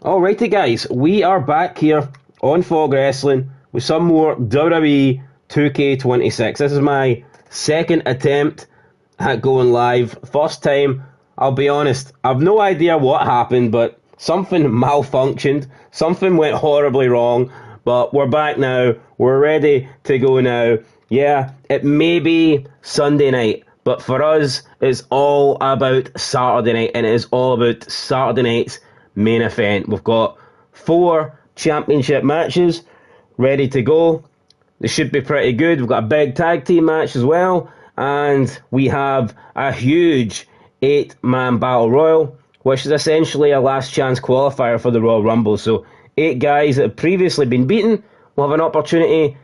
Alrighty guys, we are back here on Fog Wrestling with some more WWE 2K26. This is my second attempt at going live. First time, I'll be honest, I've no idea what happened, but something malfunctioned, something went horribly wrong, but we're back now, we're ready to go now. Yeah, it may be Sunday night, but for us, it's all about Saturday night, and it is all about Saturday night's main event. We've got 4 championship matches ready to go. They should be pretty good. We've got a big tag team match as well, and we have a huge 8-man battle royal, which is essentially a last chance qualifier for the Royal Rumble. So 8 guys that have previously been beaten will have an opportunity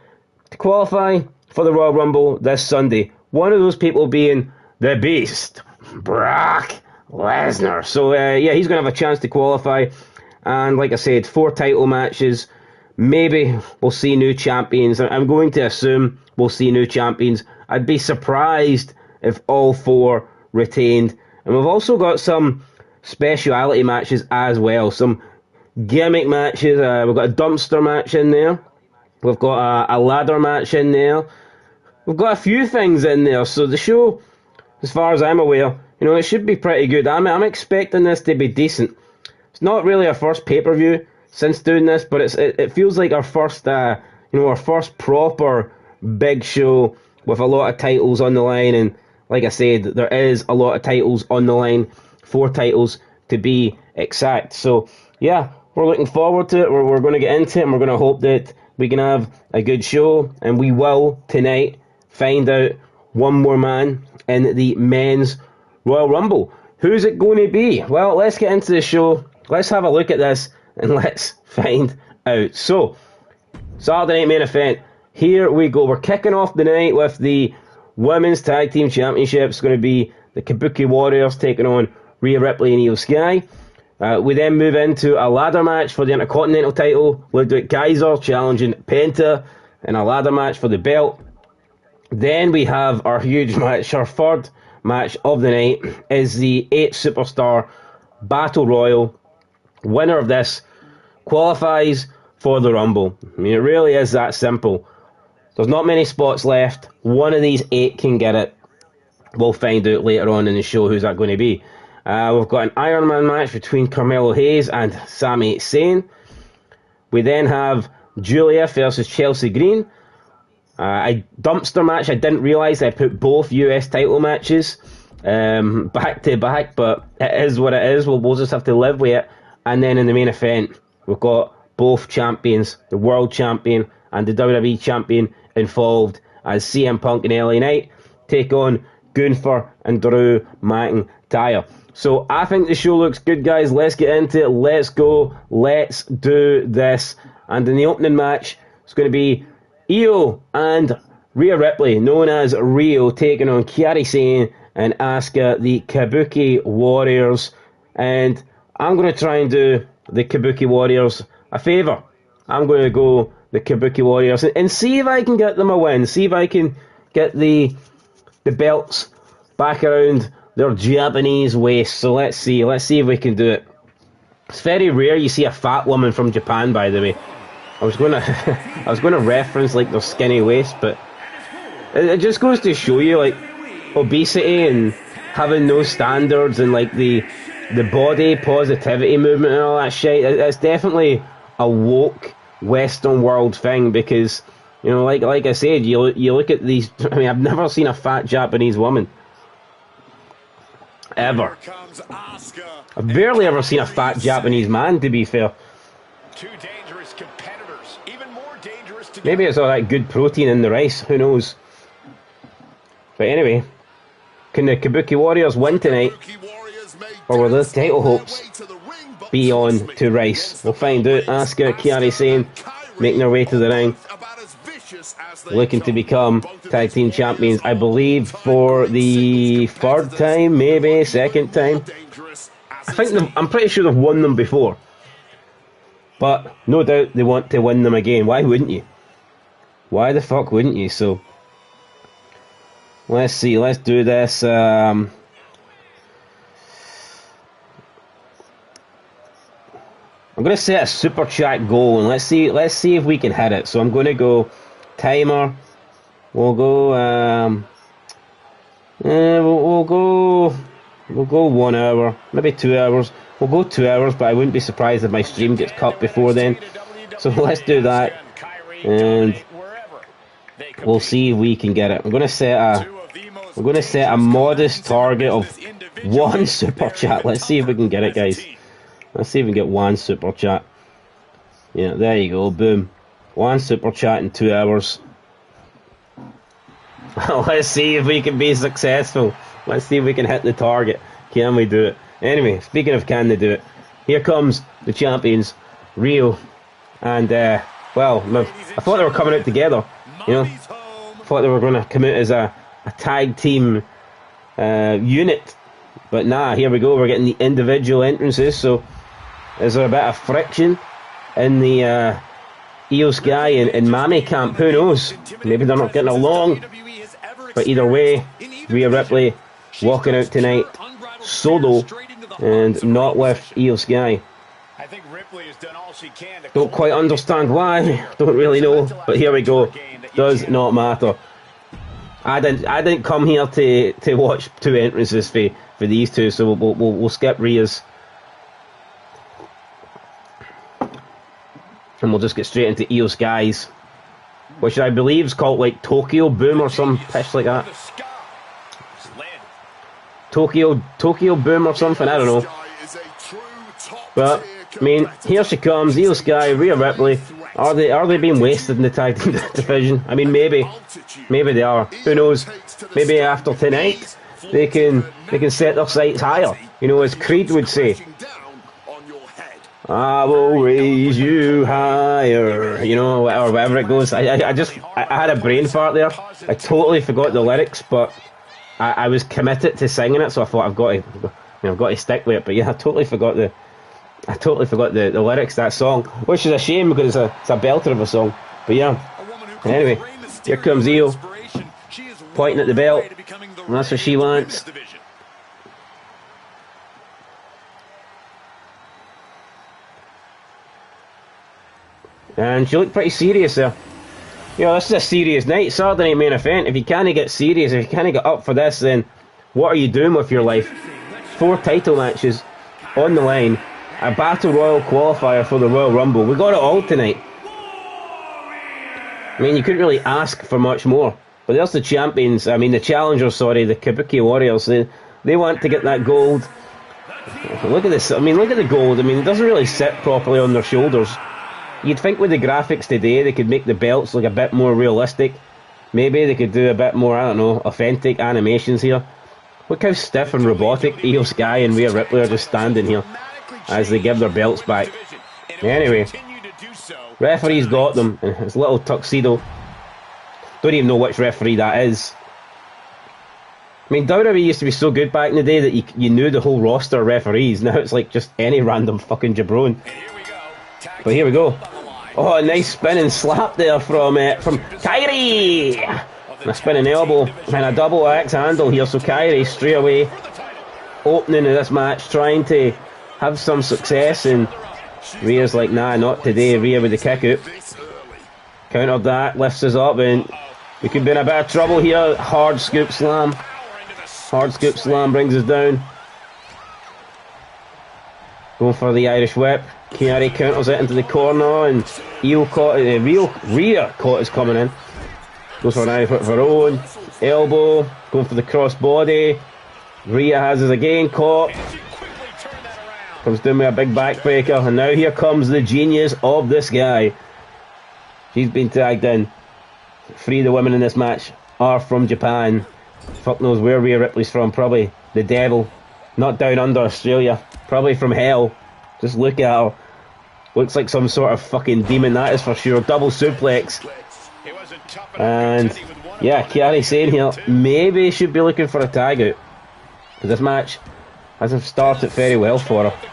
to qualify for the Royal Rumble this Sunday. One of those people being the Beast, Brock Lesnar. So yeah, he's going to have a chance to qualify. And like I said, 4 title matches. Maybe we'll see new champions. I'm going to assume we'll see new champions. I'd be surprised if all 4 retained. And we've also got some speciality matches as well. Some gimmick matches. We've got a dumpster match in there. We've got a ladder match in there. We've got a few things in there. So the show, as far as I'm aware, it should be pretty good. I'm expecting this to be decent. It's not really our first pay-per-view since doing this, but it feels like our first, our first proper big show with a lot of titles on the line. And like I said, there is a lot of titles on the line, 4 titles to be exact. So yeah, we're looking forward to it. We're going to get into it, and we're going to hope that we can have a good show, and we will tonight find out one more man in the men's Royal Rumble. Who's it going to be? Well, let's get into the show. Let's have a look at this and let's find out. So, Saturday Night Main Event. Here we go. We're kicking off the night with the Women's Tag Team Championship. It's going to be the Kabuki Warriors taking on Rhea Ripley and Io Sky. We then move into a ladder match for the Intercontinental title. Ludwig Kaiser challenging Penta in a ladder match for the belt. Then we have our huge match. Our third match of the night is the 8 Superstar Battle Royal. Winner of this qualifies for the Rumble. I mean, it really is that simple. There's not many spots left. One of these 8 can get it. We'll find out later on in the show who's that going to be. We've got an Iron Man match between Carmelo Hayes and Sami Zayn. We then have Julia versus Chelsea Green. A dumpster match. I didn't realise I put both US title matches back to back, but it is what it is. We'll just have to live with it. And then in the main event, we've got both champions, the World Champion and the WWE Champion, involved as CM Punk and LA Knight take on Gunther and Drew McIntyre. So I think the show looks good, guys. Let's get into it. Let's go. Let's do this. And in the opening match, it's going to be Io and Rhea Ripley, known as Rio, taking on Kairi Sane and Asuka, the Kabuki Warriors. And I'm going to try and do the Kabuki Warriors a favour. I'm going to go the Kabuki Warriors and see if I can get them a win. See if I can get the belts back around their Japanese waist. So let's see if we can do it. It's very rare you see a fat woman from Japan, by the way. I was going to reference like their skinny waist, but it just goes to show you like obesity and having no standards and like the body positivity movement and all that shit. It's definitely a woke Western world thing, because like I said, you look at these. I mean, I've never seen a fat Japanese woman ever. I've barely ever seen a fat Japanese man, to be fair. Maybe it's all that good protein in the rice, who knows. But anyway, can the Kabuki Warriors win tonight? Or will the title hopes be on to rice? We'll find out. Asuka, Kairi Sane making their way to the ring, looking to become tag team champions, I believe, for the 3rd time, maybe 2nd time. I'm pretty sure they've won them before, but no doubt they want to win them again. Why wouldn't you? Why the fuck wouldn't you? So let's see. Let's do this. I'm going to set a super chat goal, and let's see if we can hit it. So I'm going to go timer. We'll go we'll go 1 hour, maybe 2 hours. We'll go 2 hours, but I wouldn't be surprised if my stream gets cut before then. So let's do that, and we'll see if we can get it. We're going to set a modest target of 1 super chat. Let's see if we can get it, guys. Let's see if we can get 1 super chat. Yeah, there you go. Boom. 1 super chat in 2 hours. Let's see if we can be successful. Let's see if we can hit the target. Can we do it? Anyway, speaking of can they do it, here comes the champions, Rio. And, well, I thought they were coming out together. You know, I thought they were going to come out as a tag team unit. But nah, here we go. We're getting the individual entrances. So, is there a bit of friction in the Io Sky and Mami camp? Who knows? Maybe they're not getting along. But either way, Rhea Ripley walking out tonight solo and not with Io Sky. Don't quite understand why. Don't really know. But here we go. Does not matter. I didn't come here to watch 2 entrances for these two, so we'll skip Rhea's. And we'll just get straight into Io Sky's, which I believe is called like Tokyo Boom or some pish like that. Tokyo Boom or something, I don't know. But I mean, here she comes, Io Sky, Rhea Ripley. Are they being wasted in the tag team division? I mean, maybe they are. Who knows? Maybe after tonight they can set their sights higher. You know, as Creed would say, I will raise you higher, you know, or whatever it goes. I had a brain fart there. I totally forgot the lyrics, but I was committed to singing it, so I thought I've got to stick with it. But yeah, I totally forgot the lyrics to that song, which is a shame because it's a belter of a song. But yeah, anyway, here comes Io, pointing at the belt, and that's what she wants. And she looked pretty serious there. You know, this is a serious night, Saturday night main event. If you can't get serious, if you can't get up for this, then what are you doing with your life? 4 title matches on the line, a Battle Royal qualifier for the Royal Rumble. We got it all tonight. I mean, you couldn't really ask for much more. But there's the champions, I mean the challengers, sorry, the Kabuki Warriors. They want to get that gold. Look at this, I mean, look at the gold. I mean, it doesn't really sit properly on their shoulders. You'd think with the graphics today they could make the belts look a bit more realistic. Maybe they could do a bit more, I don't know, authentic animations here. Look how stiff and robotic Io Sky and Rhea Ripley are just standing here as they give their belts back. Anyway, referee's got them in his little tuxedo. Don't even know which referee that is. I mean, WWE used to be so good back in the day that you knew the whole roster of referees. Now it's like just any random fucking jabron. But here we go. Oh, a nice spinning slap there from Kairi. And a spinning elbow and a double axe handle here. So Kairi straight away opening this match, trying to have some success, and Rhea's like, nah, not today. Rhea with the kick out. Countered that, lifts us up, and we could be in a bit of trouble here. Hard scoop slam. Hard scoop slam brings us down. Going for the Irish whip. Kairi counters it into the corner, and Rhea caught is coming in. Goes for an Irish whip of her own. Elbow. Going for the cross body. Rhea has us again caught. Comes down with a big backbreaker, and now here comes the genius of this guy. She's been tagged in. 3 of the women in this match are from Japan. Fuck knows where Rhea Ripley's from. Probably the devil. Not down under Australia. Probably from hell. Just look at her. Looks like some sort of fucking demon, that is for sure. Double suplex. And yeah, Kairi saying here, maybe should be looking for a tag out. Because this match hasn't started very well for her.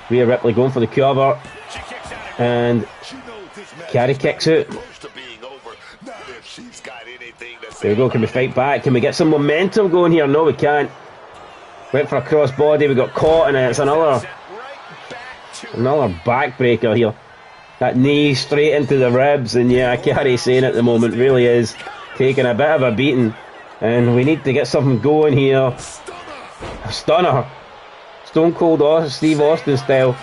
Rhea Ripley going for the cover. And Kairi kicks out. There we go, can we fight back? Can we get some momentum going here? No, we can't. Went for a crossbody, we got caught, and it's another Another backbreaker here. That knee straight into the ribs, and yeah, Kairi Sane at the moment really is taking a bit of a beating, and we need to get something going here. Stunner. Stone Cold Steve Austin style.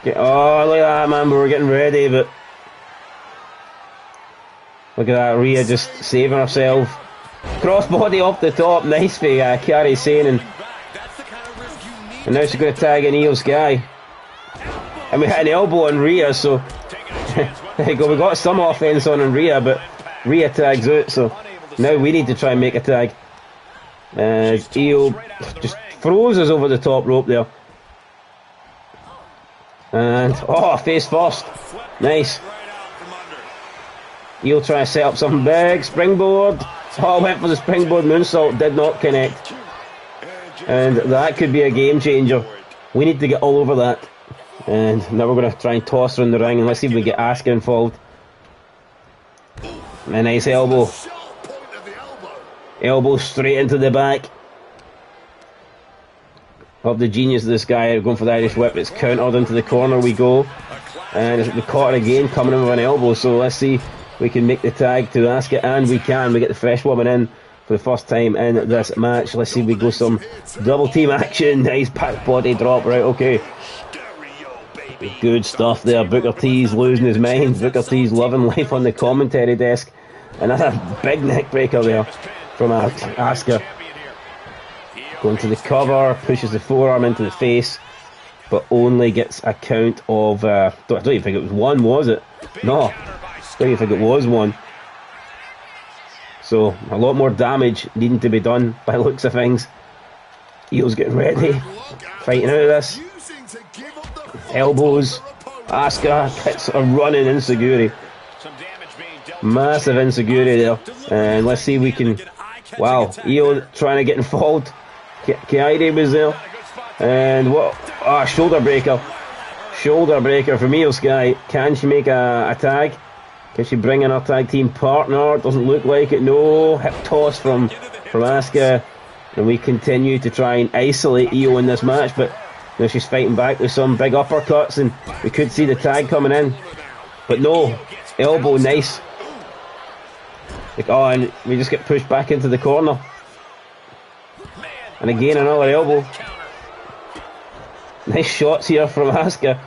Oh, look at that, man. We were getting ready, but look at that. Rhea just saving herself. Crossbody off the top. Nice for Kairi Sane. And now she's going to tag in Io Sky. And we hit an elbow on Rhea, so there you go. We got some offense on Rhea, but Rhea tags out, so now we need to try and make a tag. Io just throws us over the top rope there. And, face first. Nice. Io trying to set up something big. Springboard. Went for the springboard moonsault. Did not connect. And that could be a game changer. We need to get all over that. And now we're going to try and toss her in the ring. And let's see if we get Asuka involved. A nice elbow. Elbow straight into the back. Love the genius of this guy going for the Irish whip. It's countered into the corner we go. And we caught it again, coming in with an elbow. So let's see if we can make the tag to Asuka. And we can. We get the fresh woman in for the first time in this match. Let's see if we go some double team action. Nice back body drop. Right, okay. Good stuff there. Booker T's losing his mind. Booker T's loving life on the commentary desk. Another big neck breaker there from Asuka. Going to the cover, pushes the forearm into the face, but only gets a count of, I don't even think it was one, was it? No, I don't even think it was one. So, a lot more damage needing to be done by the looks of things. Io's getting ready, fighting out of this. Elbows, Asuka hits a running insecurity. Massive insecurity there. And let's see if we can, wow, Io trying to get involved. Kairi was there, and what? Shoulder breaker from Io Sky. Can she make a tag? Can she bring in her tag team partner? Doesn't look like it. No. Hip toss from Asuka, and we continue to try and isolate Io in this match, but you know, she's fighting back with some big uppercuts, and we could see the tag coming in, but no. Elbow, nice. And we just get pushed back into the corner. And again, another elbow. Nice shots here from Asuka.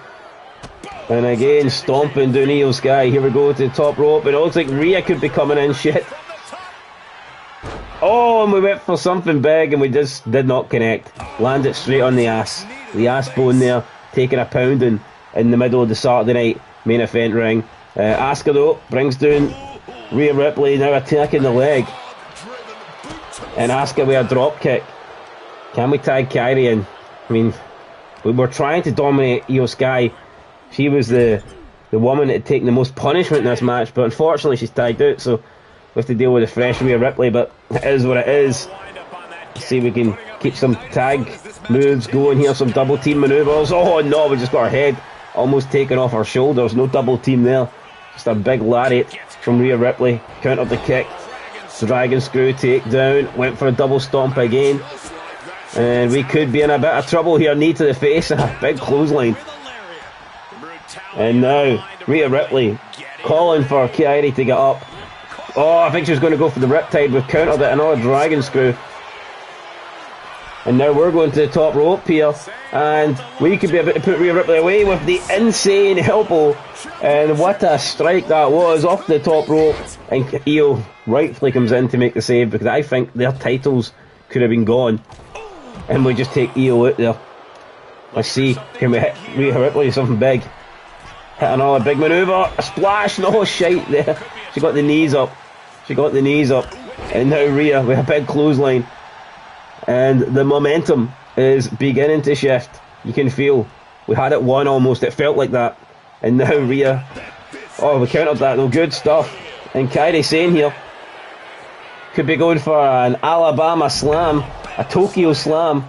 And again, stomping down Io Sky. Here we go to the top rope. And it looks like Rhea could be coming in. Shit. And we went for something big and we just did not connect. Landed straight on the ass. The ass bone there. Taking a pounding in the middle of the Saturday night main event ring. Asuka though brings down Rhea Ripley. Now attacking the leg. And Asuka with a drop kick. Can we tag Kairi in? I mean, we were trying to dominate Io Sky. She was the woman that had taken the most punishment in this match, but unfortunately she's tagged out, so we have to deal with the fresh Rhea Ripley, but it is what it is. Let's see if we can keep some tag moves going here, some double team maneuvers. Oh no, we just got our head almost taken off our shoulders. No double team there. Just a big lariat from Rhea Ripley. Countered the kick. Dragon screw takedown. Went for a double stomp again. And we could be in a bit of trouble here. Knee to the face. A big clothesline. And now Rhea Ripley calling for Kairi to get up. I think she was going to go for the Riptide. We've countered it. Another dragon screw. And now we're going to the top rope here. And we could be able to put Rhea Ripley away with the insane elbow. And what a strike that was off the top rope. And Io rightfully comes in to make the save, because I think their titles could have been gone. And we just take Io out there. Let's see, can we hit Rhea Ripley something big? Hit another big manoeuvre. A splash. No shite there. She got the knees up. And now Rhea with a big clothesline. And the momentum is beginning to shift. You can feel. We had it won almost. It felt like that. And now Rhea. We countered that though. Good stuff. And Kairi Sane here could be going for an Alabama slam. A Tokyo slam.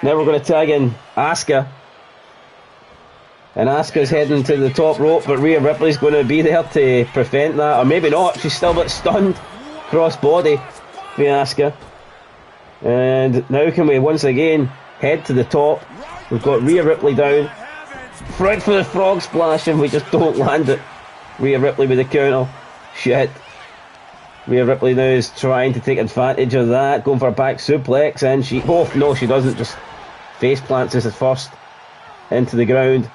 Now we're going to tag in Asuka. And Asuka's heading to the top rope, but Rhea Ripley's going to be there to prevent that. Or maybe not. She's still a bit stunned. Cross body for Asuka. And now can we once again head to the top. We've got Rhea Ripley down. Right for the frog splash, and we just don't land it. Rhea Ripley with the counter. Shit. Rhea Ripley now is trying to take advantage of that, going for a back suplex, and she... Oh, no, she doesn't. Just face plants this at first into the ground.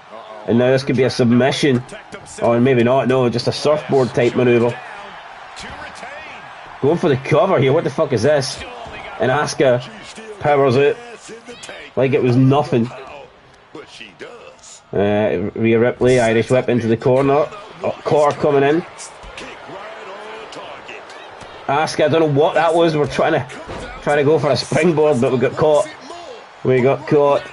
And now this could be a submission. Or maybe not, no, just a surfboard type manoeuvre. Going for the cover here, what the fuck is this? And Asuka powers out like it was nothing. Rhea Ripley, Irish whip into the corner. Core coming in. Asuka, I don't know what that was. We're trying to go for a springboard, but we got caught.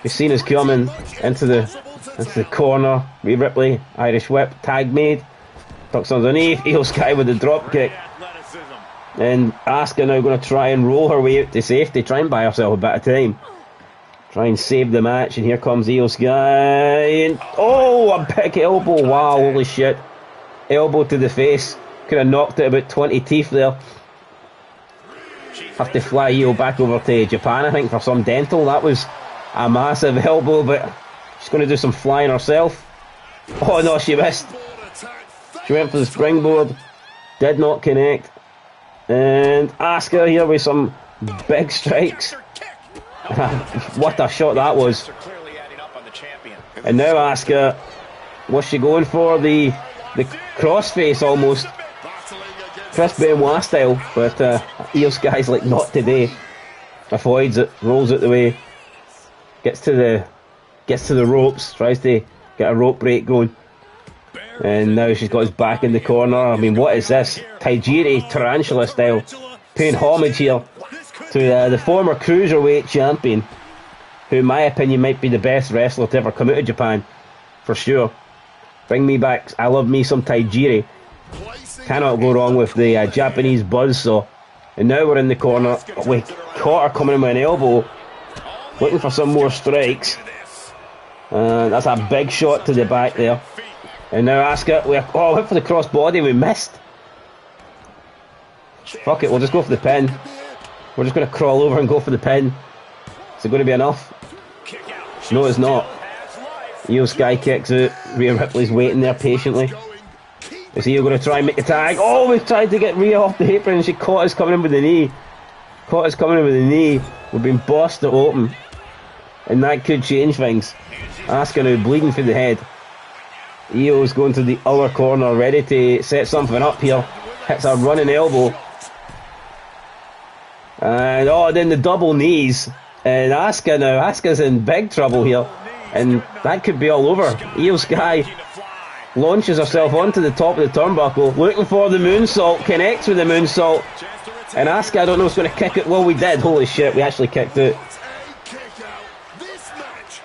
We've seen us coming into the corner. Rhea Ripley, Irish whip, tag made. Tucks underneath. Io Sky with the drop kick. And Asuka now going to try and roll her way out to safety. Try and buy herself a bit of time. Try and save the match. And here comes Io Sky. And oh, a big elbow. Wow, holy shit. Elbow to the face. Could have knocked out about 20 teeth there. Have to fly Io back over to Japan, I think, for some dental. That was a massive elbow, but she's going to do some flying herself. Oh no, she missed. She went for the springboard. Did not connect. And Asuka here with some big strikes. What a shot that was. And now Asuka, what's she going for? The crossface almost. Chris Benoit style, but Io Sky's like, not today. Avoids it, rolls it the way. Gets to the ropes, tries to get a rope break going. And now she's got his back in the corner. I mean, what is this? Tajiri tarantula style. Paying homage here to the former cruiserweight champion, who in my opinion might be the best wrestler to ever come out of Japan, for sure. Bring me back. I love me some Tajiri. Cannot go wrong with the Japanese buzzsaw. And now we're in the corner. We caught her coming in with an elbow, looking for some more strikes. And that's a big shot to the back there. And now Asuka, went for the crossbody, we missed. Fuck it, we'll just go for the pin. We're just going to crawl over and go for the pin. Is it going to be enough? No, it's not. Io Sky kicks out. Rhea Ripley's waiting there patiently. Is Io going to try and make a tag? Oh, we've tried to get Rhea off the apron and she caught us coming in with the knee. We've been busted open. And that could change things. Asuka now bleeding through the head. Io's going to the other corner, ready to set something up here. Hits a running elbow. And then the double knees. And Asuka's in big trouble here. And that could be all over. Io Sky launches herself onto the top of the turnbuckle, looking for the moonsault, connects with the moonsault. And Asuka, I don't know, is going to kick it. Well, we did. Holy shit, we actually kicked it.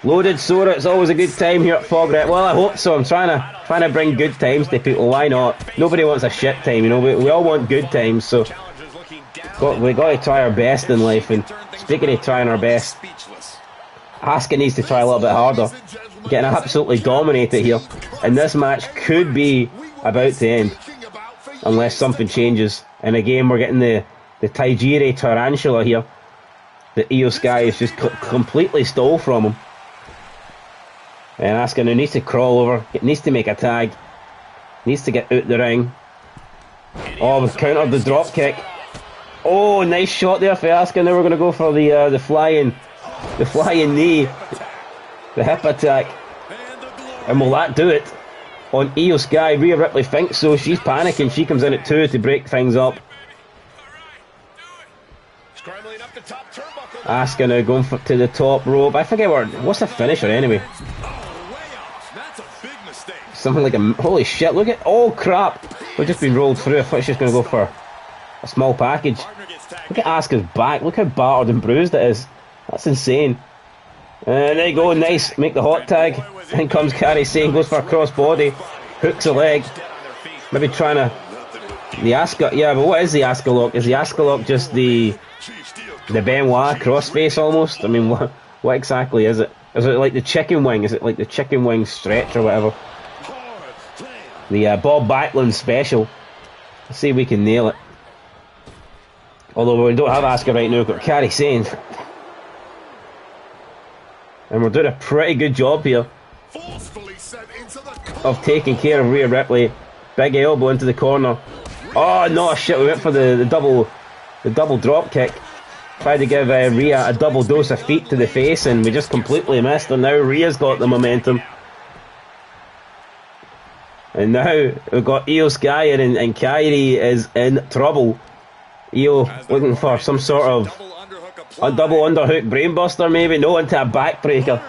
Loaded Sora, it's always a good time here at Fogret. Well, I hope so. I'm trying to bring good times to people. Why not? Nobody wants a shit time, you know. We all want good times, so we got to try our best in life. And speaking of trying our best, Asuka needs to try a little bit harder. Getting absolutely dominated here, and this match could be about to end unless something changes. And again, we're getting the Tajiri tarantula here that Io Sky is just completely stole from him. And Asuka now needs to crawl over, needs to make a tag, needs to get out the ring. Oh, we've countered the drop kick. Oh, nice shot there for Asuka. Now we're going to go for the flying knee, the hip attack. And will that do it on Io Sky? Rhea Ripley thinks so. She's panicking. She comes in at 2 to break things up. Asuka now going to the top rope. I forget what's the finisher anyway. Something like a... Holy shit, look at... Oh crap, we've just been rolled through. I thought she was going to go for a small package. Look at Asuka's back. Look how battered and bruised it is. That's insane. And there you go, nice. Make the hot tag. In comes Kairi Sane, goes for a crossbody. Hooks a leg. Maybe trying to... The Asuka... Yeah, but what is the Asuka lock? Is the Asuka lock just the Benoit crossface almost? I mean, what exactly is it? Is it like the chicken wing? Is it like the chicken wing stretch or whatever? The Bob Backlund special. Let's see if we can nail it. Although we don't have Asuka right now, we've got Kairi Sane. And we're doing a pretty good job here of taking care of Rhea Ripley. Big elbow into the corner. Oh no, shit, we went for the double drop kick. Tried to give Rhea a double dose of feet to the face, and we just completely missed, and now Rhea's got the momentum. And now we've got Io Sky and Kairi is in trouble. Io looking for some sort of a double underhook brainbuster, maybe. No, into a backbreaker.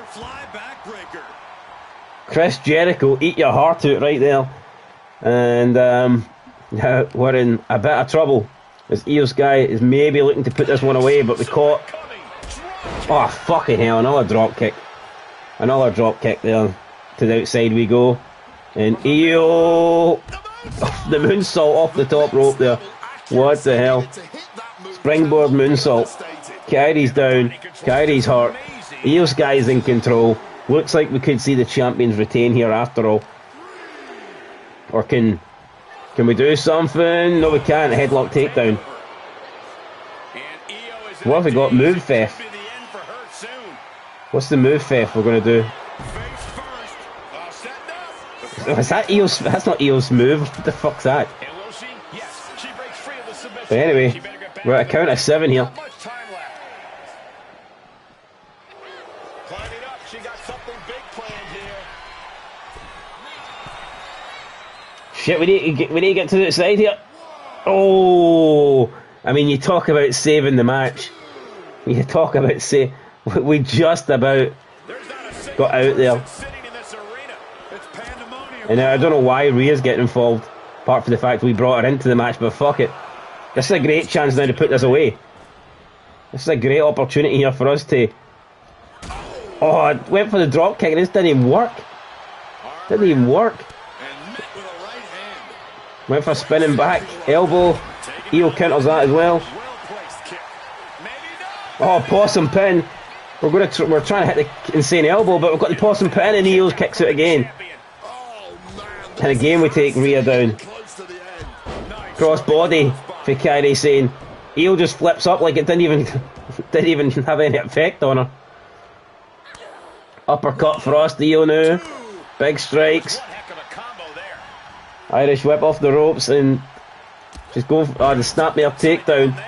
Chris Jericho, eat your heart out right there. And yeah, we're in a bit of trouble as Io Sky is maybe looking to put this one away, but we caught. Oh fucking hell, another drop kick. Another drop kick there. To the outside we go. And Io, the moonsault off the top rope there. What the hell? Springboard moonsault. Kairi's down. Kairi's hurt. Io Sky's in control. Looks like we could see the champions retain here after all. Or can we do something? No, we can't. Headlock takedown. What have we got? Move theft. What's the move theft we're going to do? Is that Io's? That's not Io's move. What the fuck's that? But anyway, we're at a count of 7 here. Shit, we need to get to the side here. Oh, I mean, you talk about saving the match. You talk about we just about got out there. And I don't know why Rhea's getting involved, apart from the fact we brought her into the match, but fuck it. This is a great chance now to put this away. This is a great opportunity here for us to... Oh, I went for the drop kick and this didn't even work. Didn't even work. Went for a spinning back, elbow. Io counters that as well. Oh, possum pin. We're trying to hit the insane elbow, but we've got the possum pin and Io kicks it again. And again we take Rhea down. Cross body for Kairi saying Io just flips up like it didn't even have any effect on her. Uppercut frost Io now. Big strikes. Irish whip off the ropes and just go for the Snme up takedown.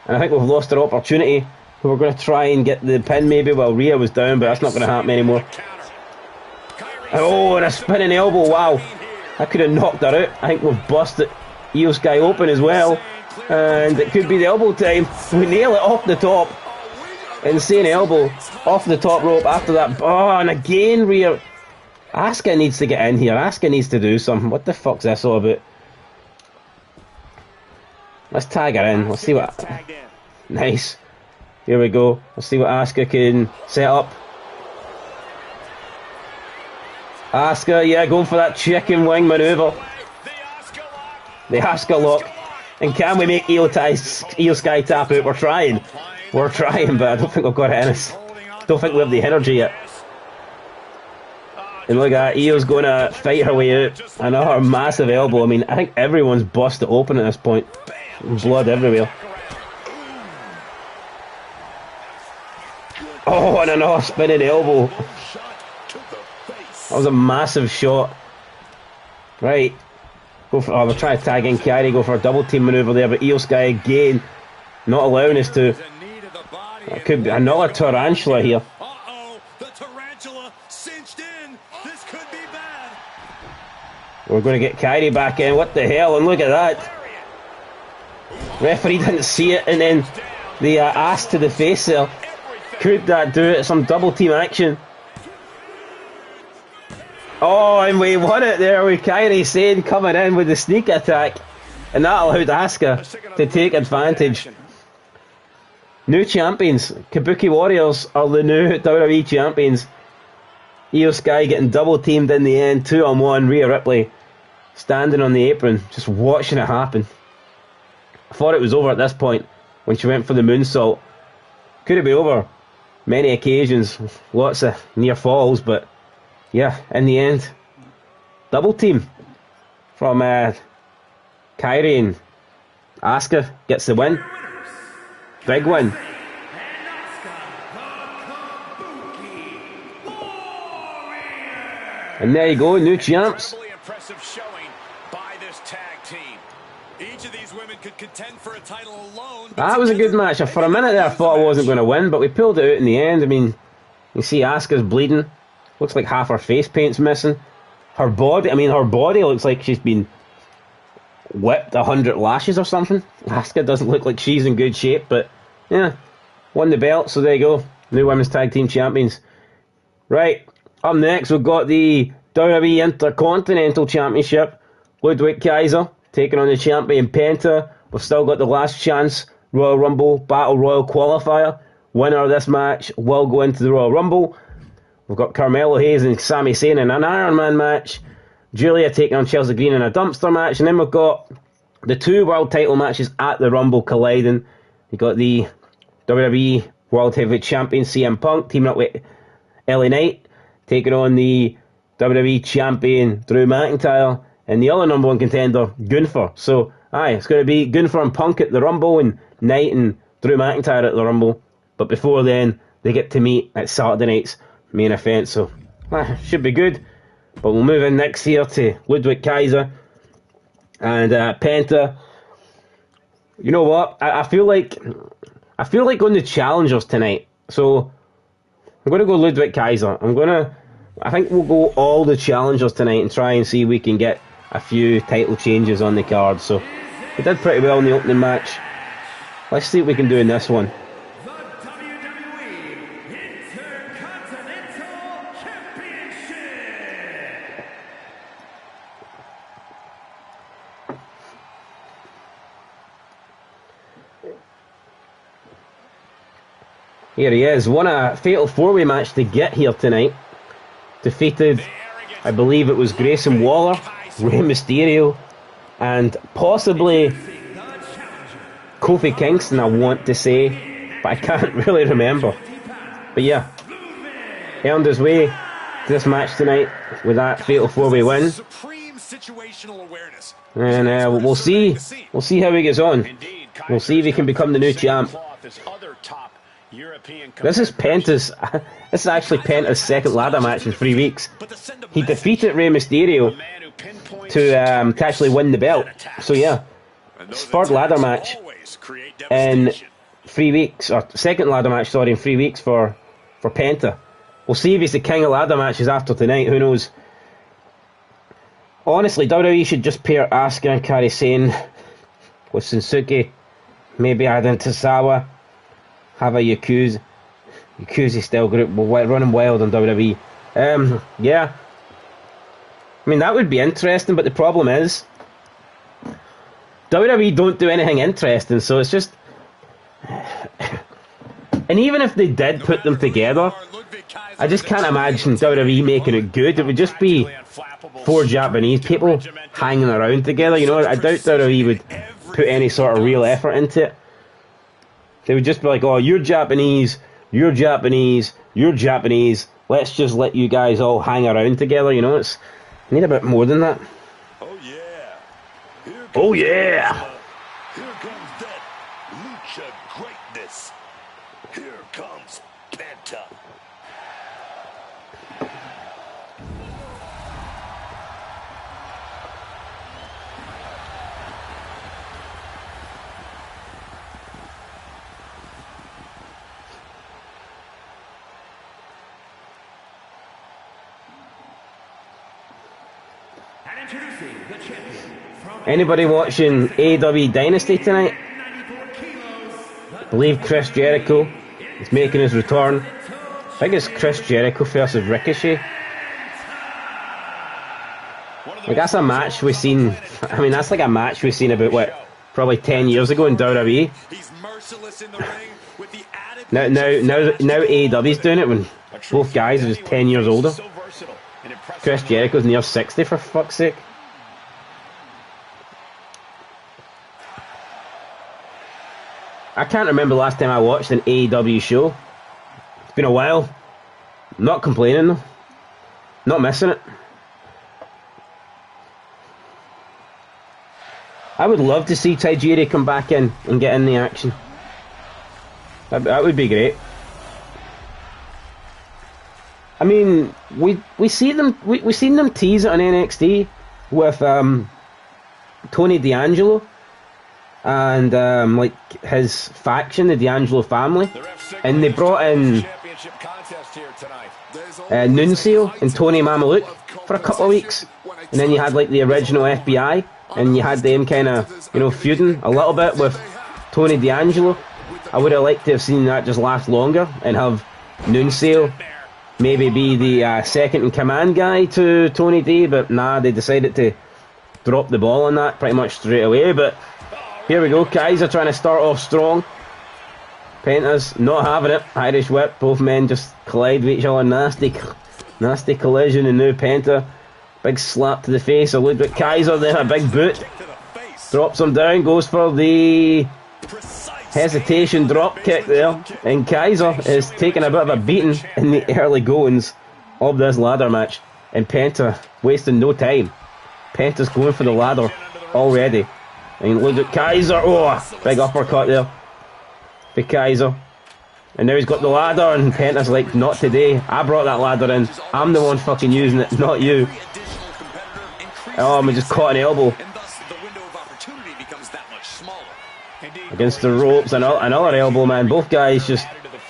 And I think we've lost our opportunity. We're going to try and get the pin maybe while Rhea was down, but that's not going to happen anymore. Oh, and a spinning elbow, wow. I could have knocked her out. I think we've busted Io Sky open as well. And it could be the elbow time. We nail it off the top. Insane elbow off the top rope after that. Oh, and again Rhea. Asuka needs to get in here. Asuka needs to do something. What the fuck's this all about? Let's tag her in. Let's see what... Nice. Here we go. Let's see what Asuka can set up. Asuka, yeah, going for that chicken wing manoeuvre. The Asuka lock. And can we make Io Sky tap out? We're trying, but I don't think we've got it in us. Don't think we have the energy yet. And look at that, Io's going to fight her way out. Another massive elbow. I mean, I think everyone's busted open at this point. Blood everywhere. Oh, and another spinning elbow. That was a massive shot. Right. Go for. Oh, we're trying to tag in Kairi. Go for a double team maneuver there, but Io Sky again not allowing us to. That could be another tarantula here. The tarantula cinched in. This could be bad. We're going to get Kairi back in. What the hell? And look at that. Referee didn't see it, and then the ass to the face there. Could that do it? Some double team action. Oh, and we won it there with Kairi Sane coming in with the sneak attack. And that allowed Asuka to take advantage. New champions. Kabuki Warriors are the new WWE champions. Io Sky getting double teamed in the end. 2-on-1. Rhea Ripley standing on the apron, just watching it happen. I thought it was over at this point when she went for the moonsault. Could have been over many occasions. Lots of near falls, but yeah, in the end, double team from Kairi and Asuka gets the win. Big win. And there you go, new champs. Impressive showing by this tag team. Each of these women could contend for a title alone. That was a good match. For a minute there, I thought I wasn't going to win, but we pulled it out in the end. I mean, you see Asuka's bleeding. Looks like half her face paint's missing. Her body looks like she's been whipped 100 lashes or something. Asuka doesn't look like she's in good shape, but yeah, won the belt, so there you go. New Women's Tag Team Champions. Right, up next we've got the WWE Intercontinental Championship. Ludwig Kaiser taking on the champion Penta. We've still got the last chance Royal Rumble Battle Royal qualifier. Winner of this match will go into the Royal Rumble. We've got Carmelo Hayes and Sami Zayn in an Iron Man match. Julia taking on Chelsea Green in a dumpster match. And then we've got the two world title matches at the Rumble colliding. You've got the WWE World Heavyweight Champion CM Punk teaming up with LA Knight, taking on the WWE Champion Drew McIntyre, and the other number one contender, Gunther. So, it's going to be Gunther and Punk at the Rumble, and Knight and Drew McIntyre at the Rumble. But before then, they get to meet at Saturday night's main event. So, should be good. But we'll move in next here to Ludwig Kaiser and Penta. You know what? I feel like on the challengers tonight. So I'm going to go Ludwig Kaiser. I think we'll go all the challengers tonight and try and see if we can get a few title changes on the card. So we did pretty well in the opening match. Let's see what we can do in this one. Here he is, won a fatal four-way match to get here tonight. Defeated, I believe it was Grayson Waller, Rey Mysterio, and possibly Kofi Kingston, I want to say, but I can't really remember. But yeah, earned his way to this match tonight with that fatal four-way win. And we'll see how he gets on. We'll see if he can become the new champ. This is actually Penta's second ladder match in 3 weeks. He defeated Rey Mysterio to actually win the belt. So yeah, his third ladder match in 3 weeks, or second ladder match, sorry, in 3 weeks for Penta. We'll see if he's the king of ladder matches after tonight. Who knows? Honestly, WWE should just pair Asuka and Kairi Sane with Shinsuke, maybe add in Tozawa. Have a Yakuza style group running wild on WWE. Yeah. I mean, that would be interesting, but the problem is WWE don't do anything interesting, so it's just... And even if they did put them together, I just can't imagine WWE making it good. It would just be four Japanese people hanging around together, you know. I doubt WWE would put any sort of real effort into it. They would just be like, oh, you're Japanese, you're Japanese, you're Japanese. Let's just let you guys all hang around together, you know. I need a bit more than that. Oh, yeah. Oh, yeah. Here comes that lucha greatness. Here comes Penta. Anybody watching AEW Dynasty tonight? I believe Chris Jericho is making his return. I think it's Chris Jericho versus Ricochet. Like, that's a match we've seen. I mean, that's like a match we've seen about, probably 10 years ago in WWE. Now AEW's doing it when both guys are just 10 years older. Chris Jericho's near 60, for fuck's sake. I can't remember the last time I watched an AEW show. It's been a while. I'm not complaining though. Not missing it. I would love to see Tajiri come back in and get in the action. That would be great. I mean, we see them. We seen them tease it on NXT with Tony D'Angelo and like his faction, the D'Angelo family, and they brought in Nunzio and Tony Mamaluke for a couple of weeks, and then you had like the original FBI, and you had them kind of, you know, feuding a little bit with Tony D'Angelo. I would have liked to have seen that just last longer and have Nunzio maybe be the second in command guy to Tony D, but nah, they decided to drop the ball on that pretty much straight away. But here we go, Kaiser trying to start off strong. Penta's not having it. Irish whip, both men just collide with each other. Nasty collision, and now Penta, big slap to the face of Ludwig Kaiser, then a big boot. Drops him down, goes for the hesitation drop kick there, and Kaiser is taking a bit of a beating in the early goings of this ladder match, and Penta wasting no time. Penta's going for the ladder already, and look at Kaiser, oh, big uppercut there for Kaiser, and now he's got the ladder, and Penta's like, not today, I brought that ladder in, I'm the one fucking using it, not you. Oh, we just caught an elbow against the ropes, another elbow, man. Both guys just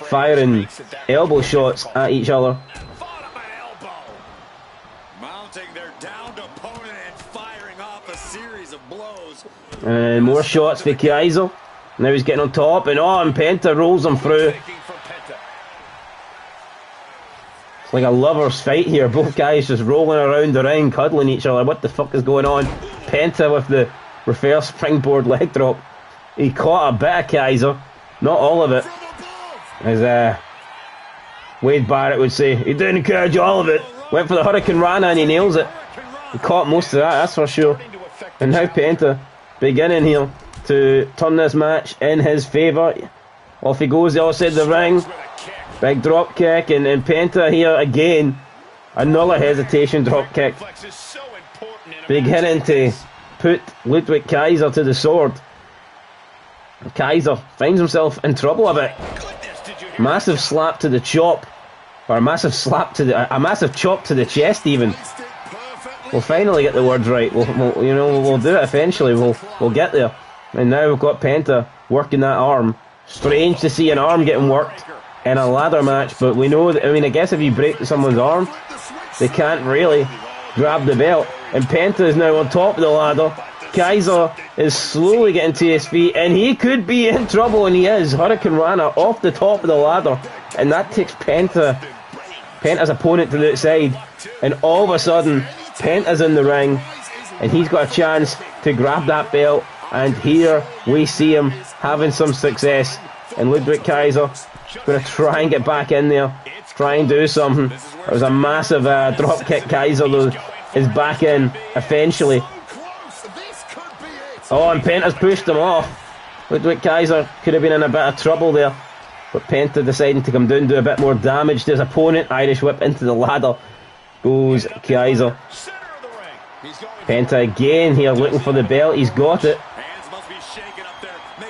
firing elbow shots at each other. And more shots for Kaiser. Now he's getting on top, and and Penta rolls him through. It's like a lover's fight here. Both guys just rolling around the ring, cuddling each other. What the fuck is going on? Penta with the reverse springboard leg drop. He caught a bit of Kaiser, not all of it, as Wade Barrett would say. He didn't catch all of it. Went for the Hurricane Rana and he nails it. He caught most of that, that's for sure. And now Penta beginning here to turn this match in his favour. Off he goes the other side of the ring. Big drop kick, and Penta here again. Another hesitation drop kick. Beginning to put Ludwig Kaiser to the sword. Kaiser finds himself in trouble a bit. Massive slap to the chop, or a massive chop to the chest even. We'll finally get the words right. We'll do it eventually. We'll get there. And now we've got Penta working that arm. Strange to see an arm getting worked in a ladder match, but we know that, I mean, I guess if you break someone's arm, they can't really grab the belt. And Penta is now on top of the ladder. Kaiser is slowly getting to his feet, and he could be in trouble, and he is. Hurricane Rana off the top of the ladder, and that takes Penta's opponent to the outside, and all of a sudden Penta's in the ring, and he's got a chance to grab that belt, and here we see him having some success, and Ludwig Kaiser going to try and get back in there, try and do something. It was a massive drop kick. Kaiser though is back in eventually. Oh, and Penta's pushed him off. Ludwig Kaiser could have been in a bit of trouble there, but Penta deciding to come down and do a bit more damage to his opponent. Irish whip into the ladder goes Kaiser. Penta again here looking for the belt. He's got it.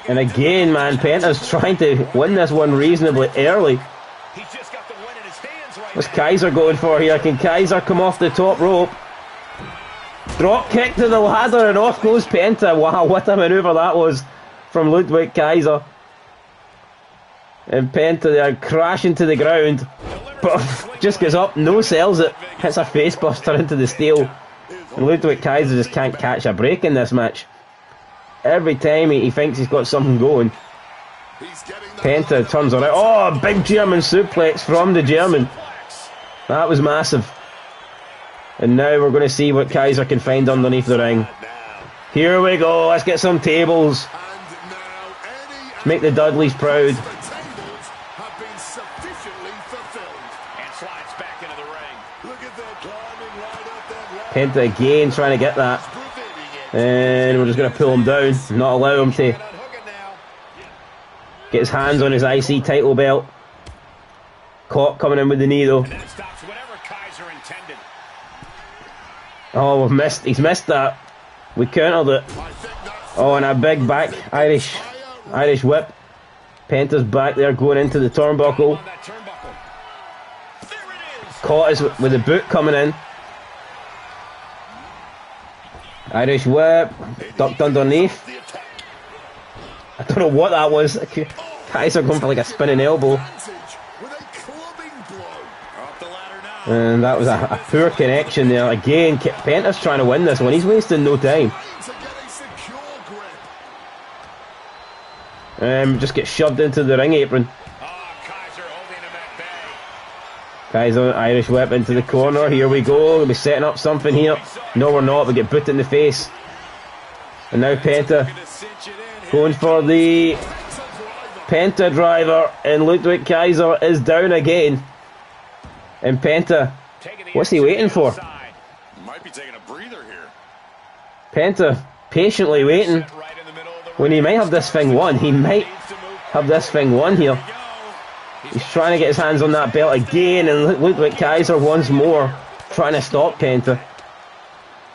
And again, man, Penta's trying to win this one reasonably early. What's Kaiser going for here? Can Kaiser come off the top rope? Drop kick to the ladder, and off goes Penta. Wow, what a manoeuvre that was from Ludwig Kaiser. And Penta there crashing to the ground, but just gets up, no sells it, hits a facebuster into the steel. And Ludwig Kaiser just can't catch a break in this match. Every time he thinks he's got something going, Penta turns around. Oh, big German suplex from the German. That was massive. And now we're going to see what Kaiser can find underneath the ring. Here we go, let's get some tables. Let's make the Dudleys proud. Penta again trying to get that. And we're just going to pull him down, not allow him to get his hands on his IC title belt. Caught coming in with the knee though. Oh, he's missed that. We countered it. Oh, and a big back Irish whip. Penta's back there going into the turnbuckle. caught us with the boot coming in. Irish whip, ducked underneath. I don't know what that was. Kaiser going for like a spinning elbow. And that was a poor connection there. Again, Penta's trying to win this one. He's wasting no time. Just get shoved into the ring apron. Kaiser, Irish whip into the corner. Here we go. We'll be setting up something here. No, we're not. We get booted in the face. And now Penta going for the Penta driver. And Ludwig Kaiser is down again. And Penta, what's he waiting for? Might be taking a breather here. Penta patiently waiting when he might have this thing won. He might have this thing won here. He's trying to get his hands on that belt again, and Ludwig Kaiser once more trying to stop Penta.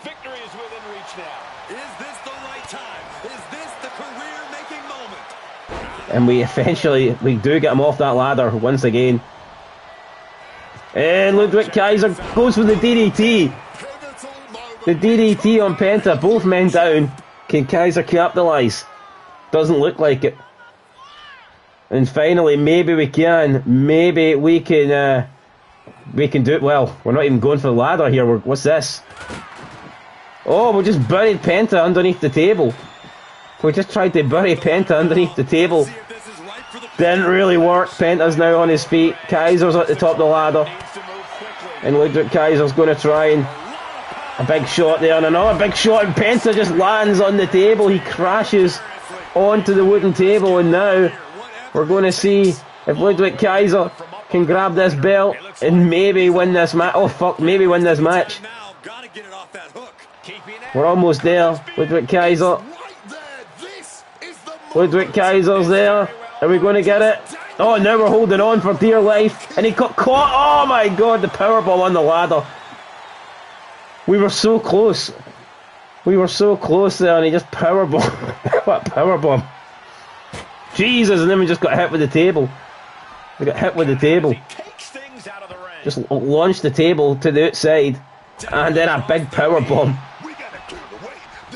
Victory is within reach now. Is this the right time? Is this the career-making moment? And we do get him off that ladder once again. And Ludwig Kaiser goes for the DDT. The DDT on Penta, both men down. Can Kaiser capitalise? Doesn't look like it. And finally, maybe we can. Maybe we can do it. Well, we're not even going for the ladder here. What's this? Oh, we just buried Penta underneath the table. We just tried to bury Penta underneath the table. Didn't really work. Penta's now on his feet. Kaiser's at the top of the ladder. And Ludwig Kaiser's going to try and... A big shot there, and another big shot, and Penta just lands on the table. He crashes onto the wooden table, and now we're going to see if Ludwig Kaiser can grab this belt and maybe win this match. Oh fuck, maybe win this match. We're almost there. Ludwig Kaiser. Ludwig Kaiser's there. Are we going to get it? Oh, now we're holding on for dear life. And he got caught. Oh my god, the powerbomb on the ladder. We were so close. We were so close there, and he just powerbombed. What a powerbomb. Jesus, and then we just got hit with the table. We got hit with the table. Just launched the table to the outside, and then a big powerbomb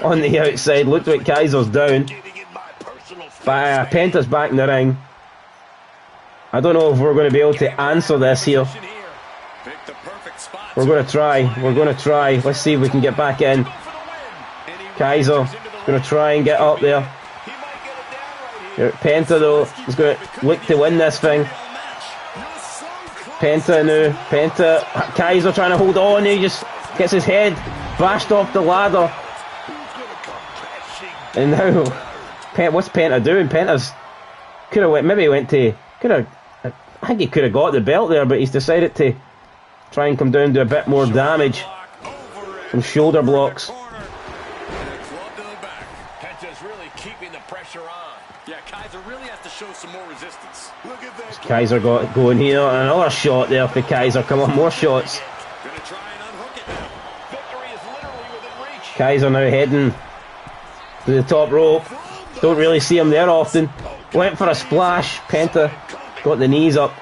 on the outside. Ludwig Kaiser's down. Penta's back in the ring. I don't know if we're going to be able to answer this here. We're going to try. We're going to try. Let's see if we can get back in. Kaiser is going to try and get up there. Penta, though, is going to look to win this thing. Penta now. Penta. Kaiser trying to hold on. He just gets his head bashed off the ladder. And now, what's Penta doing? Penta's could have went. Maybe he went to. Could have. I think he could have got the belt there, but he's decided to try and come down to a bit more damage. Some shoulder blocks. Kaiser got it going here. Another shot there for Kaiser. Come on, more shots. Kaiser now heading to the top rope. Don't really see him there often. Went for a splash. Penta got the knees up.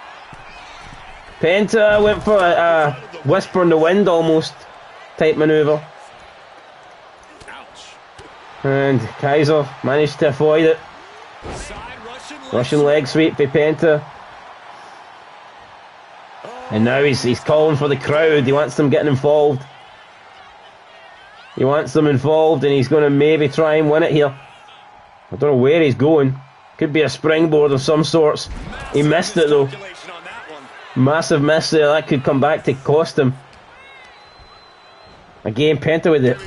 Penta went for a whisper in the wind almost type manoeuvre. And Kaiser managed to avoid it. Russian leg sweep for Penta. And now he's calling for the crowd. He wants them getting involved. He wants them involved, and he's going to maybe try and win it here. I don't know where he's going. Could be a springboard of some sorts. He missed it though. Massive miss there. That could come back to cost him. Again, Penta with it.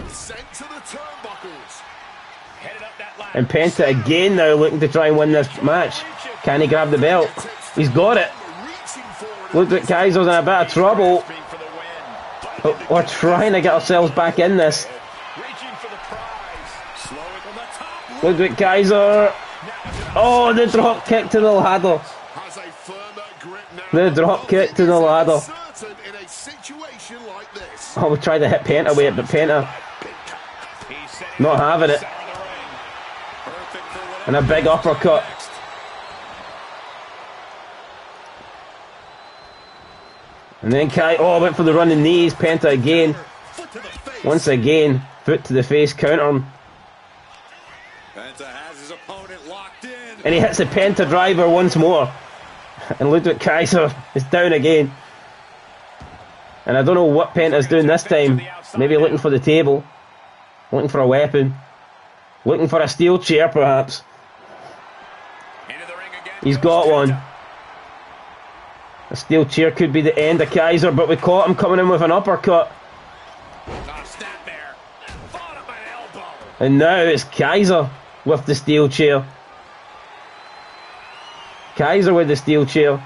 And Penta again now looking to try and win this match. Can he grab the belt? He's got it. Ludwig Kaiser's in a bit of trouble. But we're trying to get ourselves back in this. Ludwig Kaiser. Oh, the drop kick to the ladder. The drop kick to the ladder. Oh, we tried to hit Penta with it, but Penta not having it. And a big uppercut. And then went for the running knees. Penta again. Once again, foot to the face, counter him. Penta has his opponent locked in. And he hits the Penta driver once more. And Ludwig Kaiser is down again. And I don't know what Penta's doing this time. Maybe looking for the table. Looking for a weapon. Looking for a steel chair, perhaps. He's got one. A steel chair could be the end of Kaiser, but we caught him coming in with an uppercut. And now it's Kaiser with the steel chair. Kaiser with the steel chair.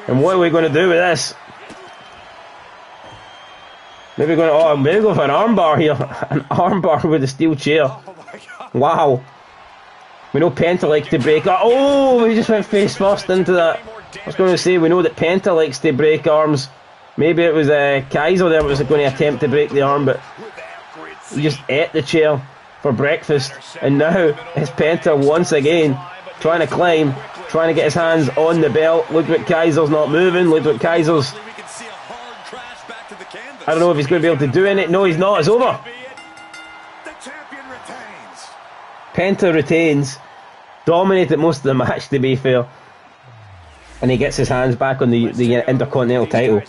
And what are we going to do with this? Maybe maybe go for an armbar here. An armbar with a steel chair. Wow. We know Penta likes to break. Oh, he just went face first into that. I was going to say, we know that Penta likes to break arms. Maybe it was Kaiser there was going to attempt to break the arm, but he just ate the chair for breakfast. And now it's Penta once again trying to climb, trying to get his hands on the belt. Ludwig Kaiser's not moving. Ludwig Kaiser's... I don't know if he's going to be able to do anything. No, he's not. It's over. Penta retains. Dominated most of the match, to be fair. And he gets his hands back on the Intercontinental title.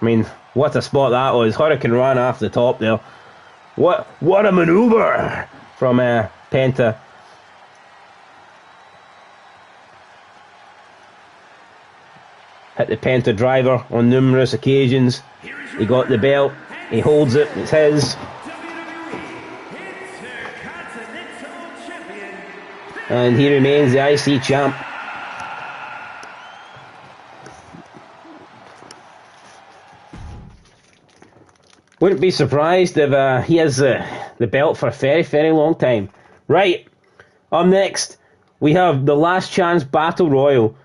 I mean, what a spot that was. Hurricane Rana off the top there. What a maneuver from Penta. Hit the Penta driver on numerous occasions. He got the belt. He holds it. It's his. And he remains the IC champ. Wouldn't be surprised if he has the belt for a very, very long time. Right, up next, we have the last chance battle royal.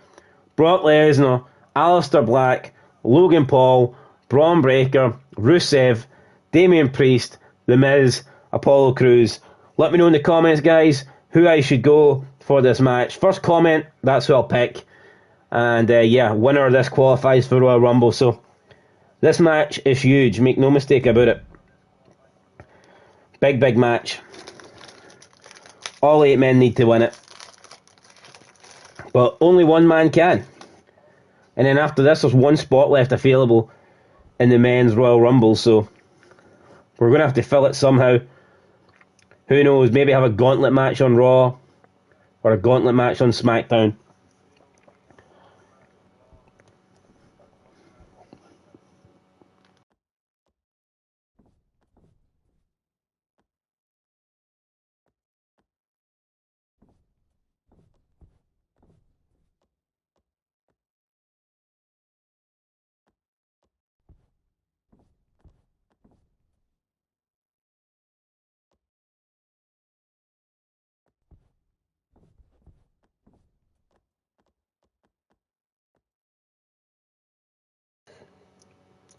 Brock Lesnar, Aleister Black, Logan Paul, Braun Breaker, Rusev, Damian Priest, The Miz, Apollo Crews. Let me know in the comments, guys, who I should go for this match. First comment, that's who I'll pick. And yeah, winner of this qualifies for Royal Rumble. So this match is huge, make no mistake about it. Big, big match. All 8 men need to win it. But only one man can. And then after this, there's one spot left available in the men's Royal Rumble. So we're going to have to fill it somehow. Who knows, maybe have a gauntlet match on Raw. Or a gauntlet match on SmackDown.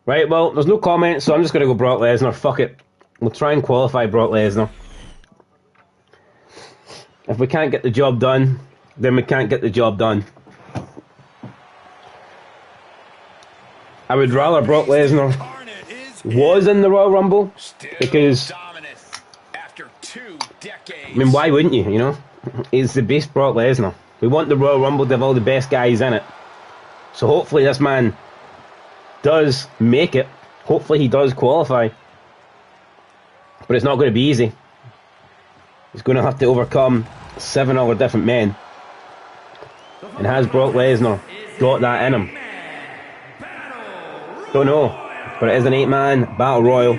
Right, well, there's no comments, so I'm just going to go Brock Lesnar. Fuck it. We'll try and qualify Brock Lesnar. If we can't get the job done, then we can't get the job done. I would rather Brock Lesnar was in the Royal Rumble, because, I mean, why wouldn't you, you know? He's the best Brock Lesnar. We want the Royal Rumble to have all the best guys in it. So hopefully this man does make it. Hopefully he does qualify. But it's not going to be easy. He's going to have to overcome 7 other different men. And has Brock Lesnar got that in him? Don't know. But it is an 8-man battle royal.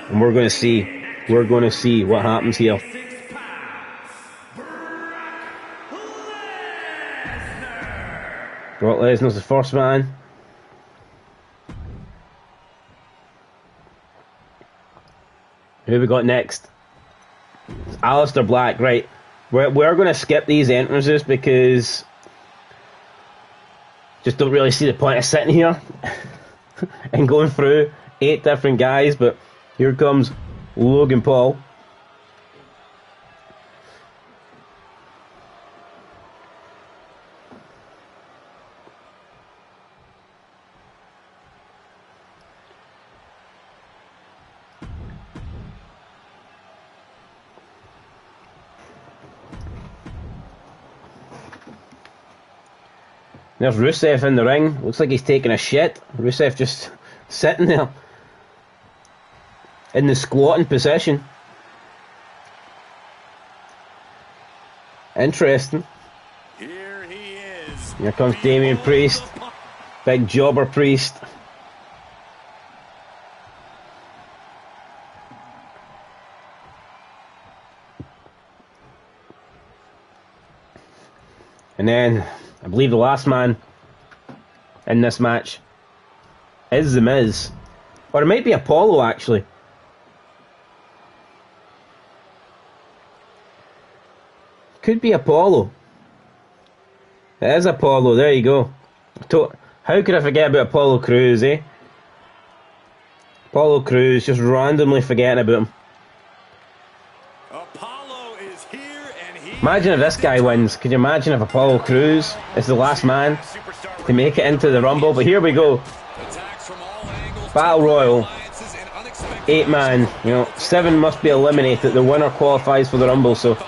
And we're going to see. We're going to see what happens here. Brock Lesnar's the first man. Who have we got next? It's Aleister Black, right. We're going to skip these entrances because just don't really see the point of sitting here and going through 8 different guys, but here comes Logan Paul. There's Rusev in the ring. Looks like he's taking a shit. Rusev just sitting there in the squatting position. Interesting. Here he is. Here comes Damian Priest. Big jobber Priest. And then, I believe the last man in this match is The Miz. Or it might be Apollo, actually. Could be Apollo. It is Apollo, there you go. How could I forget about Apollo Crews, eh? Apollo Crews, just randomly forgetting about him. Apollo is here and he Imagine if this guy wins. Could you imagine if Apollo Crews is the last man to make it into the Rumble? But here we go. Battle Royal. 8 man. 7 must be eliminated. The winner qualifies for the Rumble, so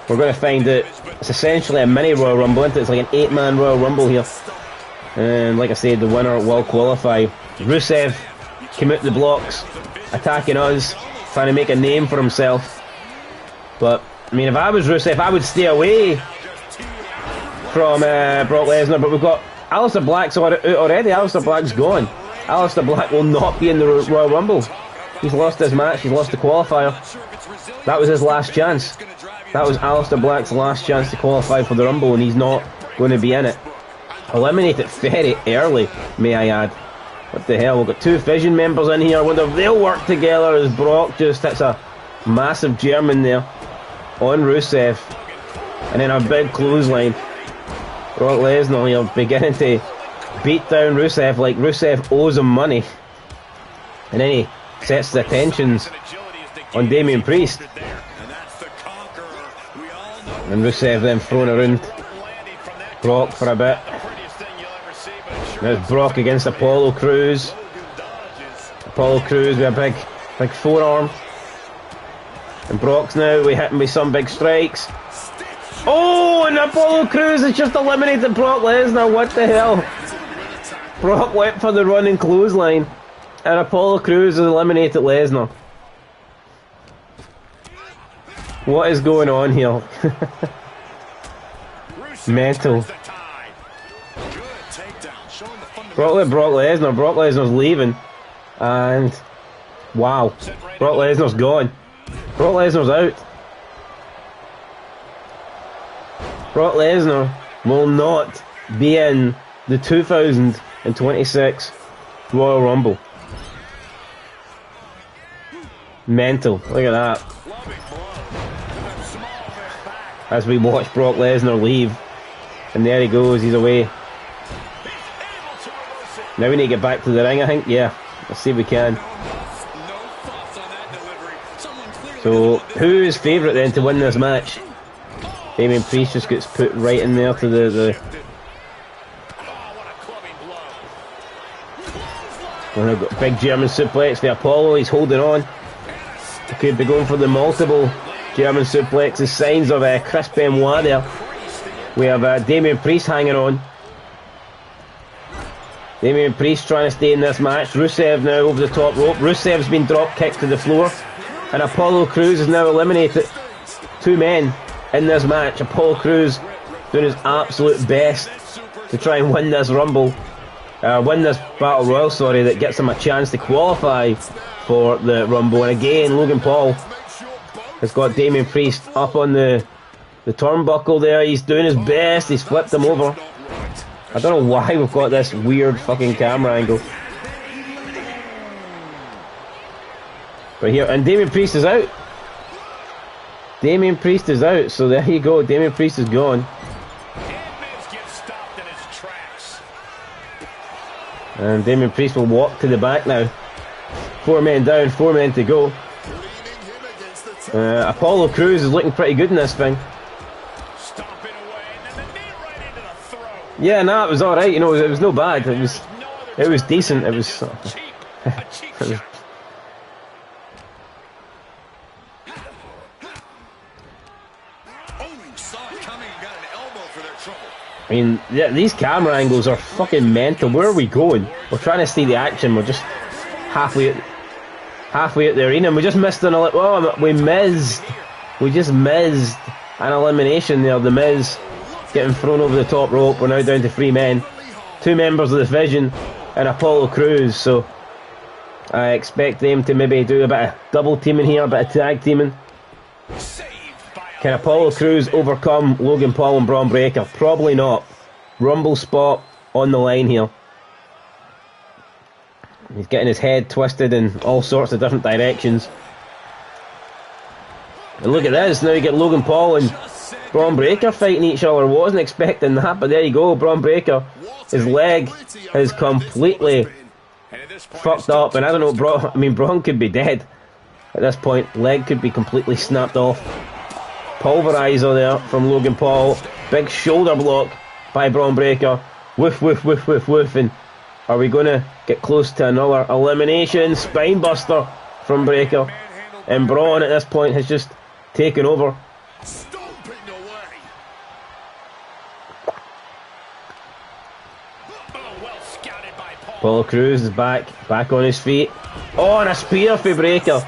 we're going to find out. It's essentially a mini Royal Rumble, isn't it? It's like an 8-man Royal Rumble here. And like I said, the winner will qualify. Rusev came out the blocks, attacking us, trying to make a name for himself. But, I mean, if I was Rusev, I would stay away from Brock Lesnar. But we've got Aleister Black's out already. Aleister Black's gone. Aleister Black will not be in the Royal Rumble. He's lost his match. He's lost the qualifier. That was his last chance. That was Aleister Black's last chance to qualify for the Rumble, and he's not going to be in it. Eliminated very early, may I add. What the hell? We've got 2 Vision members in here. I wonder if they'll work together as Brock just hits a massive German there on Rusev. And then a big clothesline. Brock Lesnar here beginning to beat down Rusev like Rusev owes him money. And then he sets the tensions on Damian Priest. And Rusev then thrown around Brock for a bit. Now it's Brock against Apollo Crews. Apollo Crews with a big forearm. And Brock's now we hit him with some big strikes. Oh, and Apollo Crews has just eliminated Brock Lesnar. What the hell? Brock went for the running clothesline, and Apollo Crews has eliminated Lesnar. What is going on here? Mental. Brock Lesnar. Brock Lesnar's leaving. And wow. Brock Lesnar's gone. Brock Lesnar's out. Brock Lesnar will not be in the 2026 Royal Rumble. Mental. Look at that. As we watch Brock Lesnar leave. And there he goes, he's away. Now we need to get back to the ring, I think. Yeah, let's see if we can. So, who is favourite then to win this match? Damian Priest just gets put right in there to the We've got a big German suplex for Apollo, he's holding on. He could be going for the multiple German suplexes. Signs of Chris Benoit there. We have Damian Priest hanging on. Damian Priest trying to stay in this match. Rusev now over the top rope. Rusev's been drop kicked to the floor. And Apollo Crews is now eliminated. 2 men in this match. Apollo Crews doing his absolute best to try and win this Rumble. Win this Battle Royal, sorry, that gets him a chance to qualify for the Rumble. And again, Logan Paul has got Damian Priest up on the turnbuckle there. He's doing his best. He's flipped him over. I don't know why we've got this weird fucking camera angle. But here, and Damian Priest is out. Damian Priest is out, so there you go. Damian Priest is gone. And Damian Priest will walk to the back now. 4 men down, 4 men to go. Apollo Crews is looking pretty good in this thing. Yeah, no, it was alright, it was no bad. It was decent. It was I mean, these camera angles are fucking mental. Where are we going? We're trying to see the action. We're just halfway at the arena, and we just missed an we just missed an elimination there. The Miz getting thrown over the top rope. We're now down to 3 men, 2 members of the Division, and Apollo Crews. So I expect them to maybe do a bit of double teaming here, a bit of tag teaming. Can Apollo Crews overcome Logan Paul and Braun Breaker? Probably not. Rumble spot on the line here. He's getting his head twisted in all sorts of different directions. And look at this, now you get Logan Paul and Braun Breaker fighting each other. Wasn't expecting that, but there you go. Braun Breaker, his leg is completely fucked up, and I don't know, Braun could be dead at this point. Leg could be completely snapped off. Pulverizer there from Logan Paul. Big shoulder block by Braun Breaker. Woof, woof, woof, woof, woof. And are we going to get close to another elimination? Spinebuster from Breaker. And Braun at this point has just taken over. Apollo Crews is back on his feet. Oh, and a spear for Breaker.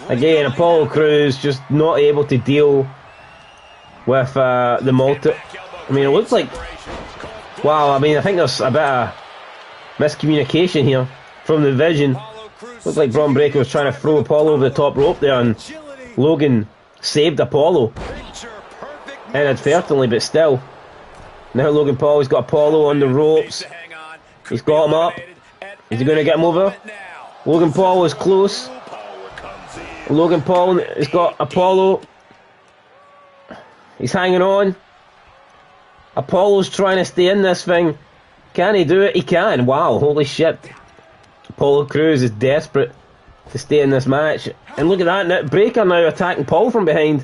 Again, Apollo Crews just not able to deal with the multi. I mean, it looks like, wow, I mean, I think there's a bit of miscommunication here from the Division. Looks like Braun Breaker was trying to throw Apollo over the top rope there, and Logan saved Apollo inadvertently, but still. Now Logan Paul has got Apollo on the ropes. He's got him up. Is he going to get him over? Logan Paul is close. Logan Paul has got Apollo. He's hanging on. Apollo's trying to stay in this thing. Can he do it? He can. Wow, holy shit. Apollo Crews is desperate to stay in this match. And look at that, now, Breaker now attacking Paul from behind.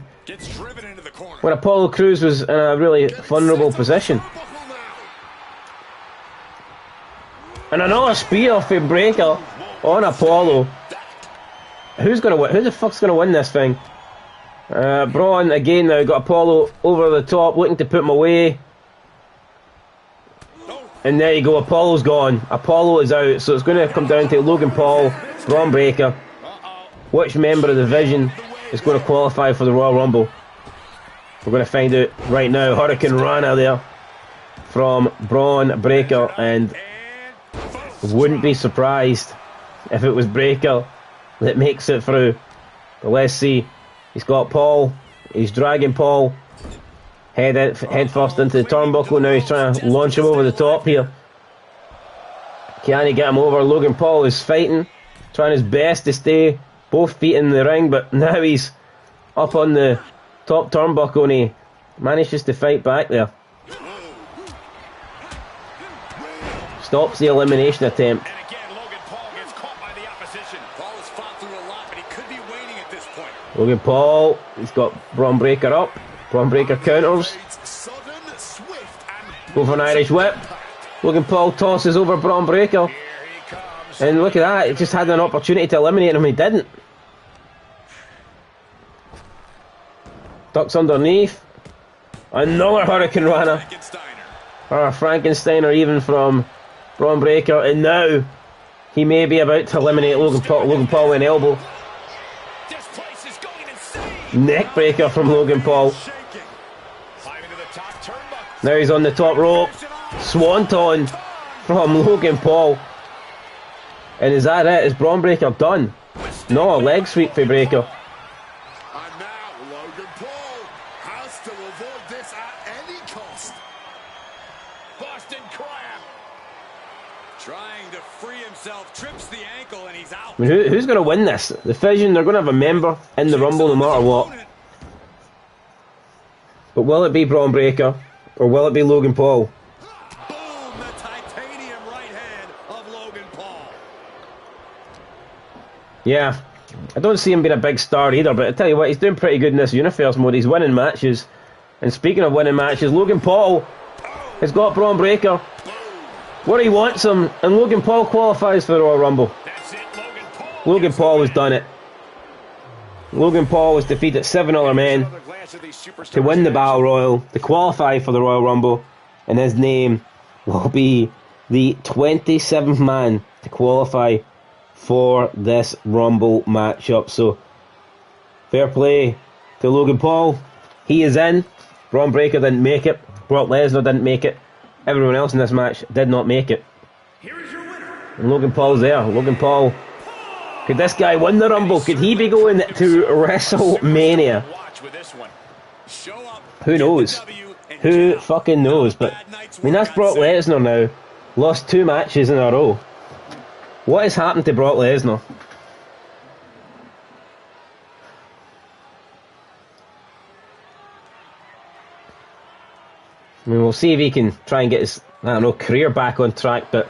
When Apollo Crews was in a really vulnerable position. And another spear for Breaker on Apollo. Who's gonna win? Who the fuck's gonna win this thing? Braun again now got Apollo over the top, looking to put him away. And there you go, Apollo's gone. Apollo is out, so it's going to come down to Logan Paul, Braun Breaker. Which member of the Division is going to qualify for the Royal Rumble? We're going to find out right now. Hurricane Rana there from Braun Breaker, and wouldn't be surprised if it was Breaker that makes it through. But let's see. He's got Paul. He's dragging Paul head first into the turnbuckle. Now he's trying to launch him over the top here. Can he get him over? Logan Paul is fighting, trying his best to stay both feet in the ring, but now he's up on the top turnbuckle and he manages to fight back there. Stops the elimination attempt. And again, Logan Paul gets caught by the opposition. Paul has fought through a lot, but he could be waiting at this point. Logan Paul, he's got Braun Breaker up. Braun Breaker counters. Go for an Irish whip. Logan Paul tosses over Braun Breaker. And look at that, he just had an opportunity to eliminate him, he didn't. Ducks underneath. Another Hurricane Rana. Or a Frankensteiner even from Braun Breaker. And now he may be about to eliminate Logan Paul with an elbow. Neck breaker from Logan Paul. Now he's on the top rope. Swanton from Logan Paul. And is that it? Is Braun Breaker done? No, a leg sweep for Breaker. And now Logan Paul has to avoid this at any cost. Boston Crab. Trying to free himself, trips the ankle, and he's out. I mean, who's going to win this? The Division, they're going to have a member in the Rumble no matter what. But will it be Braun Breaker or will it be Logan Paul? Boom, the titanium right hand of Logan Paul. Yeah, I don't see him being a big star either, but I tell you what, he's doing pretty good in this Universe mode. He's winning matches. And speaking of winning matches, Logan Paul has got Braun Breaker where he wants him, and Logan Paul qualifies for the Royal Rumble. That's it, Logan Paul has done it. Logan Paul has defeated 7 other men to win the Battle Royal, to qualify for the Royal Rumble, and his name will be the 27th man to qualify for this Rumble matchup. So, fair play to Logan Paul. He is in. Braun Breaker didn't make it. Brock Lesnar didn't make it. Everyone else in this match did not make it. And Logan Paul's there. Logan Paul. Could this guy win the Rumble? Could he be going to WrestleMania? Who knows? Who fucking knows? But, I mean, that's Brock Lesnar now. Lost 2 matches in a row. What has happened to Brock Lesnar? I mean, we'll see if he can try and get his, I don't know, career back on track, but,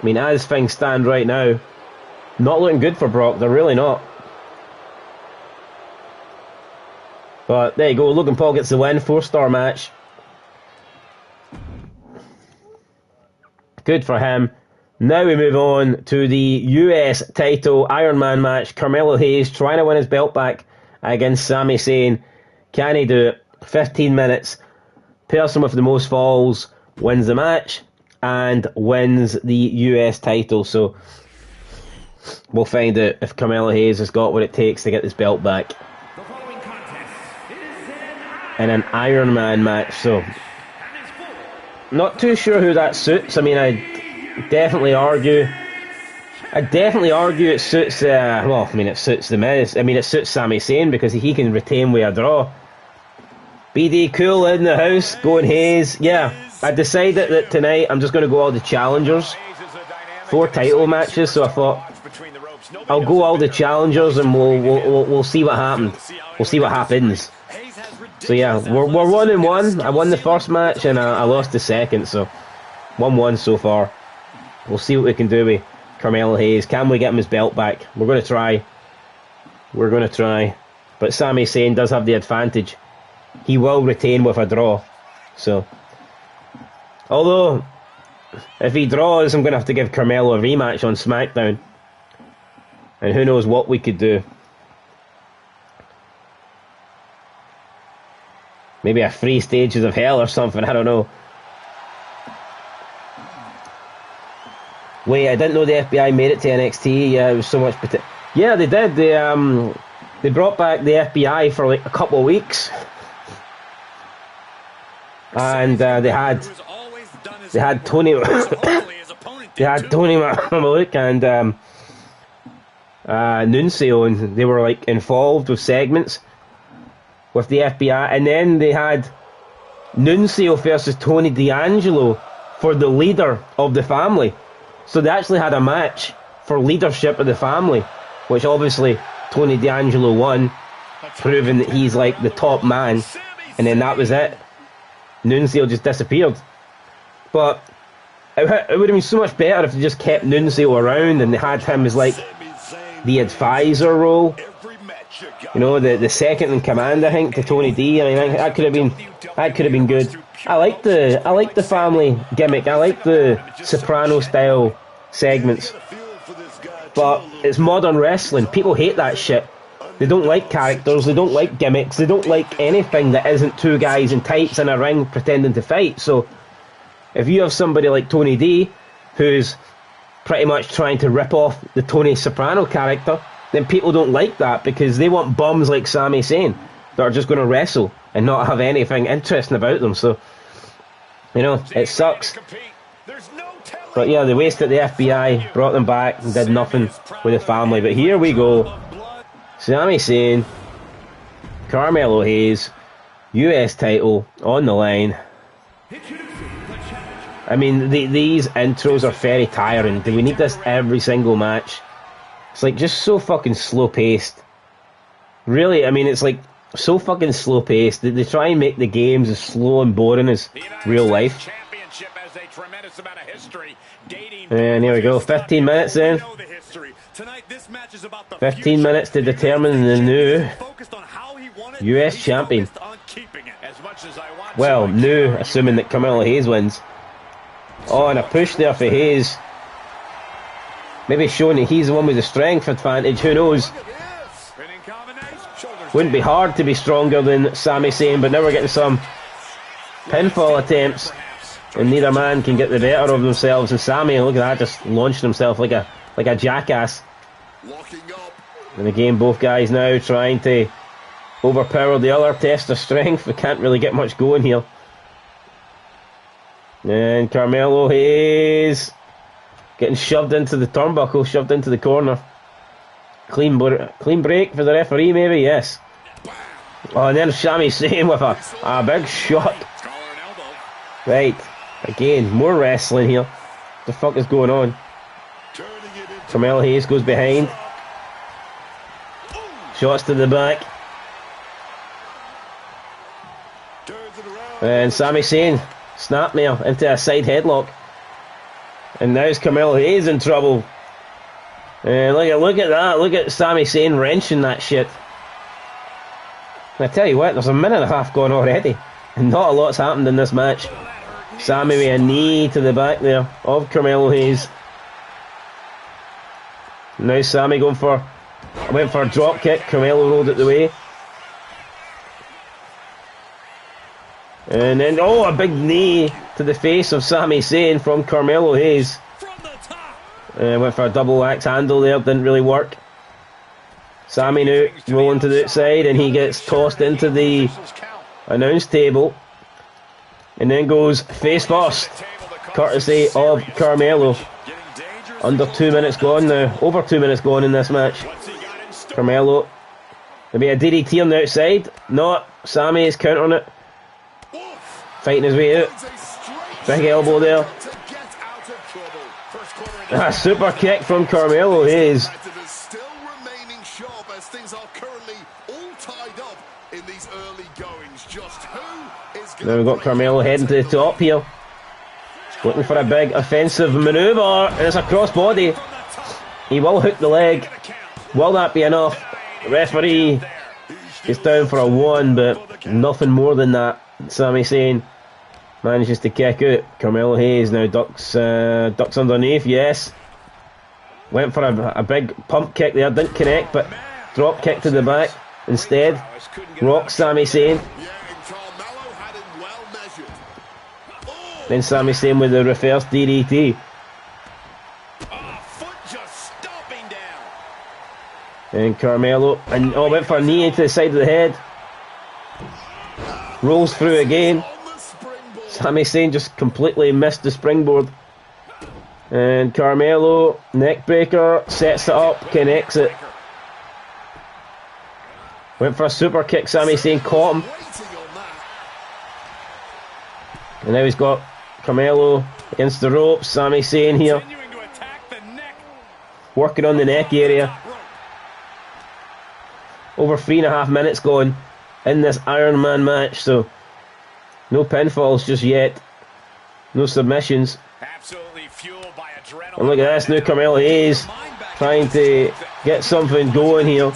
I mean, as things stand right now, not looking good for Brock. They're really not. But, there you go. Logan Paul gets the win. 4-star match. Good for him. Now we move on to the US title Iron Man match. Carmelo Hayes trying to win his belt back against Sami Zayn. Can he do it? 15 minutes. Person with the most falls wins the match and wins the US title. So we'll find out if Carmelo Hayes has got what it takes to get this belt back in an Iron Man match. So not too sure who that suits. I mean, I definitely argue it suits well, I mean, it suits the Miz. I mean, it suits Sami Zayn because he can retain with a draw. BD Cool in the house, going Hayes. Yeah, I decided that tonight I'm just going to go all the challengers. 4 title matches, so I thought I'll go all the challengers and we'll see what happens. We'll see what happens. So yeah, we're 1-1. I won the first match and I lost the second, so 1-1 so far. We'll see what we can do with Carmelo Hayes. Can we get him his belt back? We're going to try. We're going to try. But Sami Zayn does have the advantage. He will retain with a draw. So, although, if he draws, I'm going to have to give Carmelo a rematch on SmackDown. And who knows what we could do. Maybe a 3 stages of hell or something, I don't know. Wait, I didn't know the FBI made it to NXT. Yeah, it was so much yeah, they did. They brought back the FBI for like a couple of weeks. And they had Tony Malik and Nunzio, and they were like involved with segments with the FBI, and then they had Nunzio versus Tony D'Angelo for the leader of the family. So they actually had a match for leadership of the family, which obviously Tony D'Angelo won, proving that he's like the top man, and then that was it. Nunzio just disappeared. But it would have been so much better if they just kept Nunzio around and they had him as like the advisor role. You know, the second in command, I think, to Tony D. I mean, that could have been good. I like the family gimmick. I like the Soprano style segments. But it's modern wrestling. People hate that shit. They don't like characters, they don't like gimmicks, they don't like anything that isn't 2 guys in tights in a ring pretending to fight. So if you have somebody like Tony D, who's pretty much trying to rip off the Tony Soprano character, then people don't like that because they want bums like Sami Zayn that are just going to wrestle and not have anything interesting about them. So, you know, it sucks. But yeah, they wasted the FBI, brought them back and did nothing with the family. But here we go. Sami Zayn, Carmelo Hayes, US title on the line. I mean, these intros are very tiring. Do we need this every single match? It's like just so fucking slow paced. Really, I mean, it's like so fucking slow paced. They try and make the games as slow and boring as real life. And here we go, 15 minutes in. 15 minutes to determine the new US champion. Well, new, assuming that Carmelo Hayes wins. Oh, and a push there for Hayes. Maybe showing that he's the one with the strength advantage, who knows. Wouldn't be hard to be stronger than Sami Zayn, but now we're getting some pinfall attempts. and neither man can get the better of themselves. And Sami, look at that, just launched himself like a jackass. And again, both guys now trying to overpower the other, test their strength. We can't really get much going here. And Carmelo Hayes getting shoved into the turnbuckle, shoved into the corner. Clean break for the referee, maybe, yes. Oh, and then Sami Zayn with a big shot. Right, again, more wrestling here. What the fuck is going on? Carmelo Hayes goes behind. Shots to the back. And Sami Zayn, snapmare into a side headlock. And now it's Carmelo Hayes in trouble. And look at that. Look at Sami Zayn wrenching that shit. And I tell you what, there's a minute and a half gone already. And not a lot's happened in this match. Sami with a knee to the back there of Carmelo Hayes. Now Sami went for a drop kick. Carmelo rolled it the way. And then, a big knee to the face of Sami Zayn from Carmelo Hayes. Went for a double axe handle there, didn't really work. Sami now rolling to the outside, and he gets tossed into the announce table. And then goes face first, courtesy of Carmelo. Under 2 minutes gone now, over 2 minutes gone in this match. Carmelo, maybe a DDT on the outside. No, Sami is countering it. Fighting his way out. Big elbow there. A super kick from Carmelo Hayes. Now we've got Carmelo heading to the top here. Looking for a big offensive manoeuvre. And it's a crossbody. He will hook the leg. Will that be enough? The referee is down for a 1, but nothing more than that. Sami Zayn manages to kick out. Carmelo Hayes now ducks underneath, yes. Went for a big pump kick there, didn't connect, but drop kick to the back instead. Rocks Sami Zayn. Then Sami Zayn with the reverse DDT. And Carmelo, and went for a knee into the side of the head. Rolls through again. Sami Zayn just completely missed the springboard. And Carmelo, neckbreaker, sets it up, connects it. Went for a super kick, Sami Zayn caught him. And now he's got Carmelo against the ropes. Sami Zayn here, working on the neck area. Over 3.5 minutes gone in this Iron Man match, so no pinfalls just yet. No submissions. And look at this, now Carmelo Hayes trying to get something going here.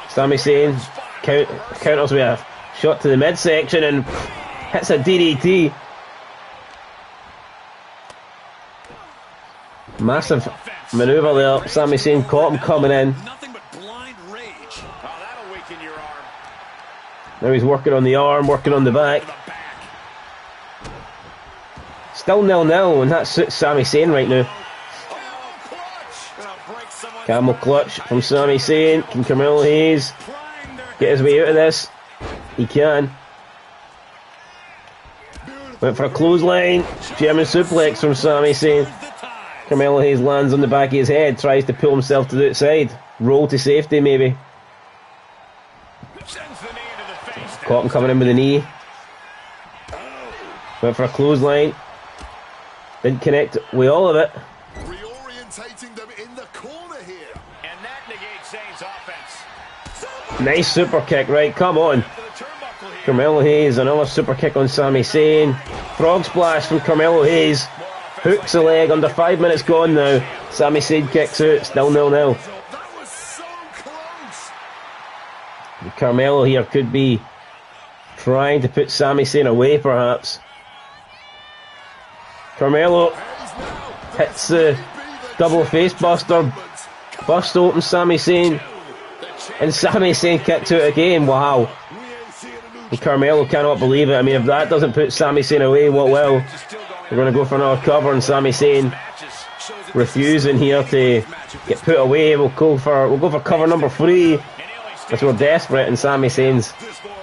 Sami Zayn counters with a shot to the midsection and hits a DDT. Massive manoeuvre there. Sami Zayn caught him coming in. Now he's working on the arm, working on the back. Still 0-0, and that suits Sami Zayn right now. Camel clutch from Sami Zayn. Can Carmelo Hayes get his way out of this? He can. Went for a clothesline. German suplex from Sami Zayn. Carmelo Hayes lands on the back of his head, tries to pull himself to the outside. Roll to safety maybe. Caught him coming in with a knee. Went for a clothesline. Didn't connect with all of it. Reorientating them in the corner here. And that negates Zayn's offense. Nice super kick, right? Come on. Carmelo Hayes, another super kick on Sami Zayn. Frog splash from Carmelo Hayes. Hooks the leg, under 5 minutes gone now. Sami Zayn kicks out, still 0-0. That was so close. Carmelo here could be trying to put Sami Zayn away perhaps. Carmelo hits the double face buster. Bust open Sami Zayn. And Sami Zayn kicks out again, wow. And Carmelo cannot believe it. I mean, if that doesn't put Sami Zayn away, what will? We're going to go for another cover, and Sami Zayn refusing here to get put away. We'll go for cover number 3, as we're desperate, and Sami Zayn's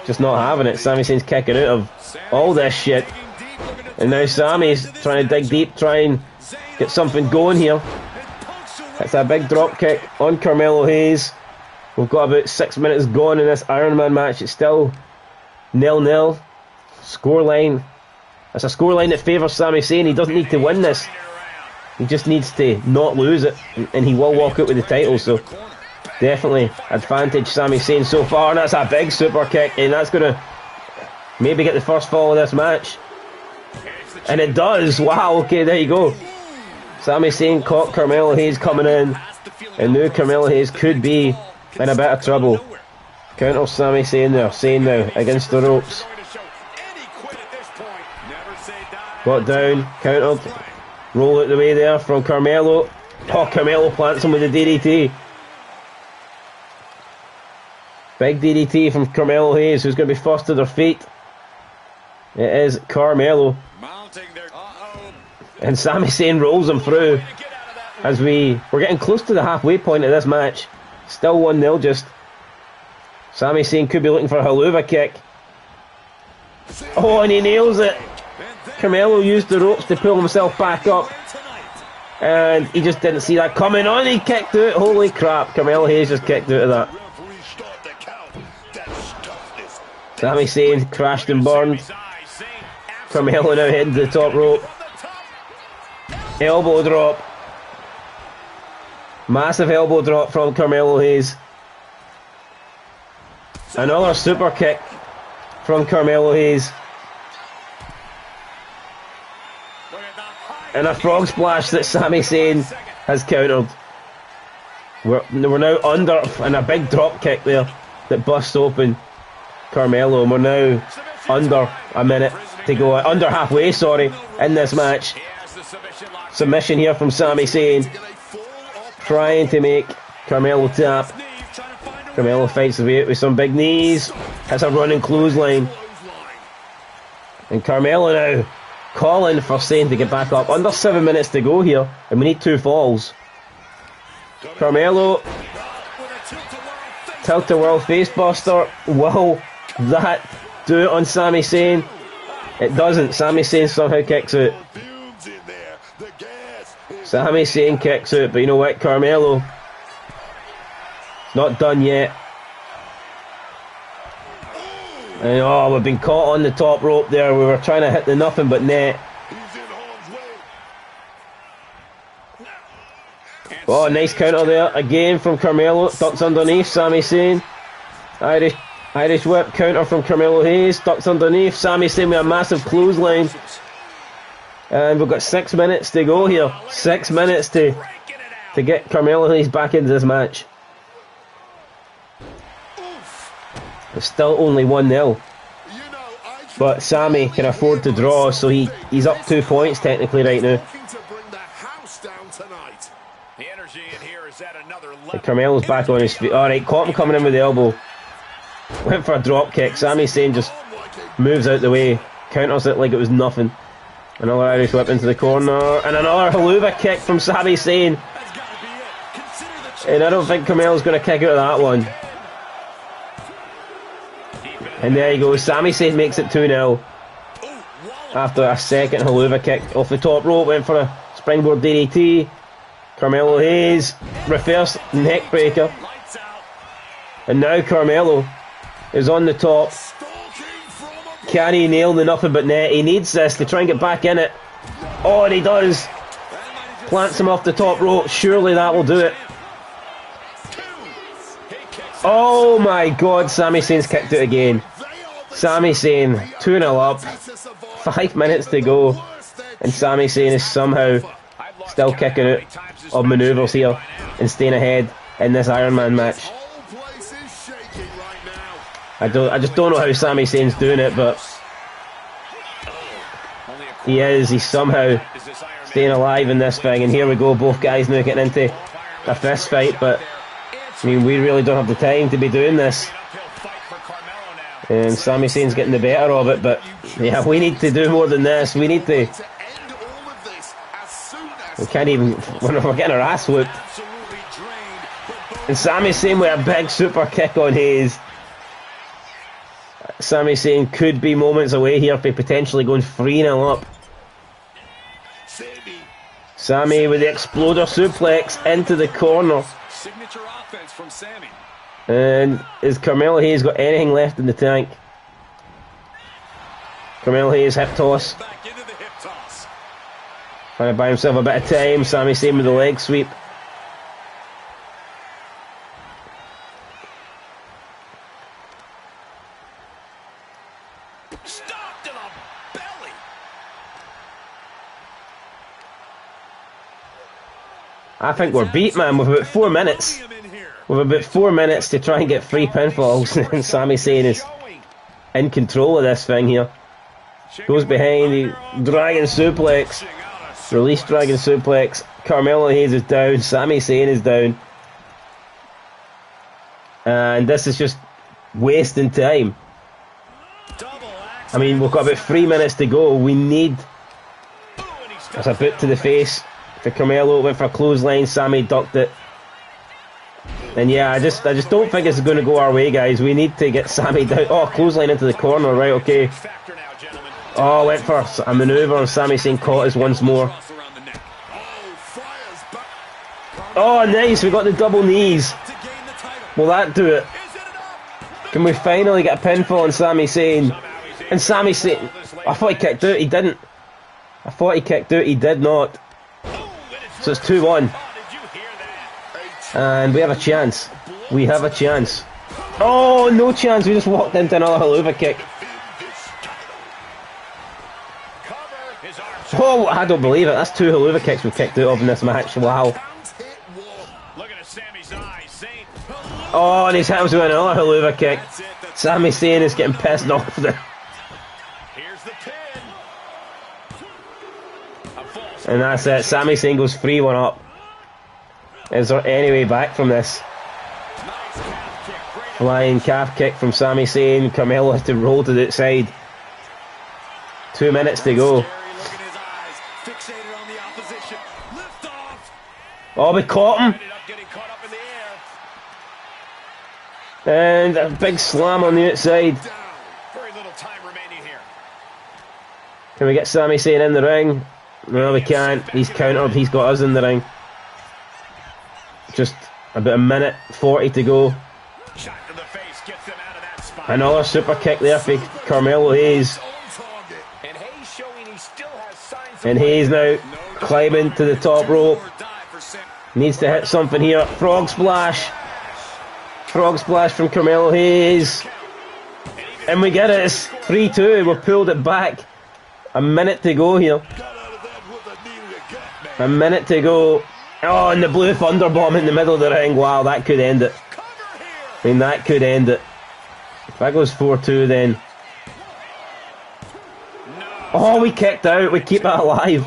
just not having it. Sami Zayn's kicking out of all this shit, and now Sami's trying to dig deep, try and get something going here. It's a big drop kick on Carmelo Hayes. We've got about 6 minutes gone in this Iron Man match. It's still 0-0. Scoreline. It's a scoreline that favours Sami Zayn. He doesn't need to win this. He just needs to not lose it, and he will walk out with the title. So definitely advantage Sami Zayn so far. And that's a big super kick, and that's going to maybe get the first fall of this match. And it does. Wow, okay, there you go. Sami Zayn caught Carmelo Hayes coming in, and now Carmelo Hayes could be in a bit of trouble. Counter Sami Zayn there, Zayn now against the ropes. Got down, countered, roll out the way there from Carmelo. Oh, Carmelo plants him with the DDT. Big DDT from Carmelo Hayes, who's going to be first to their feet. It is Carmelo. And Sami Zayn rolls him through as we're getting close to the halfway point of this match. Still 1-0 just. Sami Zayn could be looking for a haluva kick. Oh, and he nails it. Carmelo used the ropes to pull himself back up, and he just didn't see that coming on. He kicked out. Holy crap, Carmelo Hayes just kicked out of that. Sami Zayn crashed and burned. Carmelo now heading to the top rope. Elbow drop. Massive elbow drop from Carmelo Hayes. Another super kick from Carmelo Hayes. And a frog splash that Sami Zayn has countered. We're now under, and a big drop kick there that busts open Carmelo. And we're now under a minute to go, under halfway, sorry, in this match. Submission here from Sami Zayn, trying to make Carmelo tap. Carmelo fights the way out with some big knees. That's a running clothesline. And Carmelo now calling for Zayn to get back up. Under 7 minutes to go here, and we need 2 falls. Carmelo, tilt-a-whirl facebuster. Will that do it on Sami Zayn? It doesn't. Sami Zayn somehow kicks out. Sami Zayn kicks out, but you know what, Carmelo, it's not done yet. And oh, we've been caught on the top rope there. We were trying to hit the nothing but net. Oh, nice counter there again from Carmelo. Ducks underneath. Sami Zayn. Irish whip counter from Carmelo Hayes. Ducks underneath. Sami Zayn with a massive clothesline. And we've got 6 minutes to go here. 6 minutes to get Carmelo Hayes back into this match. It's still only 1-0. But Sami can afford to draw, so he's up 2 points technically right now. And Carmelo's back on his feet. Alright, caught him coming in with the elbow. Went for a drop kick. Sami Zayn just moves out the way, counters it like it was nothing. Another Irish whip into the corner, and another haluva kick from Sami Zayn. And I don't think Carmelo's going to kick out of that one. And there you go, Sami Zayn makes it 2-0. After a second haluva kick off the top rope, went for a springboard DDT. Carmelo Hayes, reverse neck breaker. And now Carmelo is on the top. Can he nail the nothing but net? He needs this to try and get back in it. Oh, and he does. Plants him off the top rope. Surely that will do it. Oh my god, Sami Zayn's kicked out again. Sami Zayn, 2-0 up. 5 minutes to go. And Sami Zayn is somehow still kicking out of manoeuvres here and staying ahead in this Iron Man match. I just don't know how Sami Zayn's doing it, but he is. He's somehow staying alive in this thing. And here we go, both guys now getting into a fist fight, but I mean, we really don't have the time to be doing this. And Sami Zayn's getting the better of it, but yeah, we need to do more than this. We need to. We can't even. We're getting our ass whooped. And Sami Zayn with a big super kick on his. Sami Zayn could be moments away here for potentially going 3-0 up. Sami with the exploder suplex into the corner. Signature offense from Sami. And has Carmelo Hayes got anything left in the tank? Carmelo Hayes hip toss. Back into the hip toss. Trying to buy himself a bit of time. Sami Zayn with the leg sweep. Stopped in the belly. I think we're beat, man. With about 4 minutes. With about 4 minutes to try and get 3 pinfalls. And Sami Zayn is in control of this thing here. Goes behind the dragon suplex. Release dragon suplex. Carmelo Hayes is down. Sami Zayn is down. And this is just wasting time. I mean, we've got about 3 minutes to go. We need... That's a boot to the face for Carmelo. Went for a clothesline. Sami ducked it. And yeah, I just don't think it's going to go our way, guys. We need to get Sami down. Oh, clothesline into the corner. Right, okay. Oh, went for a manoeuvre and Sami Zayn caught us once more. Oh, nice. We got the double knees. Will that do it? Can we finally get a pinfall on Sami Zayn? And Sami Zayn... I thought he kicked out. He didn't. I thought he kicked out. He did not. So it's 2-1. And we have a chance. We have a chance. Oh, no chance. We just walked into another haluva kick. Oh, I don't believe it. That's 2 haluva kicks we kicked out of in this match. Wow. Oh, and he's hit us with another haluva kick. Sami Zayn is getting pissed off there. And that's it. Sami Zayn goes 3-1 up. Is there any way back from this? Flying calf kick from Sami Zayn. Carmelo has to roll to the outside. 2 minutes to go. Oh, we caught him. And a big slam on the outside. Can we get Sami Zayn in the ring? No, we can't. He's countered. He's got us in the ring. Just about a minute 40 to go. Another super kick there for Carmelo Hayes. And Hayes now climbing to the top rope. Needs to hit something here. Frog splash. Frog splash from Carmelo Hayes. And we get it. It's 3-2. We've pulled it back. A minute to go here. A minute to go. Oh, and the blue thunderbomb in the middle of the ring. Wow, that could end it. I mean, that could end it. If that goes 4-2 then. Oh, we kicked out. We keep it alive.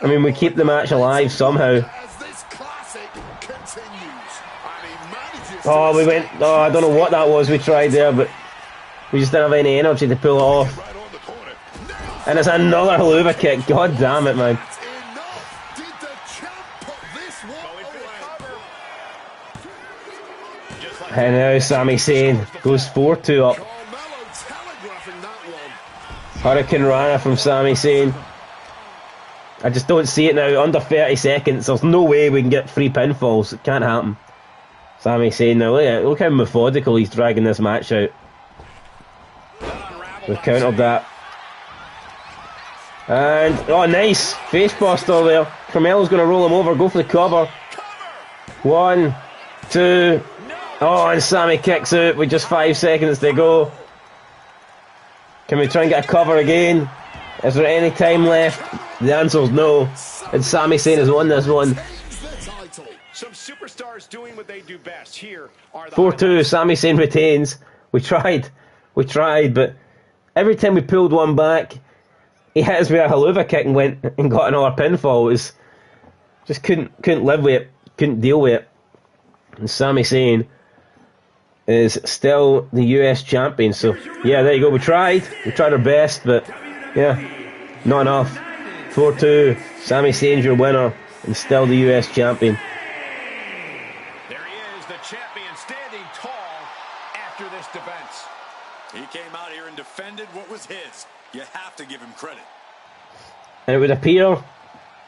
I mean, we keep the match alive somehow. Oh, we went... Oh, I don't know what that was we tried there, but we just didn't have any energy to pull it off. And it's another haluva kick. God damn it, man. And now Sami Zayn goes 4-2 up. Hurricane Rana from Sami Zayn. I just don't see it now. Under 30 seconds. There's no way we can get 3 pinfalls. It can't happen. Sami Zayn now. Look how methodical he's dragging this match out. We've countered that. And, oh, nice. Face buster there. Carmelo's going to roll him over. Go for the cover. 1, 2. Oh, and Sami kicks out with just 5 seconds to go. Can we try and get a cover again? Is there any time left? The answer's no. And Sami Zayn has won this one. Some superstars doing what they do best. Here are the 4-2. Sami Zayn retains. We tried, but every time we pulled one back, he hit us with a haluva kick and went and got another pinfall. It was just couldn't live with it, couldn't deal with it. And Sami Zayn is still the US champion. So, yeah, there you go. We tried our best, but, yeah, not enough. 4-2, Sami Zayn's your winner, and still the US champion. There he is, the champion, standing tall after this defense. He came out here and defended what was his. You have to give him credit. And it would appear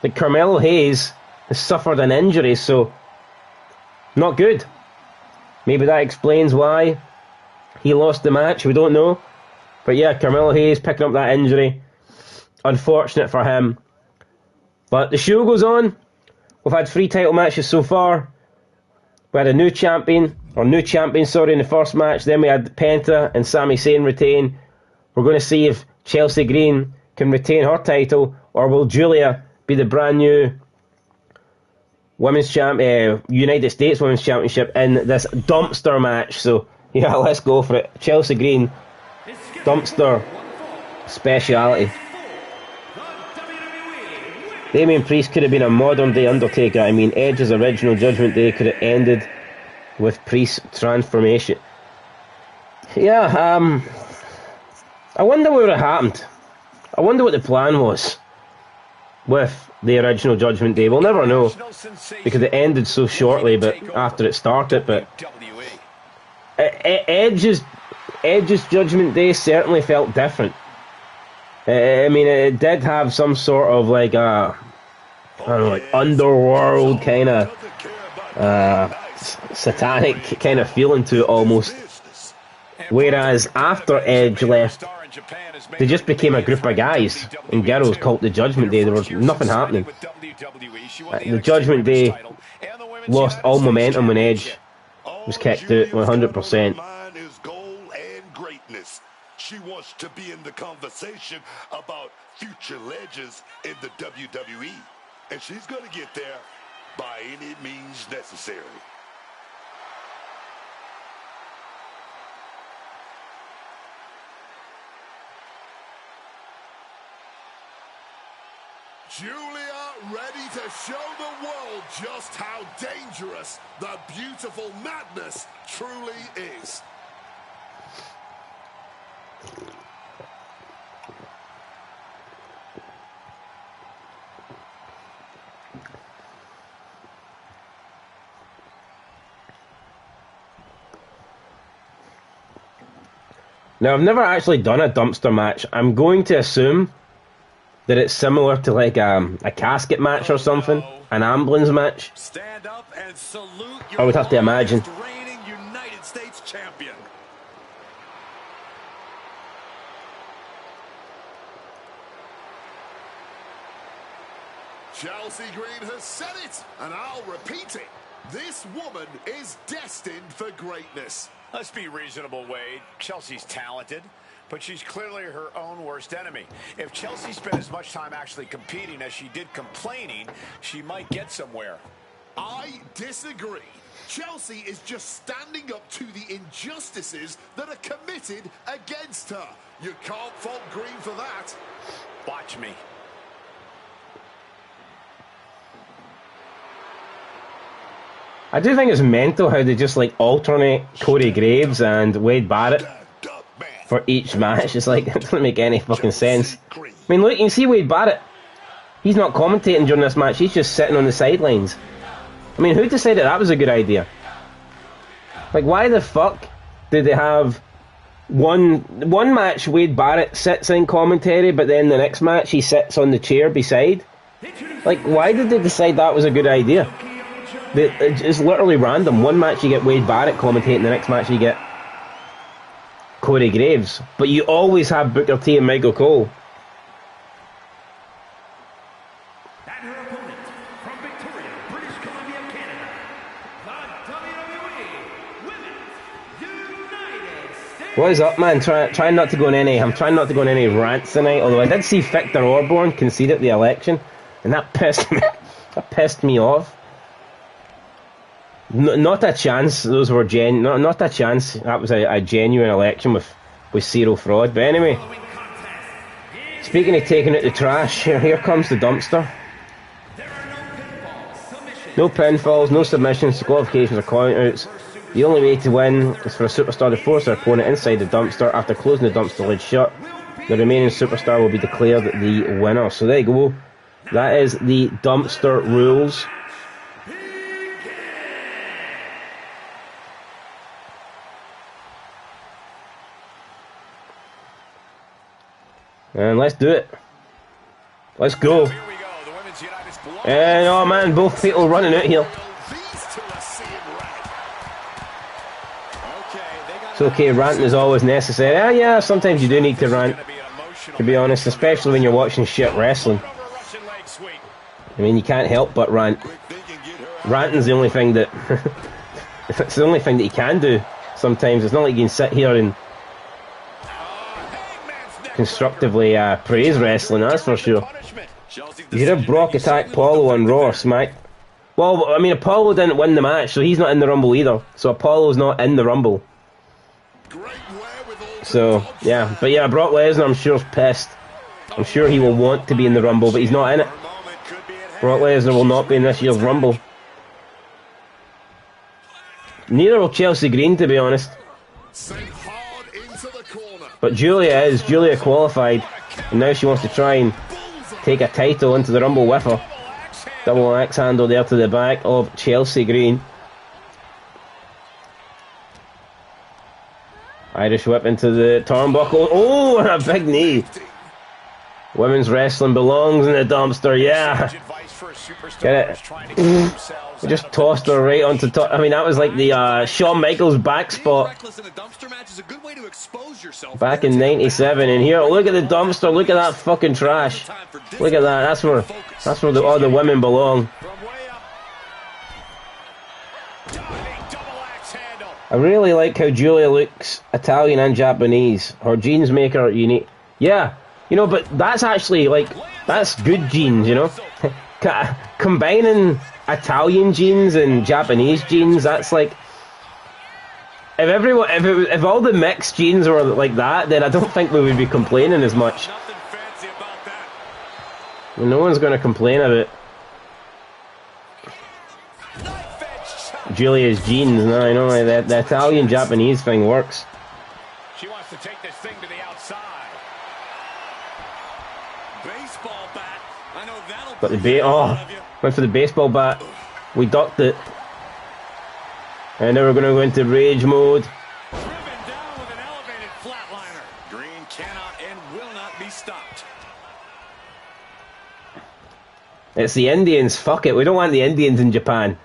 that Carmelo Hayes has suffered an injury, so not good. Maybe that explains why he lost the match. We don't know. But yeah, Carmelo Hayes picking up that injury. Unfortunate for him. But the show goes on. We've had 3 title matches so far. We had a new champions, in the first match. Then we had Penta and Sami Zayn retain. We're going to see if Chelsea Green can retain her title, or will Julia be the brand new United States Women's Championship in this dumpster match. So yeah, let's go for it. Chelsea Green, dumpster speciality. Damien Priest could have been a modern day Undertaker. I mean, Edge's original Judgment Day could have ended with Priest's transformation. Yeah, I wonder what would have happened. I wonder what the plan was with the original Judgment Day. We'll never know, because it ended so shortly, but after it started. But Edge's Judgment Day certainly felt different. I mean, it did have some sort of like I don't know, like underworld kind of satanic kind of feeling to it almost. Whereas after Edge left, they just became a group of guys and girls called the Judgment Day. There was nothing happening. The Judgment Day lost all momentum when Edge was kicked out 100%. She wants to be in the conversation about future legends in the WWE. And she's going to get there by any means necessary. Julia ready to show the world just how dangerous the beautiful madness truly is. Now, I've never actually done a dumpster match. I'm going to assume that it's similar to like a casket match or something, an ambulance match. Stand up and salute I would have to imagine. reigning United States champion. Chelsea Green has said it, and I'll repeat it. This woman is destined for greatness. Let's be reasonable, Wade. Chelsea's talented, but she's clearly her own worst enemy. If Chelsea spent as much time actually competing as she did complaining, she might get somewhere. I disagree. Chelsea is just standing up to the injustices that are committed against her. You can't fault Green for that. Watch me. I do think it's mental how they just like alternate Corey Graves and Wade Barrett for each match. It's like, it doesn't make any fucking sense. I mean, look, you can see Wade Barrett. He's not commentating during this match. He's just sitting on the sidelines. I mean, who decided that was a good idea? Like, why the fuck did they have one match Wade Barrett sits in commentary, but then the next match he sits on the chair beside? Like, why did they decide that was a good idea? It's literally random. One match you get Wade Barrett commentating, the next match you get Corey Graves. But you always have Booker T and Michael Cole. And her opponent from Victoria, British Columbia, Canada, the WWE Women's United States. What is up, man? Trying not to go on any. I'm trying not to go on any rants tonight. Although I did see Victor Orborn concede at the election, and that pissed me off. Not a chance. Those were not a chance. That was a genuine election with zero fraud. But anyway, speaking of taking out the trash, here comes the dumpster. No pinfalls, no submissions, disqualifications or countouts. The only way to win is for a superstar to force their opponent inside the dumpster. After closing the dumpster lid shut, the remaining superstar will be declared the winner. So there you go. That is the dumpster rules. And let's do it. Let's go. And oh man, both people running out here. It's okay, ranting is always necessary. Yeah, sometimes you do need to rant, to be honest, especially when you're watching shit wrestling. I mean, you can't help but rant. Ranting's the only thing that... it's the only thing that you can do sometimes. It's not like you can sit here and constructively praise wrestling, that's for sure. You should have Brock attack Apollo on Raw, Smack. Well, I mean, Apollo didn't win the match, so he's not in the Rumble either. So Apollo's not in the Rumble. So, yeah. But yeah, Brock Lesnar, I'm sure, is pissed. I'm sure he will want to be in the Rumble, but he's not in it. Brock Lesnar will not be in this year's Rumble. Neither will Chelsea Green, to be honest. But Julia is. Julia qualified, and now she wants to try and take a title into the Rumble with her. Double axe handle there to the back of Chelsea Green. Irish whip into the turnbuckle. Oh, and a big knee. Women's wrestling belongs in the dumpster, yeah. Get it? We just tossed her right onto top. I mean, that was like the Shawn Michaels back spot back in '97. And here, look at the dumpster. Look at that fucking trash. Look at that. That's where all the women belong. I really like how Julia looks Italian and Japanese. Her jeans make her unique. Yeah, you know, but that's actually like, that's good genes, you know. Combining Italian genes and Japanese genes, that's like, if all the mixed genes were like that, then I don't think we would be complaining as much. No one's going to complain of it. Julia's genes, no, I know the Italian-Japanese thing works. She wants to take this thing to the outside. Baseball bat. I know that'll. But the went for the baseball bat. We ducked it. And now we're going to go into rage mode. Driven down with an elevated flatliner. Green cannot and will not be stopped. It's the Indians. Fuck it. We don't want the Indians in Japan.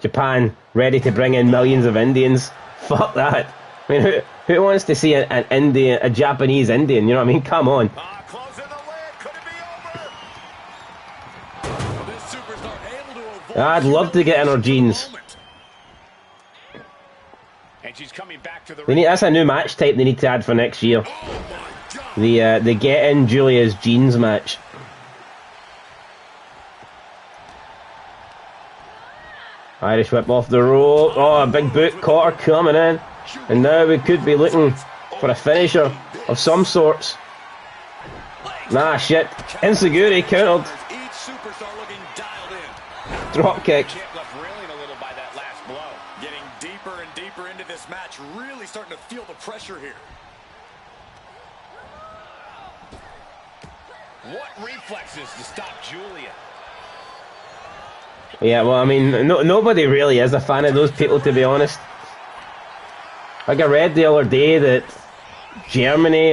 Japan ready to bring in millions of Indians. Fuck that. I mean, who wants to see a Japanese Indian? You know what I mean? Come on. Closing the lid. Could it be over? This superstar able to avoid. I'd love to get in her jeans. And she's coming back to the That's a new match type they need to add for next year. The get in Julia's jeans match. Irish whip off the rope. Oh, a big boot caught her coming in. And now we could be looking for a finisher of some sorts. Nah, shit. Insecurity countered. Drop kick. Getting deeper and deeper into this match. Really starting to feel the pressure here. What reflexes to stop Julia? Yeah, well, I mean, nobody really is a fan of those people, to be honest. Like I read the other day that Germany's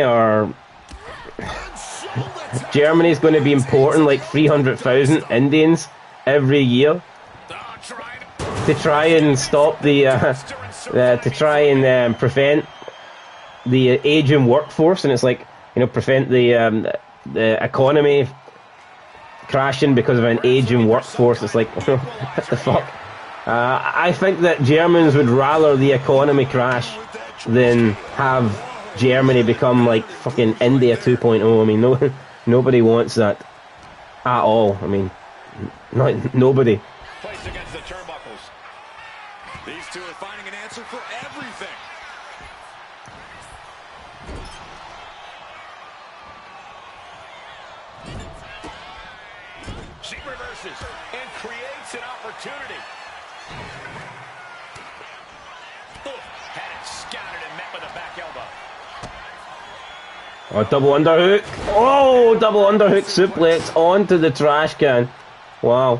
going to be importing like 300,000 Indians every year to try and stop to try and prevent the aging workforce, and it's like, you know, prevent the economy crashing because of an aging workforce. It's like, what the fuck? I think that Germans would rather the economy crash than have Germany become like fucking India 2.0. I mean, nobody wants that at all. I mean, nobody. Placed against the turnbuckles. These two are finding an answer for everything. She reverses and creates an opportunity. with a back elbow. Oh, double underhook. Oh, double underhook suplex onto the trash can. Wow.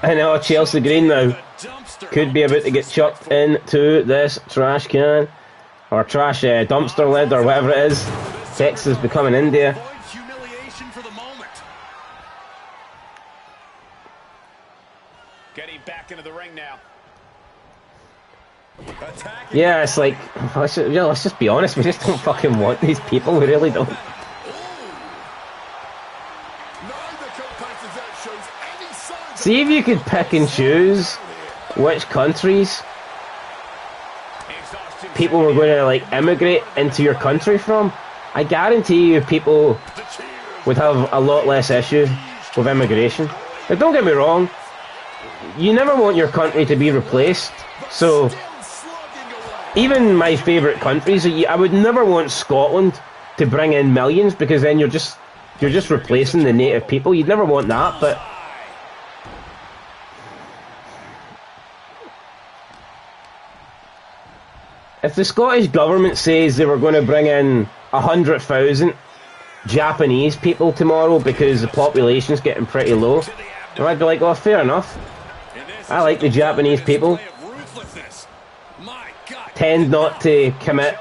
I know Chelsea Green now could be about to get chucked into this trash can. Or trash dumpster lid or whatever it is. Texas becoming India. Humiliation for the moment. Getting back into the ring now. Attacking. Yeah, it's like, let's just be honest, we just don't fucking want these people, we really don't. See if you could pick and choose which countries people were going to like immigrate into your country from. I guarantee you people would have a lot less issue with immigration. Now, don't get me wrong, you never want your country to be replaced, so even my favourite countries, I would never want Scotland to bring in millions, because then you're just replacing the native people. You'd never want that, but if the Scottish government says they were going to bring in 100,000 Japanese people tomorrow because the population's getting pretty low, then I'd be like, oh, fair enough. I like the Japanese people. Tend not to commit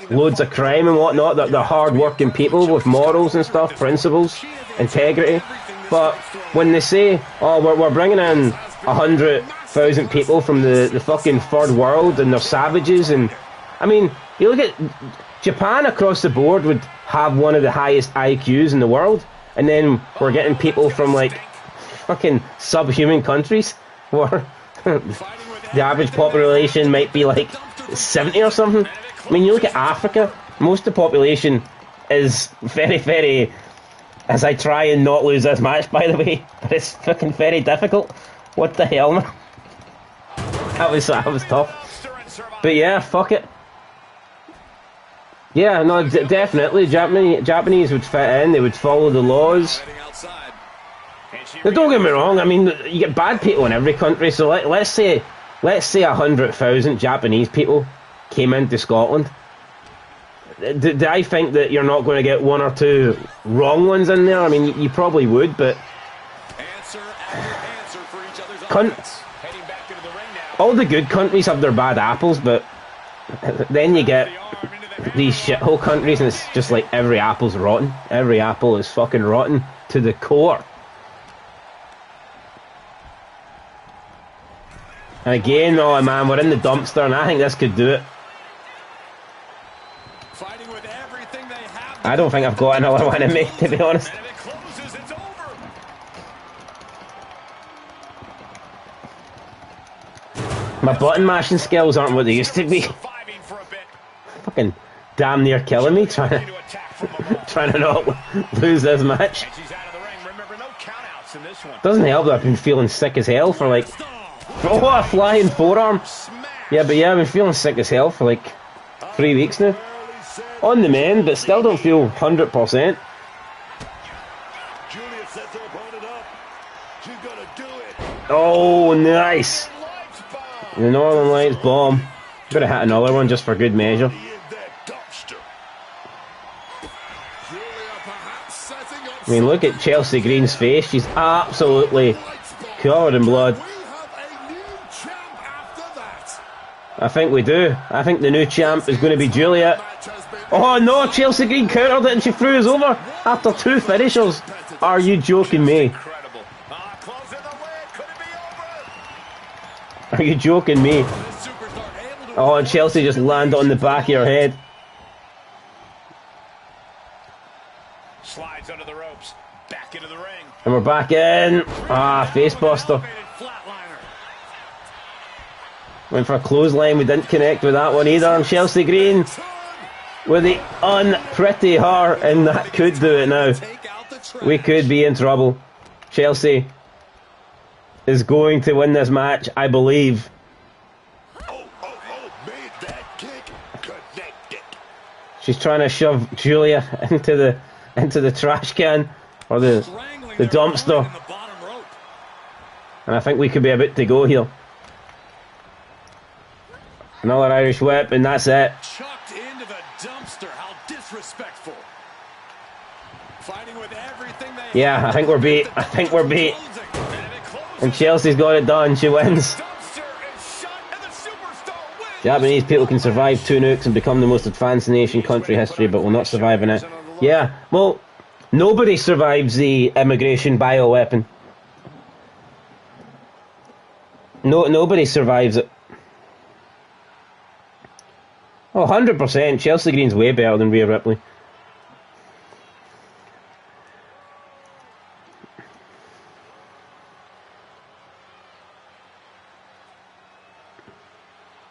loads of crime and whatnot. They're hard-working people with morals and stuff, principles, integrity. But when they say, oh, we're bringing in 100,000 people from the fucking third world and they're savages, and I mean, you look at Japan across the board would have one of the highest IQs in the world, and then we're getting people from like fucking subhuman countries where the average population might be like 70 or something. I mean, you look at Africa, most of the population is very, very, as I try and not lose this match, by the way, but it's fucking very difficult. What the hell, man? That was tough. But yeah, fuck it. Yeah, no, definitely. Japanese would fit in. They would follow the laws. Now, don't get me wrong. I mean, you get bad people in every country. So let's say 100,000 Japanese people came into Scotland. Do I think that you're not going to get one or two wrong ones in there? I mean, you probably would, but all the good countries have their bad apples, but then you get these shithole countries and it's just like every apple's rotten. Every apple is fucking rotten to the core. And again, oh man, we're in the dumpster and I think this could do it. I don't think I've got another one in me, to be honest. My button mashing skills aren't what they used to be. Fucking damn near killing me trying to not lose this match. Doesn't help that I've been feeling sick as hell for like... Oh, a flying forearm! Yeah, but yeah, I've been feeling sick as hell for like 3 weeks now. On the mend, but still don't feel 100%. Oh, nice! The Northern Lights bomb. Gonna hit another one just for good measure. I mean, look at Chelsea Green's face. She's absolutely covered in blood. I think we do. I think the new champ is going to be Juliet. Oh no, Chelsea Green countered it and she threw us over after 2 finishers. Are you joking me? Are you joking me? Oh, and Chelsea just landed on the back of her head. Slides under the ropes, back into the ring. And we're back in. Ah, facebuster. Went for a clothesline, we didn't connect with that one either. And Chelsea Green with the unpretty hair, and that could do it now. We could be in trouble. Chelsea is going to win this match, I believe. She's trying to shove Julia into the trash can or the dumpster, and I think we could be about to go here. Another Irish whip, and that's it. Chucked into the dumpster. How disrespectful. Fighting with everything they Yeah, I think we're beat. I think we're beat. And Chelsea's got it done. She wins. Japanese people can survive 2 nukes and become the most advanced nation in country history, but will not survive in it. Yeah, well, nobody survives the immigration bioweapon. Nobody survives it. Oh, 100%. Chelsea Green's way better than Rhea Ripley.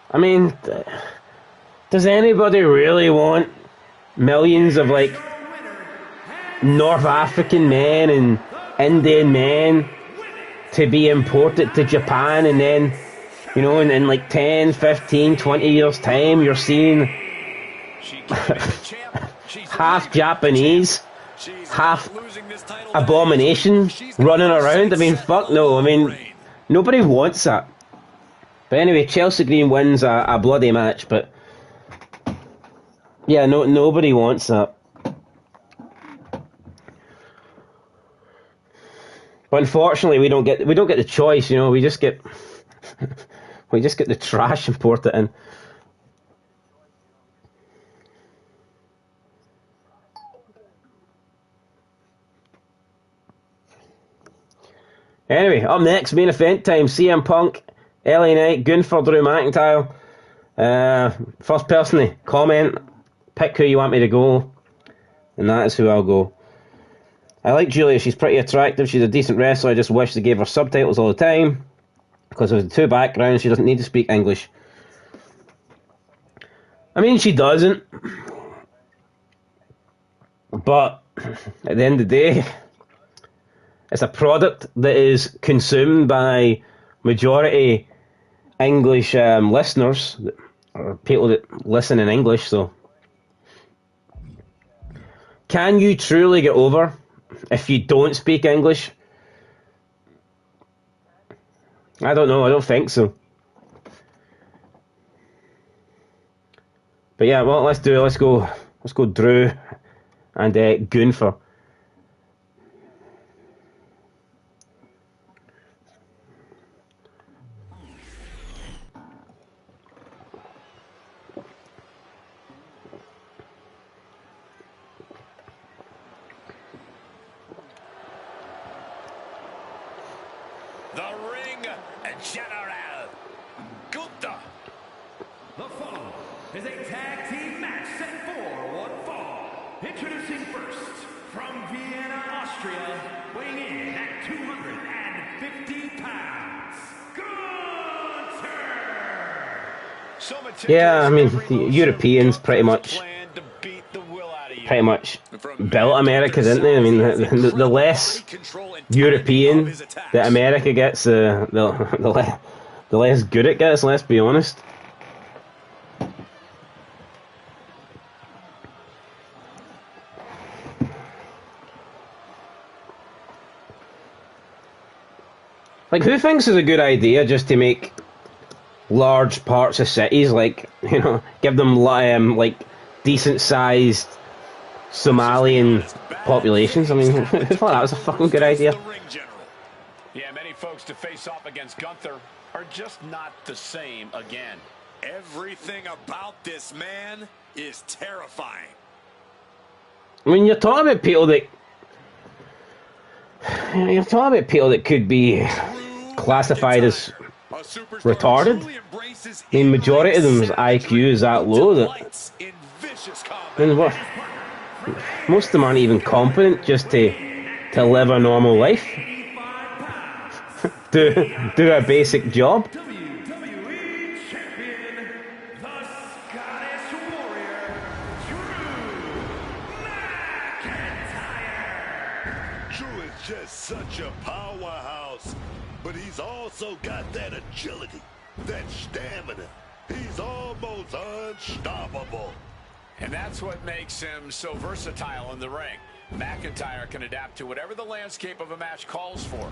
I mean, does anybody really want millions of, like, North African men and Indian men to be imported to Japan, and then, you know, in like 10, 15, 20 years time, you're seeing half Japanese, half abomination running around? I mean, fuck no. I mean, nobody wants that. But anyway, Chelsea Green wins a bloody match, but yeah, nobody wants that. But unfortunately, we don't get the choice. You know, we just get the trash imported in. Anyway, up next, main event time: CM Punk, LA Knight, Gunther, Drew McIntyre. First person to comment, pick who you want me to go, and that is who I'll go. I like Julia, she's pretty attractive, she's a decent wrestler, I just wish they gave her subtitles all the time, because of the 2 backgrounds, she doesn't need to speak English. I mean, she doesn't, but at the end of the day, it's a product that is consumed by majority English listeners, or people that listen in English, so can you truly get over if you don't speak English? I don't know, I don't think so. But yeah, well, let's go Drew and Gunther. The ring general, Gunther. The following is a tag team match set for one fall. Introducing first, from Vienna, Austria, weighing in at 250 pounds, Gunther! Yeah, I mean, the Europeans pretty much built America, didn't they? I mean, the less European that America gets, the less good it gets, let's be honest. Like, who thinks it's a good idea just to make large parts of cities, like, you know, give them like decent sized Somalian populations? I mean, who thought that was a fucking good idea? Yeah, many folks to face off against Gunther are just not the same again. Everything about this man is terrifying. I mean, you're talking about people that could be classified as retarded. I mean, majority of them's IQ is that low that, I mean, what, most of them aren't even competent just to live a normal life. do a basic job. WWE Champion, the Scottish Warrior, Drew McIntyre. Drew is just such a powerhouse, but he's also got that agility, that stamina. He's almost unstoppable. And that's what makes him so versatile in the ring. McIntyre can adapt to whatever the landscape of a match calls for.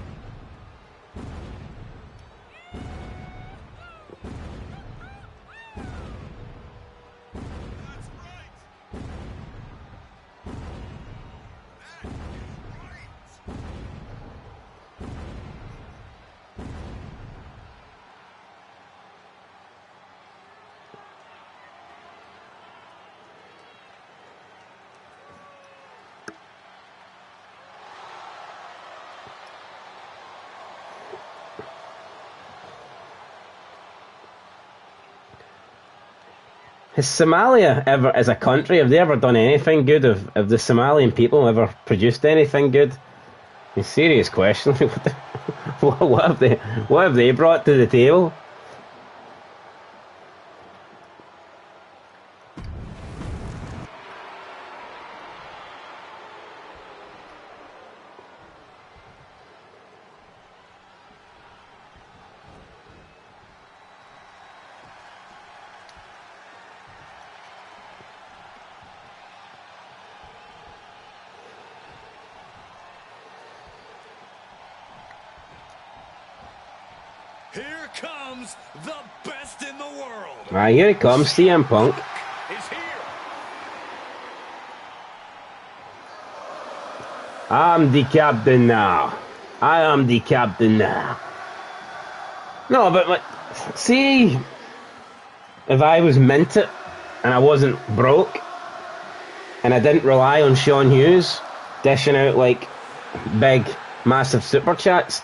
has Somalia ever, as a country, have they ever done anything good? Have the Somalian people ever produced anything good? A serious question. What have they brought to the table? Here comes the best in the world. Right, here it comes, CM Punk. Is here. I'm the captain now. I am the captain now. No, but like, see, if I was minted and I wasn't broke and I didn't rely on Sean Hughes dishing out like big, massive super chats.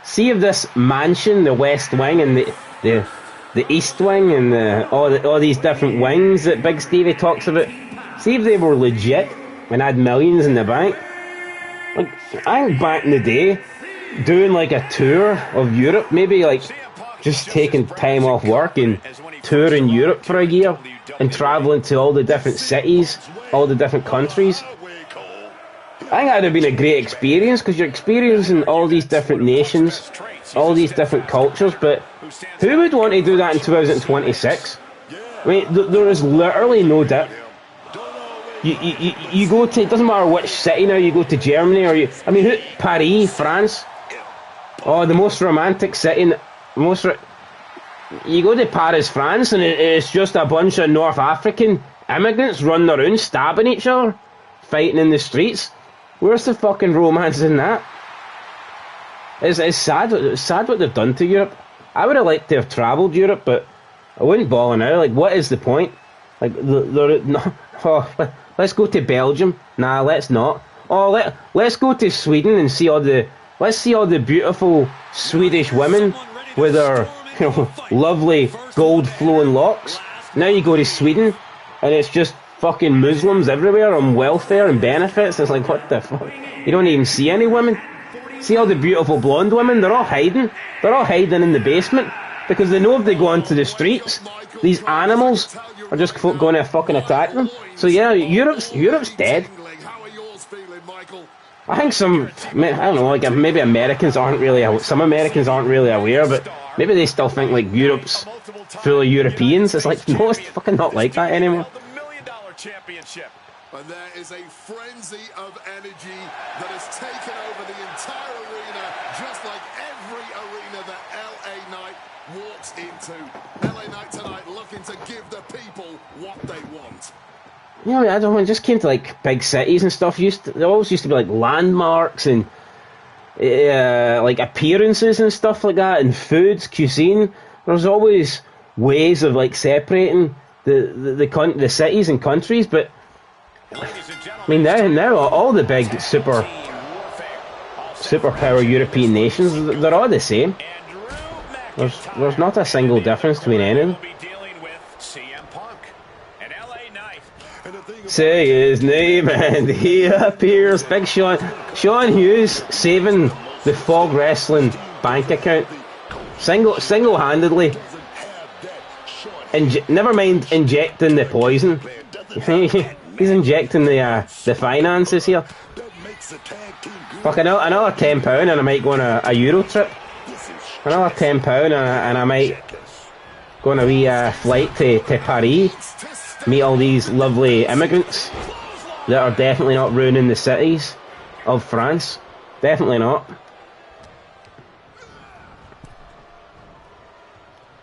See if this mansion, the West Wing and the East Wing and all these different wings that Big Stevie talks about. See if they were legit and had millions in the bank. Like, I think back in the day, doing like a tour of Europe, maybe like just taking time off work and touring Europe for a year and travelling to all the different cities, all the different countries. I think that'd have been a great experience because you're experiencing all these different nations, all these different cultures, but who would want to do that in 2026? I mean, there is literally no doubt. You go to, it doesn't matter which city now, you go to Germany or Paris, France. Oh, the most romantic city, you go to Paris, France, and it's just a bunch of North African immigrants running around, stabbing each other, fighting in the streets. Where's the fucking romance in that? It's sad. It's sad what they've done to Europe. I would have liked to have travelled Europe, but I wouldn't bother now. Like, what is the point? Like, let's go to Belgium. Nah, let's not. Oh, let's go to Sweden and see all the beautiful Swedish women with their lovely gold flowing locks. Now you go to Sweden and it's just fucking Muslims everywhere on welfare and benefits. It's like, what the fuck? You don't even see any women. See all the beautiful blonde women? They're all hiding. They're all hiding in the basement because they know if they go onto the streets, these animals are just going to fucking attack them. So yeah, Europe's dead. I think I don't know, like maybe Americans aren't really, some Americans aren't really aware, but maybe they still think like Europe's full of Europeans. It's like, no, it's fucking not like that anymore. Championship. And there is a frenzy of energy that has taken over the entire arena, just like every arena that LA Knight walks into. LA Knight tonight looking to give the people what they want. You know, I don't know, when it just came to like big cities and stuff, there always used to be like landmarks and like appearances and stuff like that, and foods, cuisine. There's always ways of like separating the cities and countries, but I mean now all the big superpower European nations, they're all the same. There's not a single difference between any of them. Say his name and he appears. Big Sean Hughes saving the Fog Wrestling bank account single-handedly. Never mind injecting the poison. He's injecting the finances here. Fuck, another £10 and I might go on a Euro trip. Another £10 and I might go on a wee flight to Paris. Meet all these lovely immigrants that are definitely not ruining the cities of France. Definitely not.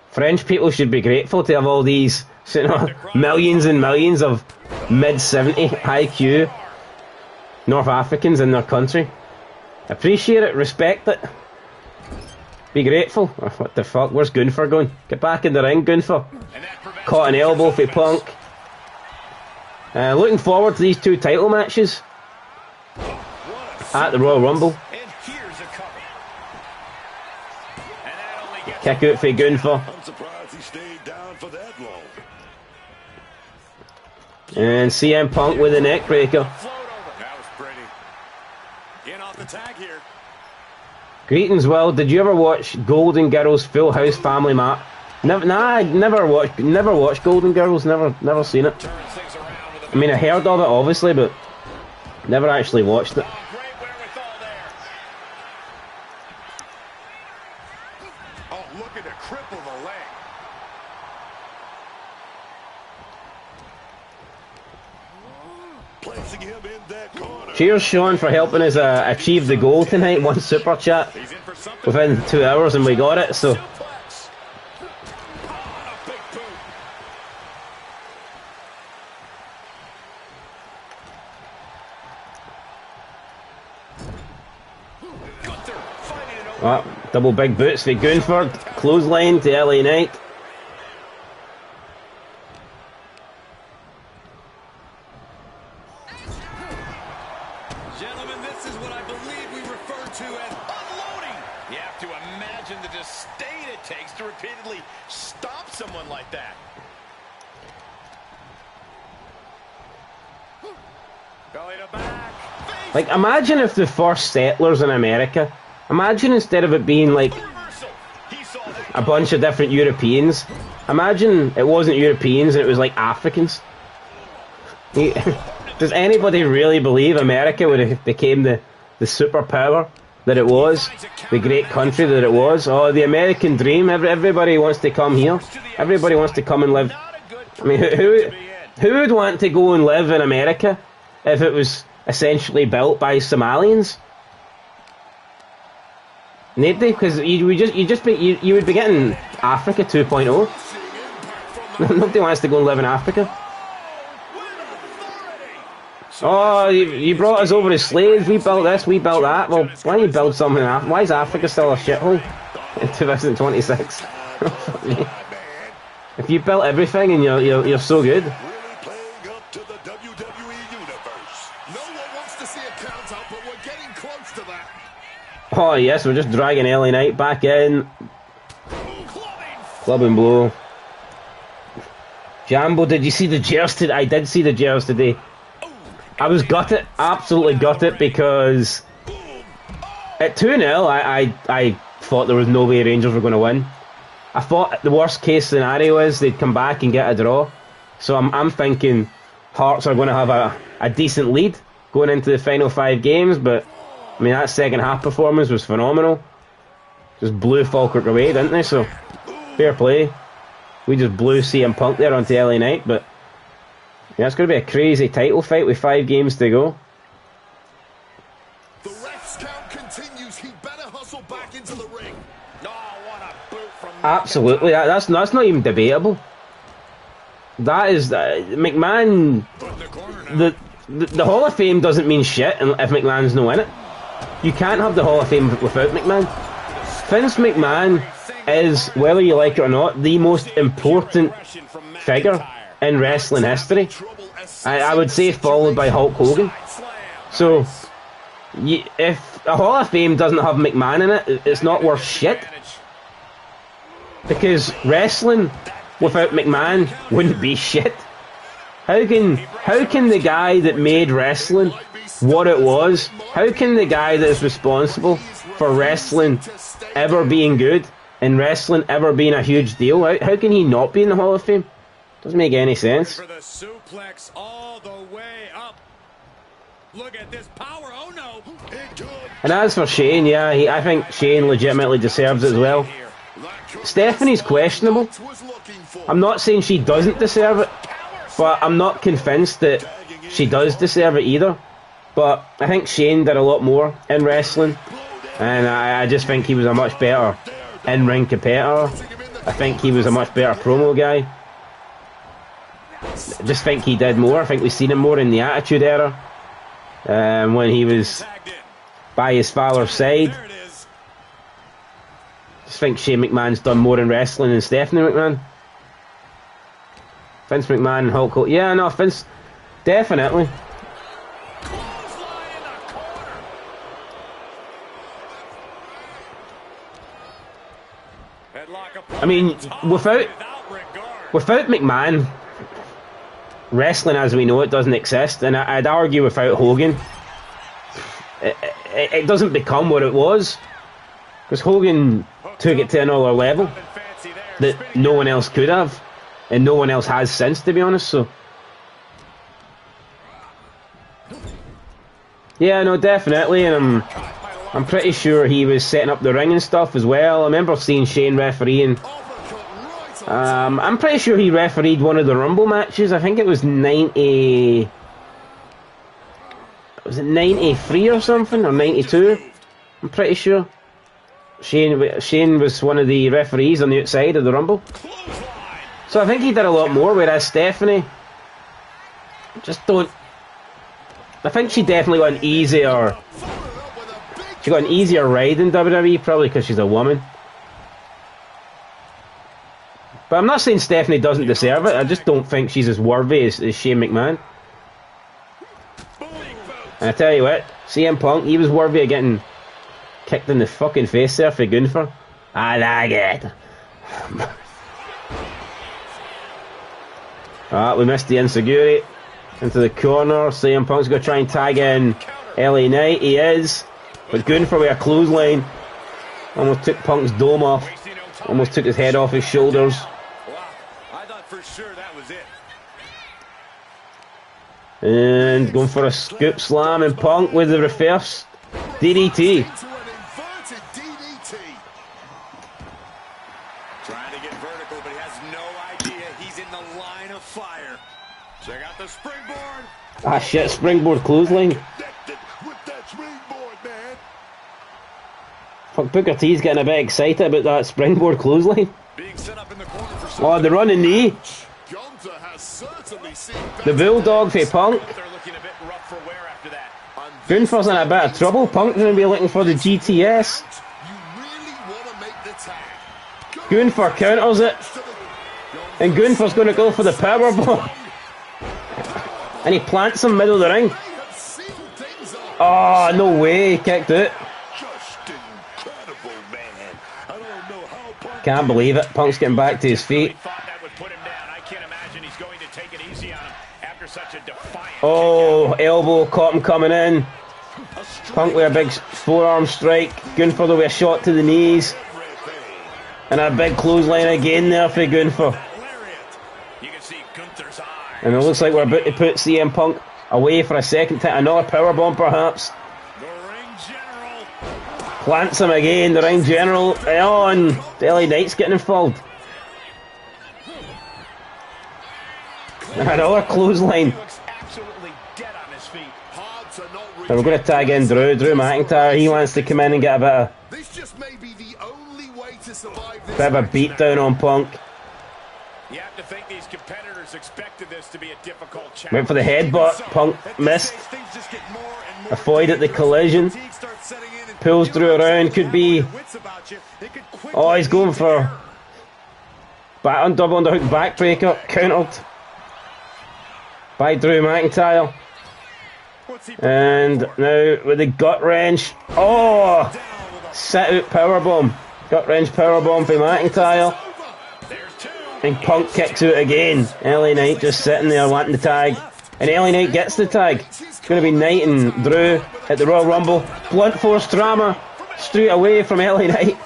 French people should be grateful to have all these, millions and millions of mid-70 IQ North Africans in their country. Appreciate it, respect it. Be grateful. Oh, what the fuck? Where's Gunther going? Get back in the ring, Gunther. Caught an elbow for Punk. Looking forward to these two title matches at the Royal Rumble. Kick out for Gunther. I'm surprised he stayed down for that long. And CM Punk with a neck breaker. That was pretty. In off the tag here. Greetings, Will. Did you ever watch Golden Girls Full House Family Map? I never watched Golden Girls. Never seen it. I mean, I heard of it obviously, but never actually watched it. Oh, looking to cripple the leg. Placing him in that corner. Cheers, Sean, for helping us achieve the goal tonight. One super chat within 2 hours, and we got it. So. Oh, double big boots for Gunford. Clothesline to LA Knight. Gentlemen, this is what I believe we refer to as unloading. You have to imagine the disdain it takes to repeatedly stop someone like that. Belly to back. Like, imagine if the first settlers in America, imagine instead of it being like a bunch of different Europeans, imagine it wasn't Europeans and it was like Africans. Does anybody really believe America would have became the superpower that it was, the great country that it was? Oh, the American dream, everybody wants to come here, everybody wants to come and live. I mean, who would want to go and live in America if it was essentially built by Somalians? Nobody, because you would be getting Africa 2.0. Nobody wants to go and live in Africa. Oh, you brought us over as slaves. We built this, we built that. Well, why don't you build something in Africa? Why is Africa still a shithole in 2026? If you built everything and you're so good. Oh yes, we're just dragging LA Knight back in. Club and blow. Jambo, did you see the Jers today? I did see the Jers today. I was gutted, absolutely gutted, because at 2-0 I thought there was no way Rangers were going to win. I thought the worst case scenario is they'd come back and get a draw. So I'm thinking Hearts are going to have a decent lead going into the final 5 games, but I mean, that second half performance was phenomenal. Just blew Falkirk away, didn't they? So, fair play. We just blew CM Punk there onto LA Knight, but yeah, it's going to be a crazy title fight with 5 games to go. The ref's count continues. He better hustle back into the ring. Oh, what a boot from Absolutely, that's not even debatable. That is McMahon. The Hall of Fame doesn't mean shit if McMahon's not in it. You can't have the Hall of Fame without McMahon. Vince McMahon is, whether you like it or not, the most important figure in wrestling history. I would say followed by Hulk Hogan. So, if a Hall of Fame doesn't have McMahon in it, it's not worth shit. Because wrestling without McMahon wouldn't be shit. How can the guy that made wrestling what it was, how can the guy that is responsible for wrestling ever being good and wrestling ever being a huge deal, how can he not be in the Hall of Fame? Doesn't make any sense. For the suplex all the way up. Look at this power. Oh no. And as for Shane, yeah, I think Shane legitimately deserves it as well. Stephanie's questionable. I'm not saying she doesn't deserve it, but I'm not convinced that she does deserve it either. But I think Shane did a lot more in wrestling, and I just think he was a much better in-ring competitor. I think he was a much better promo guy. I just think he did more. I think we've seen him more in the Attitude Era, when he was by his father's side. I just think Shane McMahon's done more in wrestling than Stephanie McMahon. Vince McMahon and Hulk Hogan. Yeah, no, Vince, definitely. I mean, without McMahon, wrestling as we know it doesn't exist, and I'd argue without Hogan, it doesn't become what it was, because Hogan took it to another level that no one else could have, and no one else has since, to be honest. So yeah, no, definitely, and I'm pretty sure he was setting up the ring and stuff as well. I remember seeing Shane refereeing. I'm pretty sure he refereed one of the Rumble matches. I think it was 90. Was it 93 or something, or 92? I'm pretty sure. Shane was one of the referees on the outside of the Rumble. So I think he did a lot more, whereas Stephanie just don't. I think she definitely got an easier. She got an easier ride in WWE, probably because she's a woman. But I'm not saying Stephanie doesn't deserve it. I just don't think she's as worthy as Shane McMahon. And I tell you what, CM Punk, he was worthy of getting kicked in the fucking face there for Gunther. I like it. We missed the insecurity. Into the corner. CM Punk's going to try and tag in LA Knight. He is. But Gunther with a clothesline. Almost took Punk's dome off. Almost took his head off his shoulders. I thought for sure that was it. And going for a scoop slam, and Punk with the reverse DDT. Trying to get vertical, but he has no idea he's in the line of fire. Check out the springboard. Ah shit, springboard clothesline. Fuck, Booker T's getting a bit excited about that springboard clothesline. Oh, the running knee. The bulldog for Punk. Gunther's in a bit of trouble. Punk's going to be looking for the GTS. Gunther counters it. And Gunther's going to go for the powerbomb. And he plants him middle of the ring. Oh, no way. He kicked out. Can't believe it. Punk's getting back to his feet. Oh, elbow caught him coming in. Punk with a big forearm strike. Gunther with a shot to the knees. And a big clothesline again there for Gunther. And it looks like we're about to put CM Punk away for a second time. Another powerbomb perhaps. Plants him again, the ring general. Oh, and LA Knight's getting involved. Another clothesline. And we're going to tag in Drew McIntyre. He wants to come in and get a bit of a beat down on Punk. You have to think these competitors expected this to be a difficult challenge. Went for the headbutt. Punk missed. Avoided the collision. Pulls Drew around. Could be. Oh, he's going for on double underhook backbreaker. Countered by Drew McIntyre. And now with the gut wrench. Oh! Sit out powerbomb. Gut wrench powerbomb for McIntyre. And Punk kicks out again. LA Knight just sitting there wanting the tag. And LA Knight gets the tag. It's going to be Knight and Drew at the Royal Rumble. Blunt force drama straight away from LA Knight.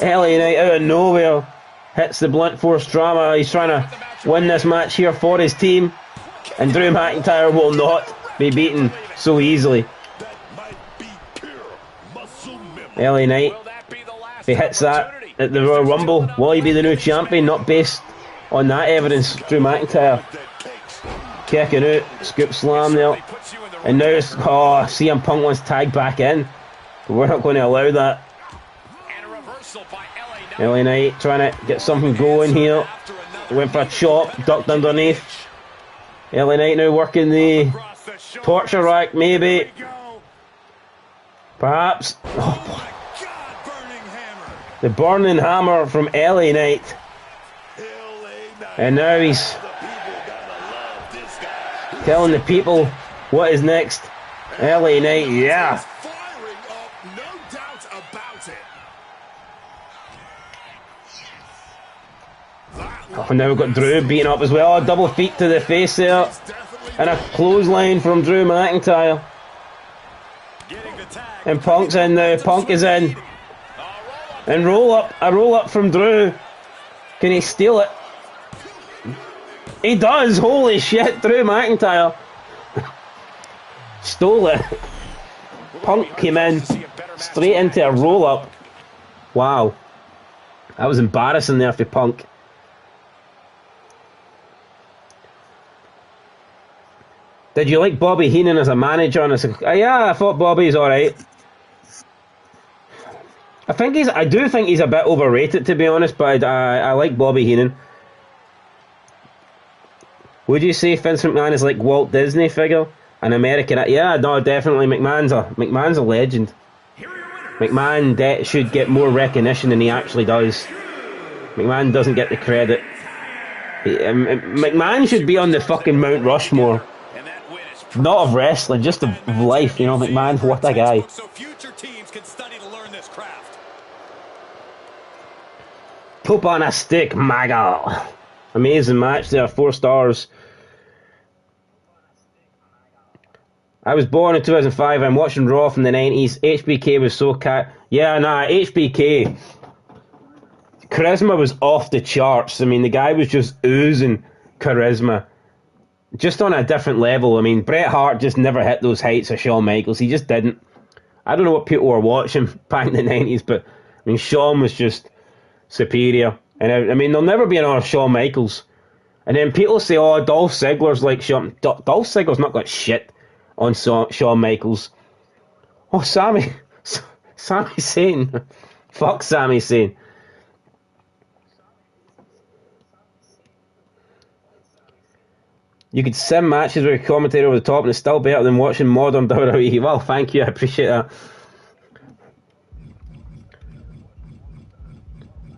LA Knight out of nowhere hits the blunt force drama. He's trying to win this match here for his team. And Drew McIntyre will not be beaten so easily. LA Knight, if he hits that at the Royal Rumble, will he be the new champion? Not based on that evidence. Drew McIntyre kicking out, scoop slam there. And now it's, CM Punk wants tagged back in. But we're not going to allow that. LA Knight trying to get something going here. Went for a chop, ducked underneath. LA Knight now working the torture rack, maybe. Perhaps. Oh, boy. The burning hammer from LA Knight. And now he's telling the people what is next. LA Knight, yeah. Oh, now we've got Drew beating up as well. Double feet to the face there. And a clothesline from Drew McIntyre. And Punk's in now. Punk is in. And roll up. A roll up from Drew. Can he steal it? He does. Holy shit. Drew McIntyre stole it. Punk came in straight into a roll up. Wow. That was embarrassing there for Punk. Did you like Bobby Heenan as a manager? And yeah, I thought Bobby's alright. I do think he's a bit overrated, to be honest, but I like Bobby Heenan. Would you say Vince McMahon is like Walt Disney figure? An American? Yeah, no, definitely. McMahon's a legend. McMahon should get more recognition than he actually does. McMahon doesn't get the credit. McMahon should be on the fucking Mount Rushmore. Not of wrestling, just of life, you know. McMahon, what a guy. So future teams can study to learn this craft. Poop on a stick, MAGA. Amazing match there, 4 stars. I was born in 2005. I'm watching Raw from the 90s. HBK was so yeah, nah, HBK. Charisma was off the charts. I mean, the guy was just oozing charisma. Just on a different level. I mean, Bret Hart just never hit those heights of Shawn Michaels. He just didn't. I don't know what people were watching back in the 90s, but I mean, Shawn was just superior. And I mean, there'll never be another Shawn Michaels. And then people say, oh, Dolph Ziggler's like Shawn. Dolph Ziggler's not got shit on Shawn Michaels. Oh, Sami Zayn. Fuck Sami Zayn. You could sim matches with a commentator over the top and it's still better than watching modern WWE. Well, thank you, I appreciate that.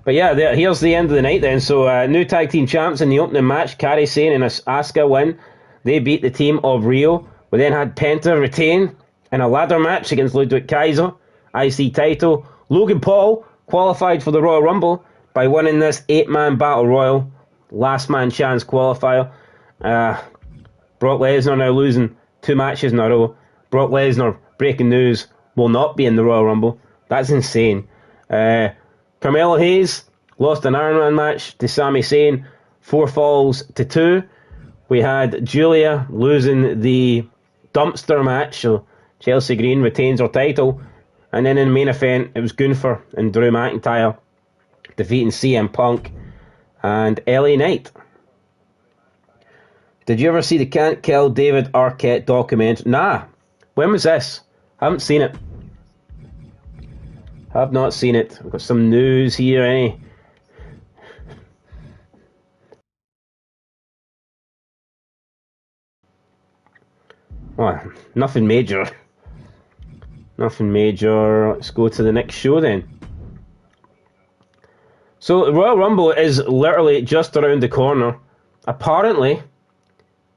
But yeah, here's the end of the night then. So, new tag team champs in the opening match. Kairi Sane and Asuka win. They beat the team of Rio. We then had Penta retain in a ladder match against Ludwig Kaiser. IC title. Logan Paul qualified for the Royal Rumble by winning this 8-man Battle Royal. Last man chance qualifier. Brock Lesnar now losing 2 matches in a row. Brock Lesnar, breaking news, will not be in the Royal Rumble. That's insane. Carmelo Hayes lost an Iron Man match to Sami Zayn, 4 falls to 2. We had Julia losing the dumpster match, so Chelsea Green retains her title. And then in the main event, it was Gunther and Drew McIntyre defeating CM Punk and LA Knight. Did you ever see the Can't Kill David Arquette documentary? Nah. When was this? Haven't seen it. Have not seen it. We've got some news here, eh? Oh, nothing major. Nothing major. Let's go to the next show then. So, the Royal Rumble is literally just around the corner. Apparently,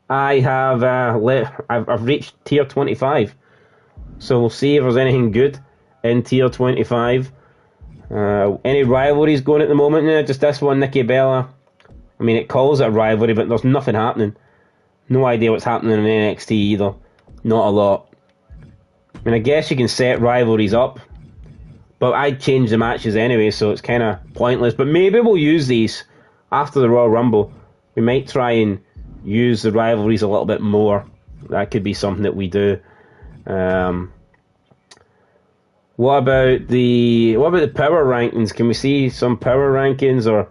I have I've reached tier 25, so we'll see if there's anything good in tier 25. Any rivalries going at the moment? Yeah, just this one, Nikki Bella. I mean, it calls it a rivalry, but there's nothing happening. No idea what's happening in NXT either. Not a lot. I mean, I guess you can set rivalries up, but I'd change the matches anyway, so it's kind of pointless. But maybe we'll use these after the Royal Rumble. We might try and use the rivalries a little bit more. That could be something that we do. What about the power rankings? Can we see some power rankings, or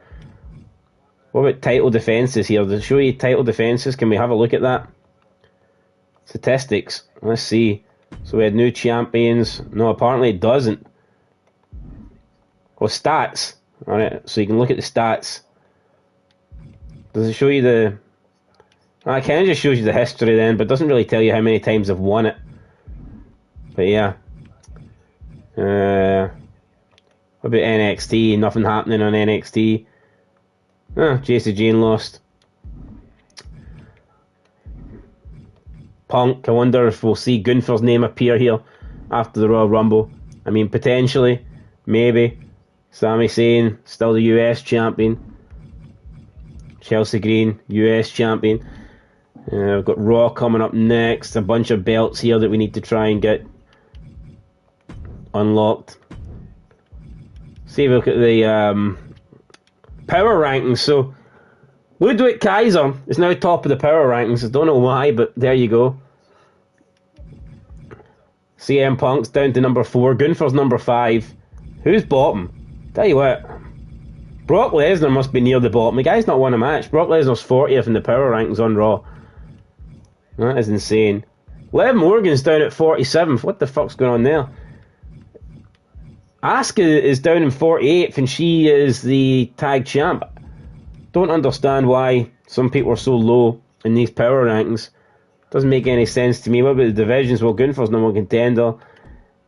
what about title defenses here? Does it show you title defenses? Can we have a look at that? Statistics. Let's see. So we had new champions. No, apparently it doesn't. Well, stats. Alright, so you can look at the stats. Does it show you the... It kind of just shows you the history then, but doesn't really tell you how many times they've won it. But yeah. What about NXT? Nothing happening on NXT. JC Jane lost. Punk. I wonder if we'll see Gunther's name appear here after the Royal Rumble. I mean, potentially. Maybe. Sami Zayn, still the US champion. Chelsea Green, US champion. We've got Raw coming up next. A bunch of belts here that we need to try and get unlocked. See, look at the power rankings. So, Ludwig Kaiser is now top of the power rankings. I don't know why, but there you go. CM Punk's down to number 4. Gunther's number 5. Who's bottom? Tell you what, Brock Lesnar must be near the bottom. The guy's not won a match. Brock Lesnar's 40th in the power rankings on Raw. That is insane. Liv Morgan's down at 47th. What the fuck's going on there? Asuka is down in 48th, and she is the tag champ. Don't understand why some people are so low in these power rankings. Doesn't make any sense to me. What about the divisions? Well, Gunther's number 1 contender.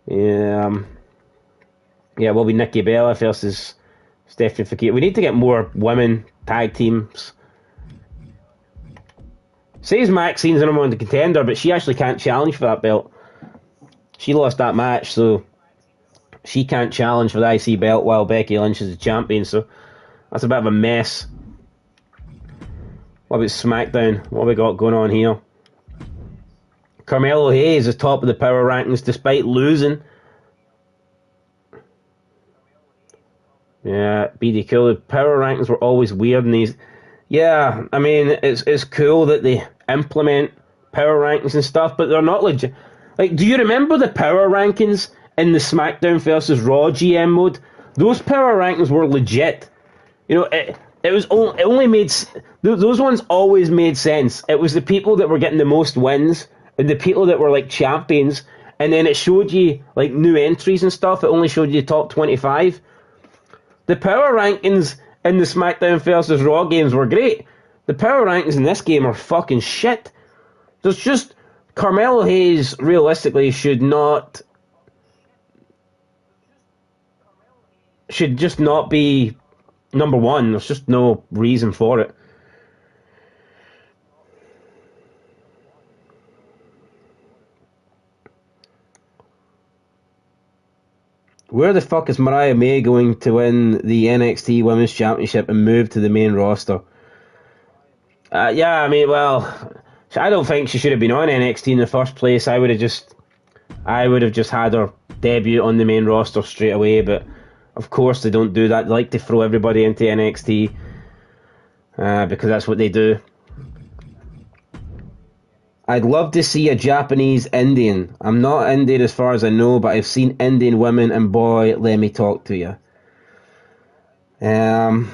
Yeah, will be Nikki Bella versus Stephanie Fakir. We need to get more women tag teams. Says Maxine's the number 1 contender, but she actually can't challenge for that belt. She lost that match, so she can't challenge for the IC belt while Becky Lynch is the champion. So that's a bit of a mess. What about SmackDown? What have we got going on here? Carmelo Hayes is top of the power rankings despite losing. Yeah, BD Cool. The power rankings were always weird in these. Yeah, I mean, it's cool that they implement power rankings and stuff, but they're not legit. Like, do you remember the power rankings in the SmackDown versus Raw GM mode? Those power rankings were legit. You know, it was only, it only made, those ones always made sense. It was the people that were getting the most wins and the people that were like champions, and then it showed you like new entries and stuff. It only showed you the top 25. The power rankings in the SmackDown versus Raw games were great. The power rankings in this game are fucking shit. There's just, Carmelo Hayes realistically should just not be number 1. There's just no reason for it. Where the fuck is Mariah May going to win the NXT Women's Championship and move to the main roster? Yeah, I mean, well, I don't think she should have been on NXT in the first place. I would have just had her debut on the main roster straight away, but of course they don't do that. They like to throw everybody into NXT because that's what they do. I'd love to see a Japanese Indian. I'm not Indian as far as I know, but I've seen Indian women, and boy, let me talk to you. I'm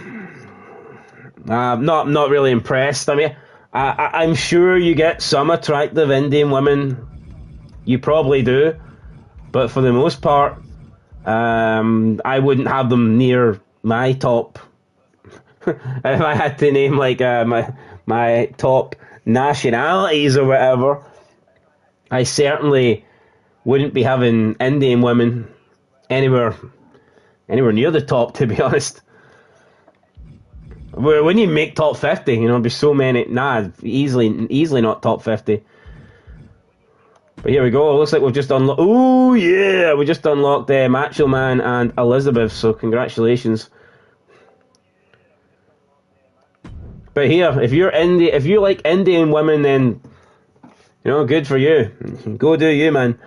not really impressed. I mean, I'm sure you get some attractive Indian women. You probably do, but for the most part, I wouldn't have them near my top. If I had to name like my top nationalities or whatever, I certainly wouldn't be having Indian women anywhere near the top, to be honest. When you make top 50, you know, there'd be so many. Easily not top 50. But here we go. It looks like we've just unlocked. Oh yeah, we just unlocked Macho Man and Elizabeth. So congratulations. But here, if you like Indian women, then you know, good for you. Go do you, man.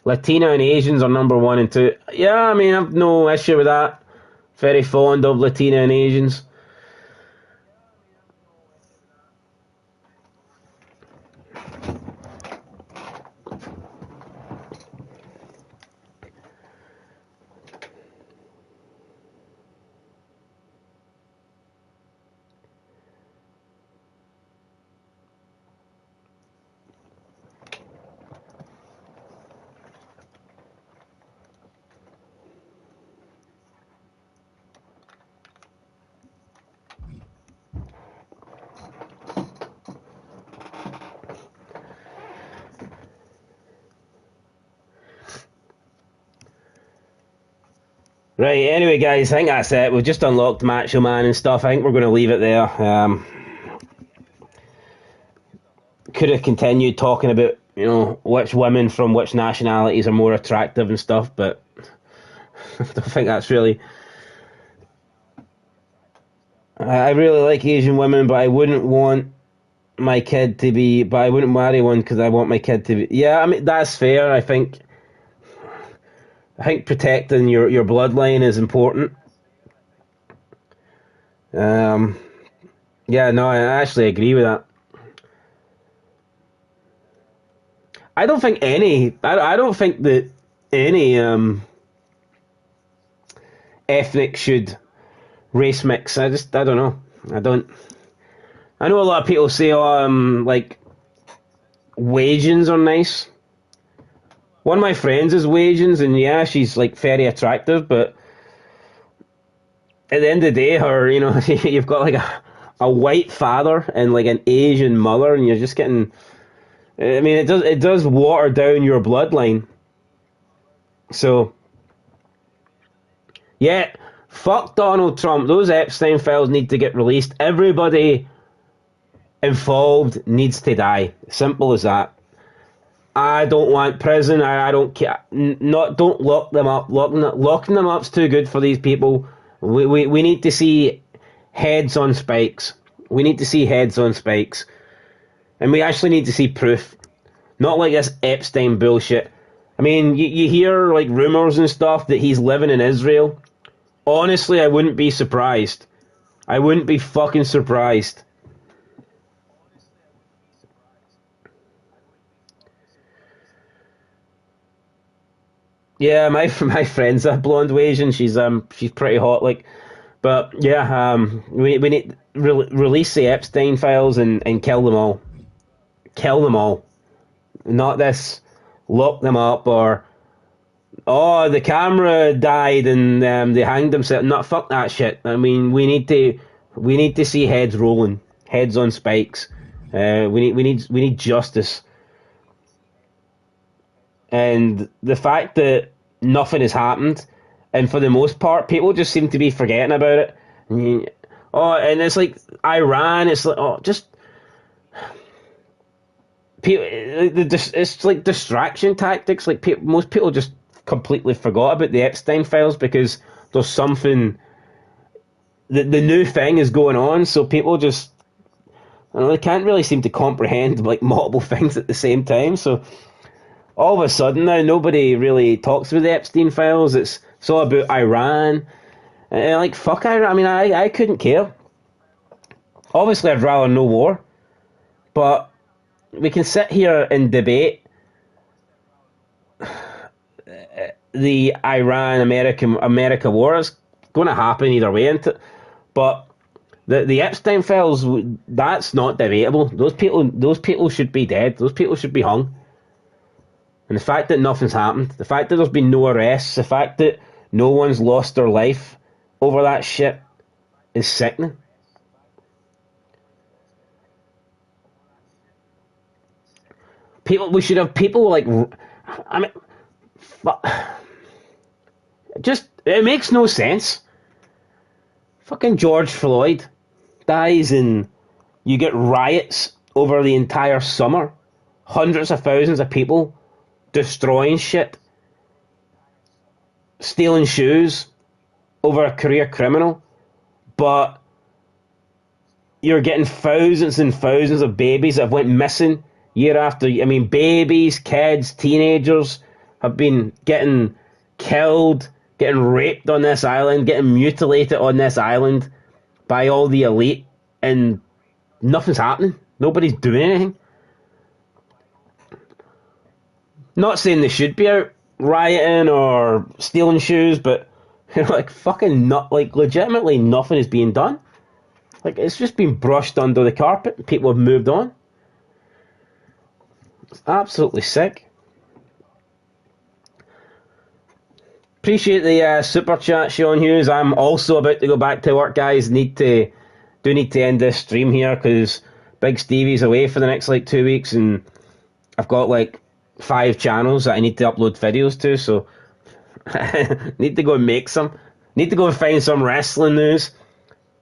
Latina and Asians are number 1 and 2. Yeah, I mean, I've no issue with that. Very fond of Latina and Asians. Right, anyway guys, I think that's it. We've just unlocked Macho Man and stuff. I think we're going to leave it there. Could have continued talking about, you know, which women from which nationalities are more attractive and stuff, but I don't think that's really... I really like Asian women, but I wouldn't want my kid to be... But I wouldn't marry one because I want my kid to be... Yeah, I mean, that's fair. I think protecting your bloodline is important. Yeah, no, I actually agree with that. I don't think I don't think that any ethnic should race mix. I don't know. I know a lot of people say, like, Wasians are nice. One of my friends is Wasians, and yeah, she's, like, very attractive, but at the end of the day, you've got, like, a white father and, like, an Asian mother, and you're just getting... I mean, it does water down your bloodline. So, yeah, fuck Donald Trump. Those Epstein files need to get released. Everybody involved needs to die. Simple as that. I don't want prison. I don't care. Don't lock them up. Locking them up's too good for these people. We need to see heads on spikes. We need to see heads on spikes. And we actually need to see proof. Not like this Epstein bullshit. I mean, you hear, like, rumors and stuff that he's living in Israel. Honestly, I wouldn't be surprised. I wouldn't be fucking surprised. Yeah, my friend's a blonde Asian. She's pretty hot, like. But yeah, we need release the Epstein files and kill them all. Kill them all. Not this lock them up or the camera died and they hanged themselves. Not fuck that shit. I mean, we need to see heads rolling, heads on spikes. We need justice. And the fact that nothing has happened, and for the most part, people just seem to be forgetting about it. And it's like Iran. It's like just. It's like distraction tactics. Like most people just completely forgot about the Epstein files because there's something. The new thing is going on, so people just they can't really seem to comprehend like multiple things at the same time. So all of a sudden now nobody really talks about the Epstein files. It's all about Iran. Like fuck Iran. I mean, I couldn't care. Obviously, I'd rather no war, but. We can sit here and debate the Iran-America war. It's going to happen either way, but the Epstein files, that's not debatable. Those people should be dead. Those people should be hung. And the fact that nothing's happened, the fact that there's been no arrests, the fact that no one's lost their life over that shit is sickening. We should have people like, I mean, it makes no sense. Fucking George Floyd dies and you get riots over the entire summer. Hundreds of thousands of people destroying shit. Stealing shoes over a career criminal. But you're getting thousands and thousands of babies that have went missing year after, I mean, babies, kids, teenagers have been getting killed, getting raped on this island, getting mutilated on this island by all the elite, and nothing's happening. Nobody's doing anything. Not saying they should be out rioting or stealing shoes, but like fucking legitimately nothing is being done. Like it's just been brushed under the carpet. People have moved on. It's absolutely sick. Appreciate the super chat, Sean Hughes. I'm also about to go back to work, guys. Need to end this stream here because Big Stevie's away for the next like 2 weeks, and I've got like 5 channels that I need to upload videos to. So need to go and make some. Need to go and find some wrestling news.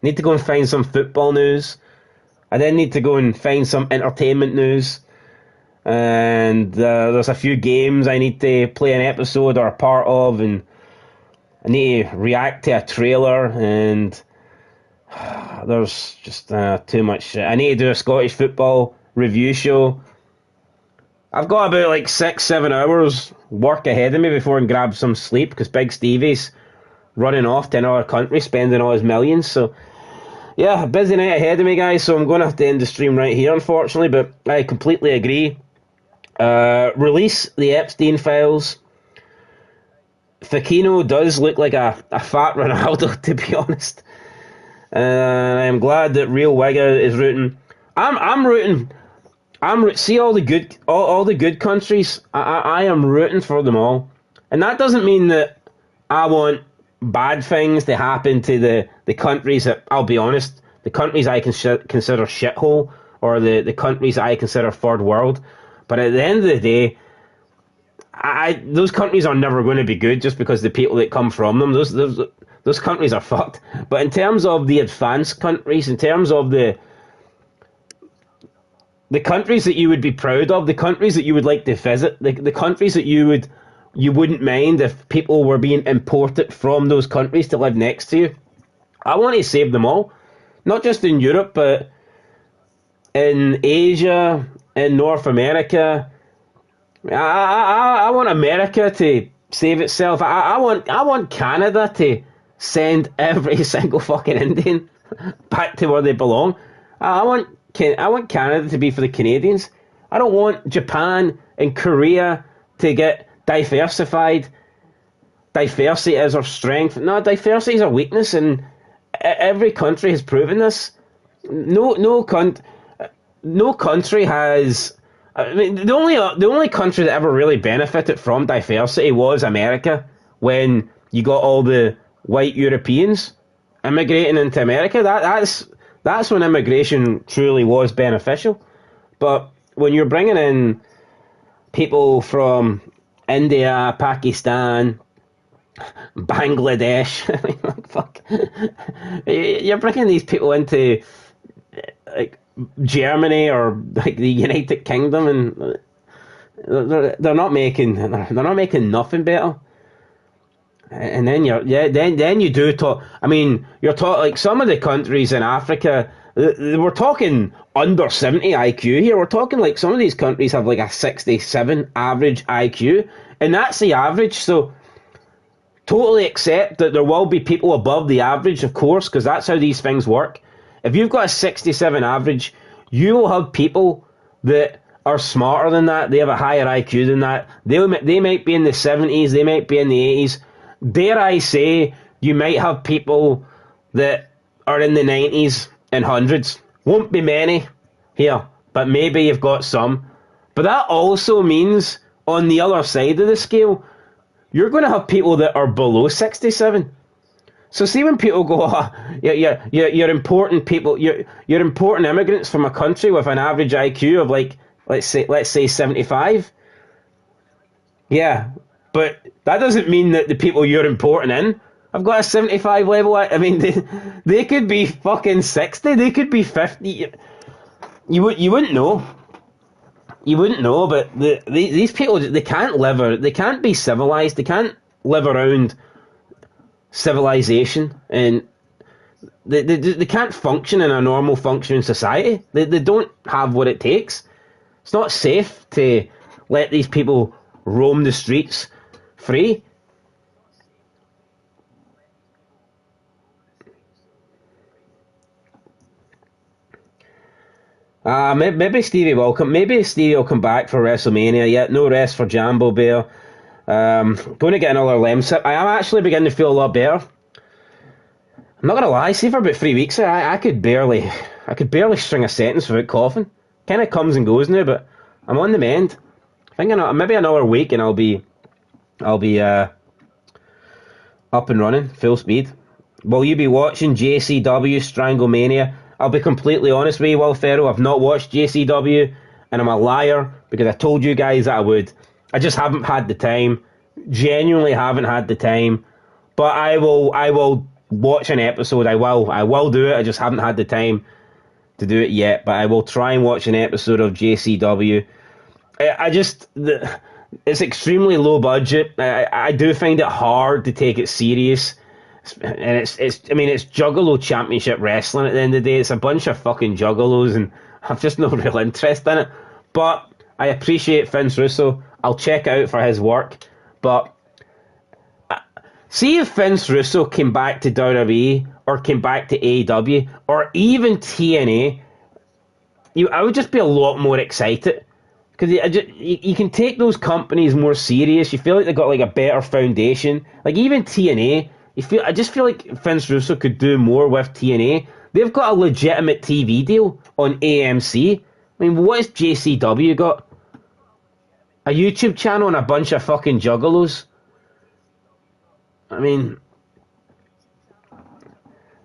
Need to go and find some football news. I then need to go and find some entertainment news. And there's a few games I need to play an episode or a part of, and I need to react to a trailer, and there's just too much shit. I need to do a Scottish football review show. I've got about like 6-7 hours work ahead of me before I can grab some sleep, because Big Stevie's running off to another country, spending all his millions. So yeah, busy night ahead of me, guys. So I'm going to have to end the stream right here, unfortunately. But I completely agree. Release the Epstein files. Fakino does look like a fat Ronaldo, to be honest. I'm glad that Real Wigga is rooting. I'm rooting. See all the good countries. I am rooting for them all, and that doesn't mean that I want bad things to happen to the countries that, I'll be honest, the countries I consider shithole, or the countries I consider third world. But at the end of the day, those countries are never going to be good just because the people that come from them. Those countries are fucked. But in terms of the advanced countries, in terms of the countries that you would be proud of, the countries that you would like to visit, the countries that you wouldn't mind if people were being imported from those countries to live next to you, I want to save them all. Not just in Europe, but in Asia, in North America. I want America to save itself. I want Canada to send every single fucking Indian back to where they belong. I want Canada to be for the Canadians. I don't want Japan and Korea to get diversified. Diversity is our strength. No, diversity is our weakness, and every country has proven this. No country has. I mean, the only country that ever really benefited from diversity was America, when you got all the white Europeans immigrating into America. That's when immigration truly was beneficial. But when you're bringing in people from India, Pakistan, Bangladesh, I mean, like, fuck, you're bringing these people into like Germany or like the United Kingdom, and they're not making nothing better. And then then you do talk. I mean, you're talking like some of the countries in Africa. We're talking under 70 IQ here. We're talking like some of these countries have like a 67 average IQ, and that's the average. So totally accept that there will be people above the average, of course, because that's how these things work. If you've got a 67 average, you will have people that are smarter than that. They have a higher IQ than that. They might be in the 70s. They might be in the 80s. Dare I say, you might have people that are in the 90s and hundreds. Won't be many here, but maybe you've got some. But that also means, on the other side of the scale, you're going to have people that are below 67. So see when people go, oh, you're important people, you're important immigrants from a country with an average IQ of like, let's say 75. Yeah, but that doesn't mean that the people you're important in have got a 75 level. I mean, they could be fucking 60, they could be 50. You wouldn't know. You wouldn't know, but these people, they can't be civilized, they can't live around civilization, and they can't function in a normal functioning society. They don't have what it takes. It's not safe to let these people roam the streets free. Maybe Stevie will come. Maybe Stevie will come back for WrestleMania. Yet no rest for Jambo Bear. Going to get another lem sip. I am actually beginning to feel a lot better. I'm not gonna lie. See, for about 3 weeks there, I could barely string a sentence without coughing. Kind of comes and goes now, but I'm on the mend. I think maybe another week and I'll be up and running, full speed. Will you be watching JCW Stranglemania? I'll be completely honest with you, Will Ferrell. I've not watched JCW, and I'm a liar because I told you guys that I would. I just haven't had the time. Genuinely haven't had the time. But I will watch an episode. I will do it. I just haven't had the time to do it yet. But I will try and watch an episode of JCW. It's extremely low budget. I do find it hard to take it serious. And it's Juggalo Championship Wrestling at the end of the day. It's a bunch of fucking Juggalos, and I've just no real interest in it. But I appreciate Vince Russo. I'll check out for his work. But see if Vince Russo came back to WWE or came back to AEW or even TNA, I would just be a lot more excited. Because you can take those companies more serious. You feel like they've got like a better foundation. Like even TNA, I just feel like Vince Russo could do more with TNA. They've got a legitimate TV deal on AMC. I mean, what has JCW got? A YouTube channel and a bunch of fucking juggalos. I mean,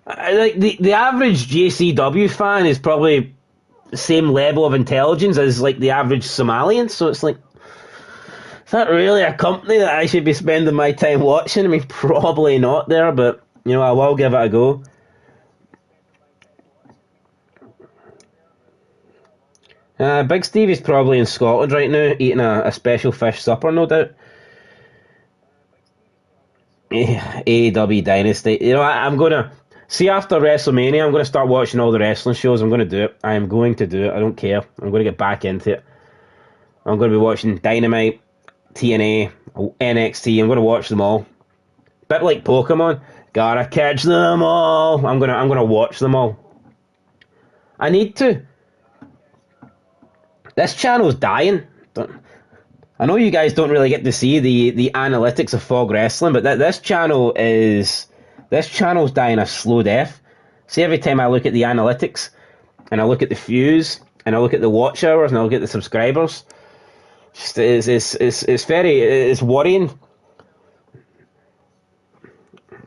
like the average JCW fan is probably the same level of intelligence as like the average Somalian. So it's like, is that really a company that I should be spending my time watching? I mean, probably not there, but I will give it a go. Big Stevie's probably in Scotland right now, eating a special fish supper, no doubt. AEW Dynasty. I'm gonna see after WrestleMania. I'm gonna start watching all the wrestling shows. I'm gonna do it. I am going to do it. I don't care. I'm gonna get back into it. I'm gonna be watching Dynamite, TNA, NXT. I'm gonna watch them all. Bit like Pokemon. Gotta catch them all. I'm gonna watch them all. I need to. This channel's dying. I know you guys don't really get to see the analytics of Fog Wrestling, but this channel's dying a slow death. See, every time I look at the analytics, and I look at the views, and I look at the watch hours, and I look at the subscribers, it's worrying.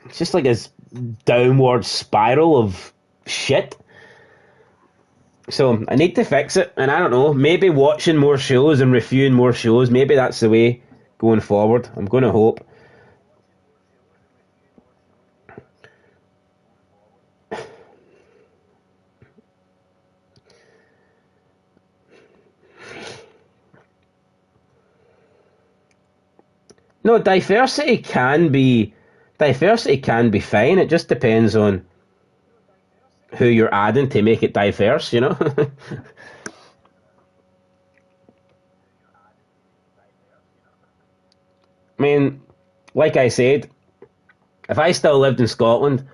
It's just like this downward spiral of shit. So I need to fix it, and I don't know, maybe watching more shows and reviewing more shows, maybe that's the way going forward. I'm going to hope. No, diversity can be fine. It just depends on who you're adding to make it diverse, I mean, like I said, if I still lived in Scotland,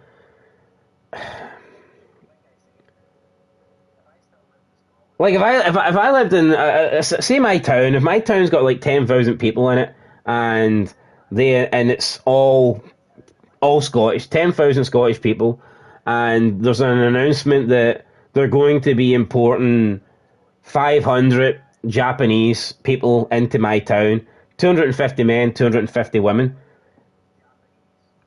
like if I lived in say my town, if my town's got like 10,000 people in it, and it's all Scottish, 10,000 Scottish people. And there's an announcement that they're going to be importing 500 Japanese people into my town, 250 men, 250 women.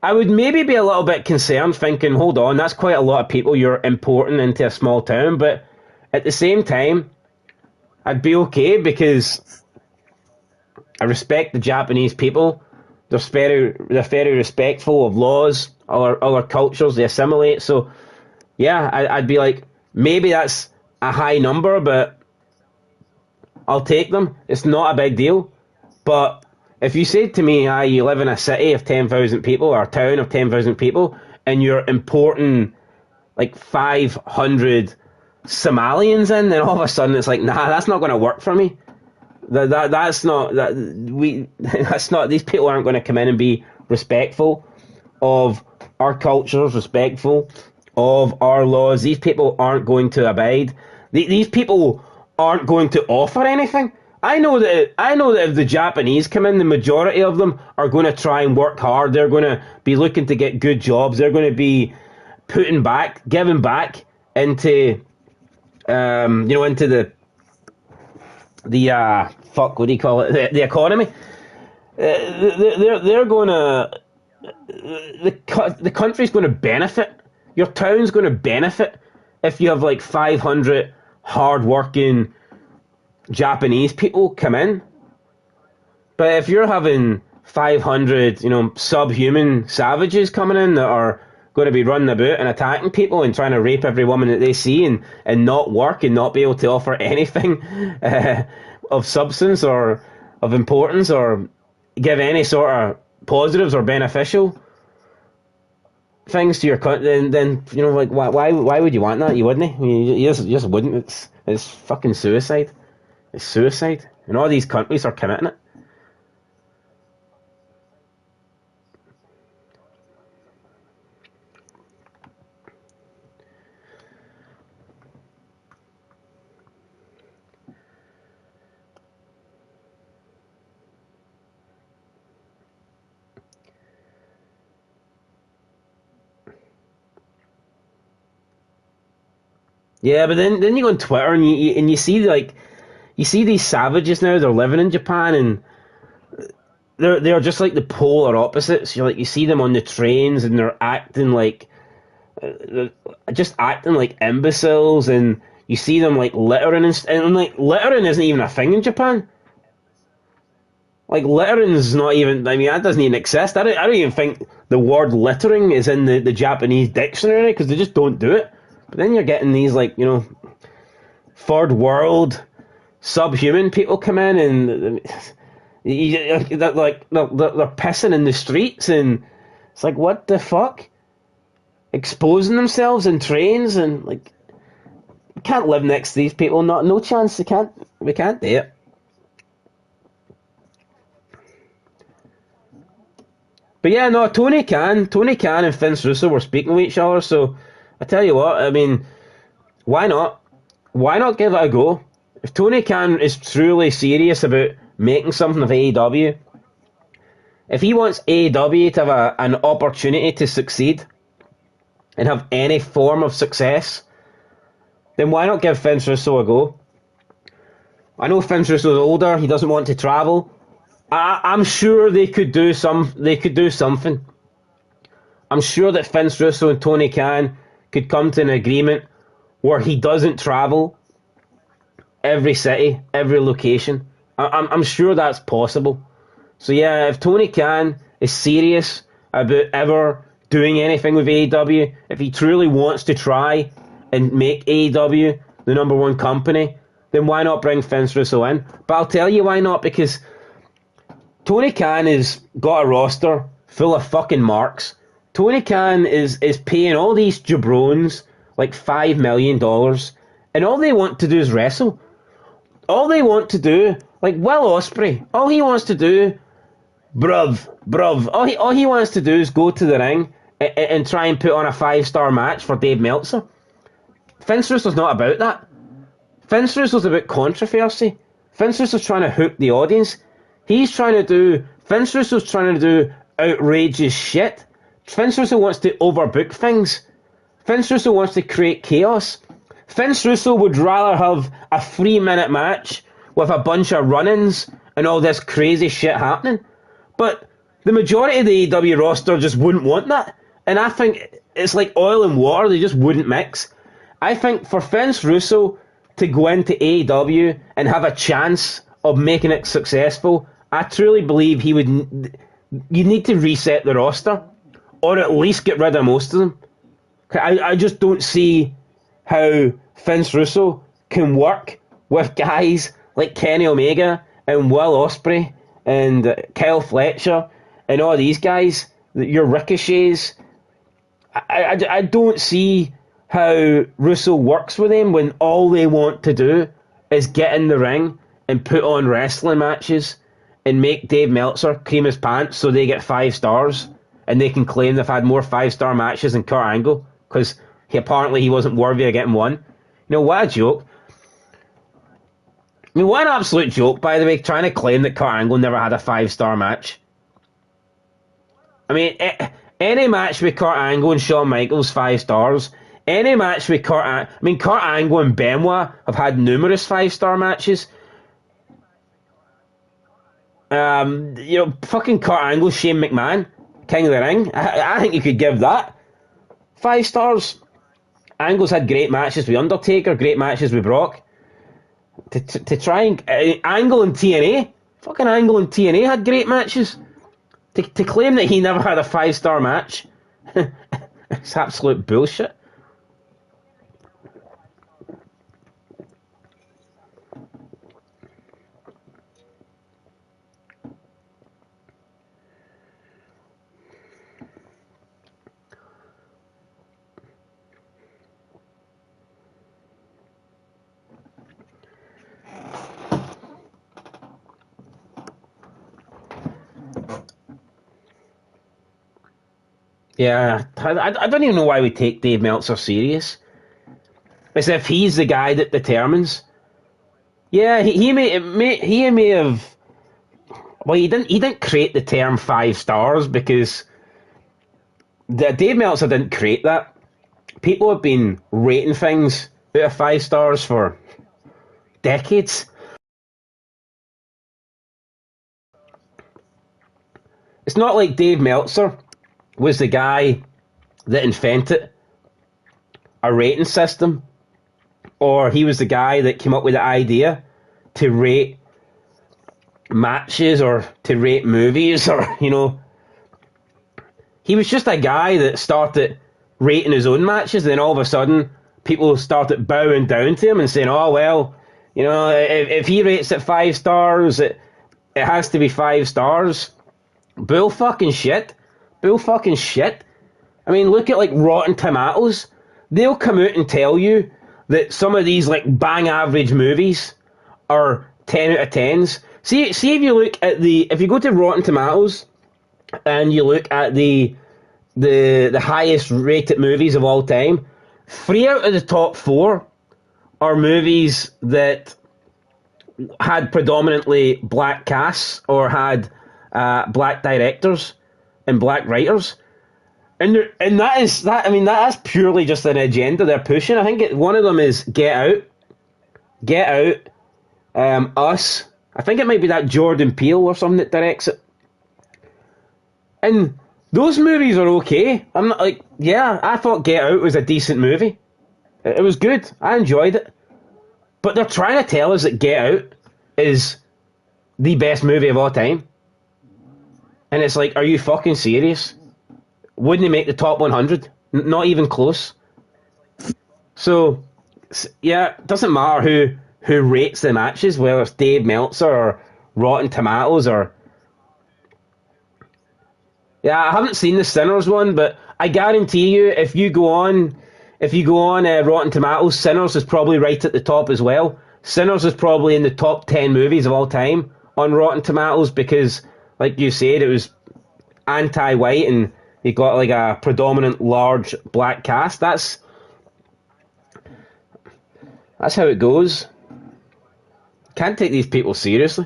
I would maybe be a little bit concerned, thinking, hold on, that's quite a lot of people you're importing into a small town, but at the same time, I'd be okay because I respect the Japanese people. They're very respectful of laws, other cultures, they assimilate. So, yeah, I'd be like, maybe that's a high number, but I'll take them. It's not a big deal. But if you said to me, you live in a city of 10,000 people, or a town of 10,000 people, and you're importing like 500 Somalians in, then all of a sudden it's like, nah, that's not going to work for me. That's not. These people aren't going to come in and be respectful of our cultures, respectful of our laws. These people aren't going to abide. These people aren't going to offer anything. I know that if the Japanese come in, the majority of them are going to try and work hard. They're going to be looking to get good jobs. They're going to be giving back into, into the fuck, what do you call it? The economy. They're going to. The country's going to benefit. Your town's going to benefit if you have like 500 hard-working Japanese people come in. But if you're having 500, subhuman savages coming in that are going to be running about and attacking people and trying to rape every woman that they see and not work and not be able to offer anything of substance or of importance or give any sort of positives or beneficial things to your country, then you know, like why would you want that? You wouldn't. I mean, you just wouldn't. It's fucking suicide. It's suicide, and all these countries are committing it. Yeah, but then you go on Twitter and you see like you see these savages now. They're living in Japan and they're just like the polar opposites. You see them on the trains and they're acting like they're just acting like imbeciles, and you see them like littering and like littering isn't even a thing in Japan. Like littering's not even. I mean, that doesn't even exist. I don't even think the word littering is in the Japanese dictionary because they just don't do it. But then you're getting these like third world subhuman people come in and they're pissing in the streets and it's like what the fuck, exposing themselves in trains and like you can't live next to these people. No chance. We can't do it. But yeah, no, Tony Khan and Vince Russo were speaking with each other. So I tell you what, I mean, why not? Why not give it a go? If Tony Khan is truly serious about making something of AEW, if he wants AEW to have an opportunity to succeed and have any form of success, then why not give Vince Russo a go? I know Vince Russo's older; he doesn't want to travel. I'm sure they could do something. I'm sure that Vince Russo and Tony Khan could come to an agreement where he doesn't travel every city, every location. I'm sure that's possible. So yeah, if Tony Khan is serious about ever doing anything with AEW, if he truly wants to try and make AEW the number one company, then why not bring Vince Russo in? But I'll tell you why not, because Tony Khan has got a roster full of fucking marks. Tony Khan is paying all these jabrones like $5 million, and all they want to do is wrestle. All they want to do, like Will Ospreay, all he wants to do, bruv, all he wants to do is go to the ring and try and put on a 5-star match for Dave Meltzer. Vince Russo's not about that. Vince Russo's about controversy. Vince Russo's trying to hook the audience. Vince Russo's trying to do outrageous shit. Vince Russo wants to overbook things. Vince Russo wants to create chaos. Vince Russo would rather have a 3-minute match with a bunch of run-ins and all this crazy shit happening. But the majority of the AEW roster just wouldn't want that. And I think it's like oil and water, they just wouldn't mix. I think for Vince Russo to go into AEW and have a chance of making it successful, I truly believe he would. You need to reset the roster, or at least get rid of most of them. I just don't see how Vince Russo can work with guys like Kenny Omega and Will Ospreay and Kyle Fletcher and all these guys, your Ricochets. I don't see how Russo works with them when all they want to do is get in the ring and put on wrestling matches and make Dave Meltzer cream his pants so they get 5 stars and they can claim they've had more 5-star matches than Kurt Angle because apparently he wasn't worthy of getting one. You know, what a joke. I mean, what an absolute joke, by the way, trying to claim that Kurt Angle never had a 5-star match. I mean, any match with Kurt Angle and Shawn Michaels, 5 stars. Any match with Kurt Angle and Benoit have had numerous 5-star matches. Fucking Kurt Angle, Shane McMahon, King of the Ring. I think you could give that 5 stars. Angle's had great matches with Undertaker, great matches with Brock. To try and Angle and TNA, fucking Angle and TNA had great matches. To claim that he never had a 5-star match, it's absolute bullshit. Yeah, I don't even know why we take Dave Meltzer serious. As if he's the guy that determines. Yeah, he may have. Well, he didn't create the term 5 stars because Dave Meltzer didn't create that. People have been rating things out of 5 stars for decades. It's not like Dave Meltzer was the guy that invented a rating system, or he was the guy that came up with the idea to rate matches or to rate movies, or he was just a guy that started rating his own matches. Then all of a sudden, people started bowing down to him and saying, "Oh well, if he rates it 5 stars, it has to be 5 stars." Bull fucking shit. Bull fucking shit. I mean, look at like Rotten Tomatoes. They'll come out and tell you that some of these like bang average movies are 10 out of 10s. See if you look at if you go to Rotten Tomatoes and you look at the highest rated movies of all time, 3 out of the top 4 are movies that had predominantly black casts or had black directors and black writers. And that is that. I mean, that's purely just an agenda they're pushing. I think one of them is Get Out, Us. I think it might be that Jordan Peele or something that directs it. And those movies are okay. I'm not like, yeah, I thought Get Out was a decent movie. It was good. I enjoyed it. But they're trying to tell us that Get Out is the best movie of all time. And it's like, are you fucking serious? Wouldn't he make the top 100? Not even close. So, yeah, it doesn't matter who rates the matches, whether it's Dave Meltzer or Rotten Tomatoes or... Yeah, I haven't seen the Sinners one, but I guarantee you, if you go on Rotten Tomatoes, Sinners is probably right at the top as well. Sinners is probably in the top 10 movies of all time on Rotten Tomatoes because, like you said, it was anti-white and you got like a predominant large black cast. That's how it goes. Can't take these people seriously.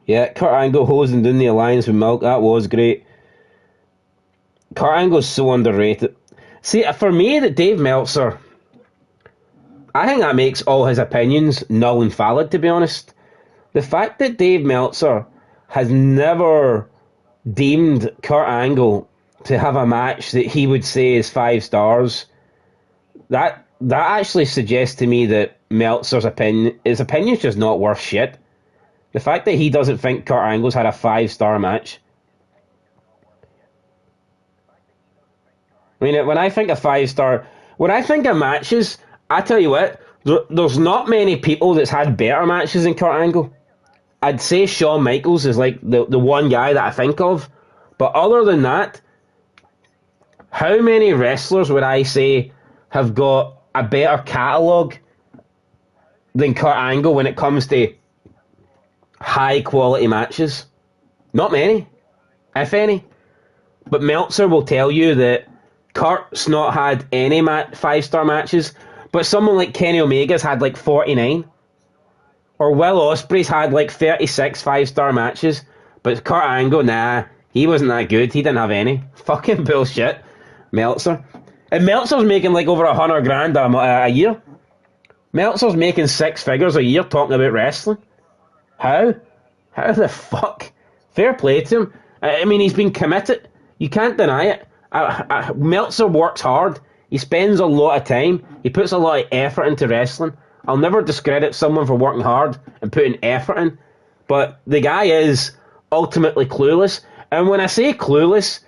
Yeah, Kurt Angle hosing down the alliance with Milk. That was great. Kurt Angle's so underrated. See, for me, that Dave Meltzer, I think that makes all his opinions null and valid, to be honest. The fact that Dave Meltzer has never deemed Kurt Angle to have a match that he would say is 5 stars, that actually suggests to me that Meltzer's his opinion's just not worth shit. The fact that he doesn't think Kurt Angle's had a 5 star match. I mean, when I think of 5 star, when I think of matches, I tell you what, there's not many people that's had better matches than Kurt Angle. I'd say Shawn Michaels is like the one guy that I think of. But other than that, how many wrestlers would I say have got a better catalogue than Kurt Angle when it comes to high quality matches? Not many, if any. But Meltzer will tell you that Kurt's not had any 5 star matches, but someone like Kenny Omega's had like 49. Or Will Ospreay's had like 36 5 star matches, but Kurt Angle, nah, he wasn't that good. He didn't have any. Fucking bullshit, Meltzer. And Meltzer's making like over $100,000 a year. Meltzer's making 6 figures a year talking about wrestling. How? How the fuck? Fair play to him. I mean, he's been committed. You can't deny it. Meltzer works hard. He spends a lot of time. He puts a lot of effort into wrestling. I'll never discredit someone for working hard and putting effort in. But the guy is ultimately clueless. And when I say clueless,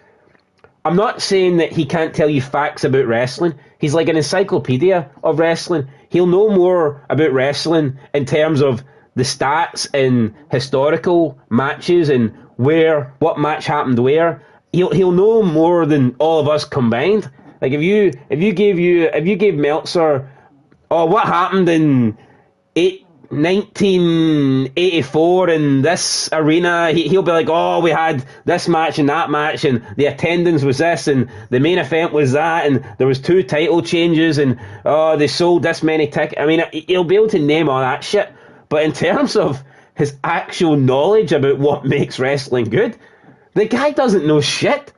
I'm not saying that he can't tell you facts about wrestling. He's like an encyclopedia of wrestling. He'll know more about wrestling in terms of the stats and historical matches and what match happened where, he'll know more than all of us combined. Like if you gave Meltzer, oh, what happened in 1984 in this arena, he'll be like, oh, we had this match and that match, and the attendance was this, and the main event was that, and there was 2 title changes, and oh, they sold this many tickets. I mean, he'll be able to name all that shit. But in terms of his actual knowledge about what makes wrestling good, the guy doesn't know shit.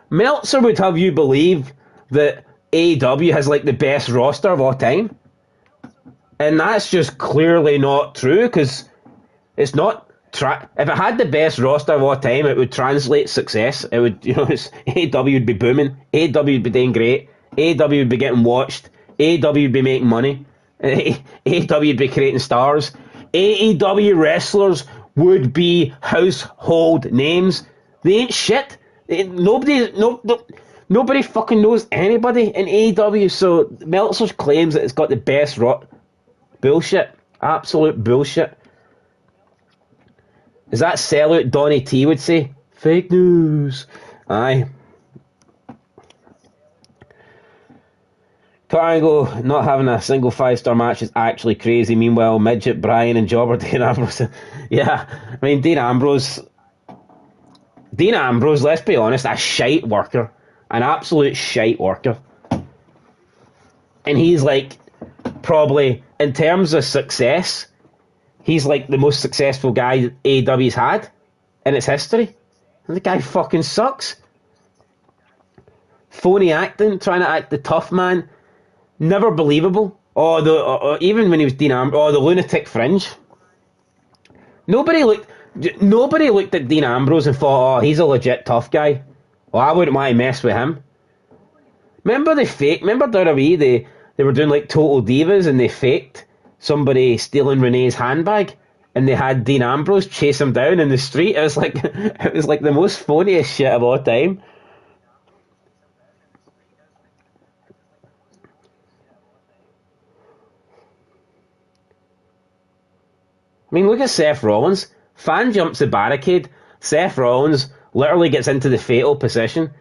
Meltzer would have you believe that AEW has like the best roster of all time. And that's just clearly not true, because it's not. If it had the best roster of all time, it would translate success. It would, AEW would be booming. AEW would be doing great. AEW would be getting watched. AEW would be making money. AEW would be creating stars. AEW wrestlers would be household names. They ain't shit. Nobody fucking knows anybody in AEW. So Meltzer claims that it's got the best bullshit. Absolute bullshit. Is that sellout Donnie T would say? Fake news. Aye. Kurt Angle not having a single 5-star match is actually crazy. Meanwhile, Midget, Bryan and Jobber Dean Ambrose. Yeah, I mean, Dean Ambrose, let's be honest, a shite worker. An absolute shite worker. And he's like, probably, in terms of success, he's like the most successful guy that AEW's had in its history. And the guy fucking sucks. Phony acting, trying to act the tough man. Never believable. Even when he was Dean Ambrose, the lunatic fringe. Nobody looked at Dean Ambrose and thought, oh, he's a legit tough guy. Well, I wouldn't want to mess with him. Remember WWE, they were doing like Total Divas and they faked somebody stealing Renee's handbag and they had Dean Ambrose chase him down in the street. It was like the most phoniest shit of all time. I mean, look at Seth Rollins. Fan jumps the barricade. Seth Rollins literally gets into the fatal position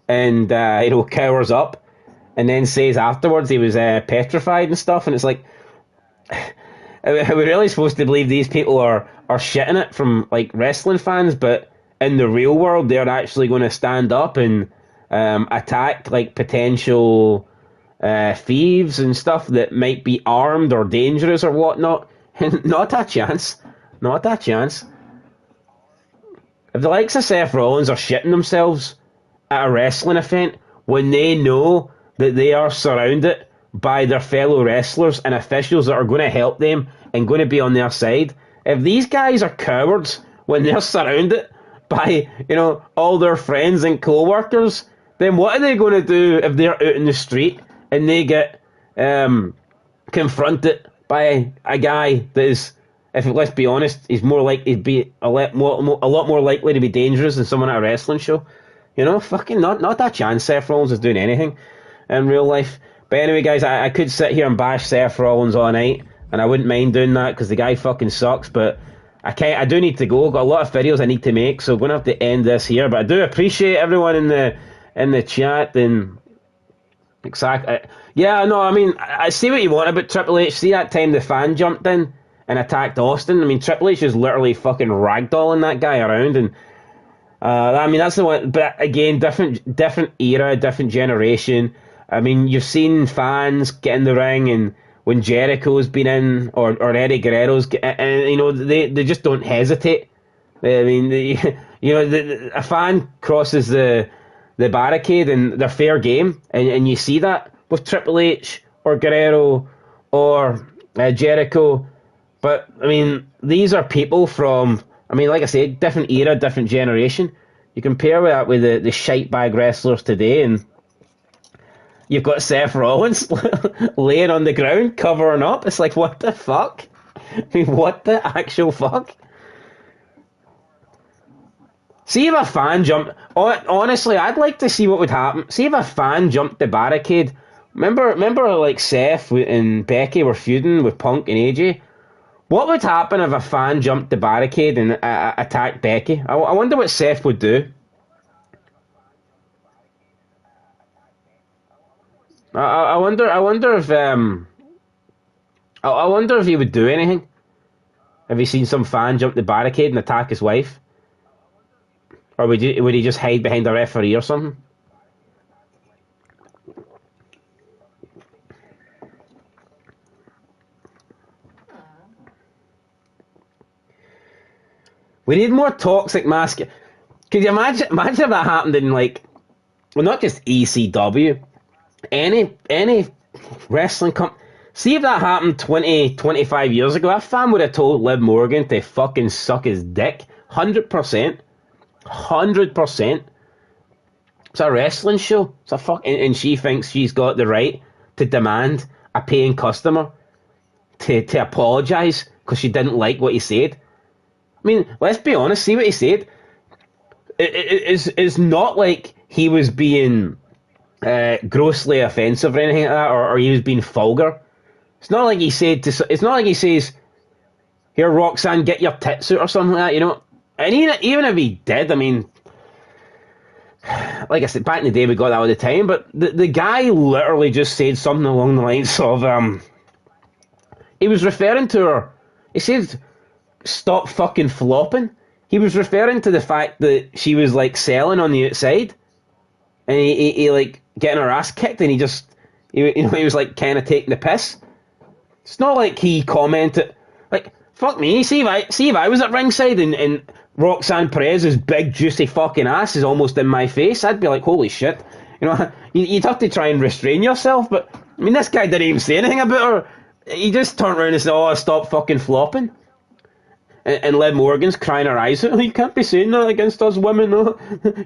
and cowers up, and then says afterwards he was petrified and stuff. And it's like, are we really supposed to believe these people are shitting it from like wrestling fans, but in the real world they're actually going to stand up and attack like potential thieves and stuff that might be armed or dangerous or whatnot? Not a chance. Not a chance. If the likes of Seth Rollins are shitting themselves at a wrestling event when they know that they are surrounded by their fellow wrestlers and officials that are going to help them and going to be on their side, if these guys are cowards when they're surrounded by, all their friends and co-workers, then what are they going to do if they're out in the street and they get confronted by a guy that is, let's be honest, he's more likely to be a lot more likely to be dangerous than someone at a wrestling show? Fucking not a chance Seth Rollins is doing anything in real life. But anyway, guys, I could sit here and bash Seth Rollins all night, and I wouldn't mind doing that because the guy fucking sucks. But I do need to go. Got a lot of videos I need to make, so I'm gonna have to end this here. But I do appreciate everyone in the chat and exactly. Yeah, no, I mean, I see what you want about Triple H. See that time the fan jumped in and attacked Austin? I mean, Triple H is literally fucking ragdolling that guy around, and I mean, that's the one. But again, different era, different generation. I mean, you've seen fans get in the ring, and when Jericho's been in, or Eddie Guerrero's, and they just don't hesitate. I mean, a fan crosses the barricade and they're fair game, and you see that with Triple H or Guerrero or Jericho. But I mean, these are people from, I mean, like I said, different era, different generation. You compare that with the shite bag wrestlers today, and you've got Seth Rollins laying on the ground, covering up. It's like, what the fuck? I mean, what the actual fuck? See if a fan jumped... Honestly, I'd like to see what would happen. See if a fan jumped the barricade. Remember like Seth and Becky were feuding with Punk and AJ? What would happen if a fan jumped the barricade and attacked Becky? I wonder what Seth would do. I wonder. I wonder if he would do anything. Have you seen some fan jump the barricade and attack his wife, or would he just hide behind a referee or something? We need more toxic masculine. Could you imagine if that happened in like, well, not just ECW, any wrestling company. See if that happened 20, 25 years ago, that fan would have told Liv Morgan to fucking suck his dick. 100%. 100%. It's a wrestling show. It's a and she thinks she's got the right to demand a paying customer to apologise because she didn't like what he said. I mean, let's be honest, see what he said. It's not like he was being grossly offensive or anything like that, or he was being vulgar. It's not like he said to. It's not like he says, "Here, Roxanne, get your tits out" or something like that. You know. And even if he did, I mean, like I said, back in the day we got that all the time. But the guy literally just said something along the lines of, he was referring to her. He said, "Stop fucking flopping." He was referring to the fact that she was like selling on the outside, and he like getting her ass kicked, and he was like kind of taking the piss. It's not like he commented like, "Fuck me." See if I was at ringside and Roxanne Perez's big juicy fucking ass is almost in my face, I'd be like, "Holy shit!" You know, you'd have to try and restrain yourself. But I mean, this guy didn't even say anything about her. He just turned around and said, "Oh, stop fucking flopping." And Liv Morgan's crying her eyes out. "Oh, you can't be saying that against us women. No.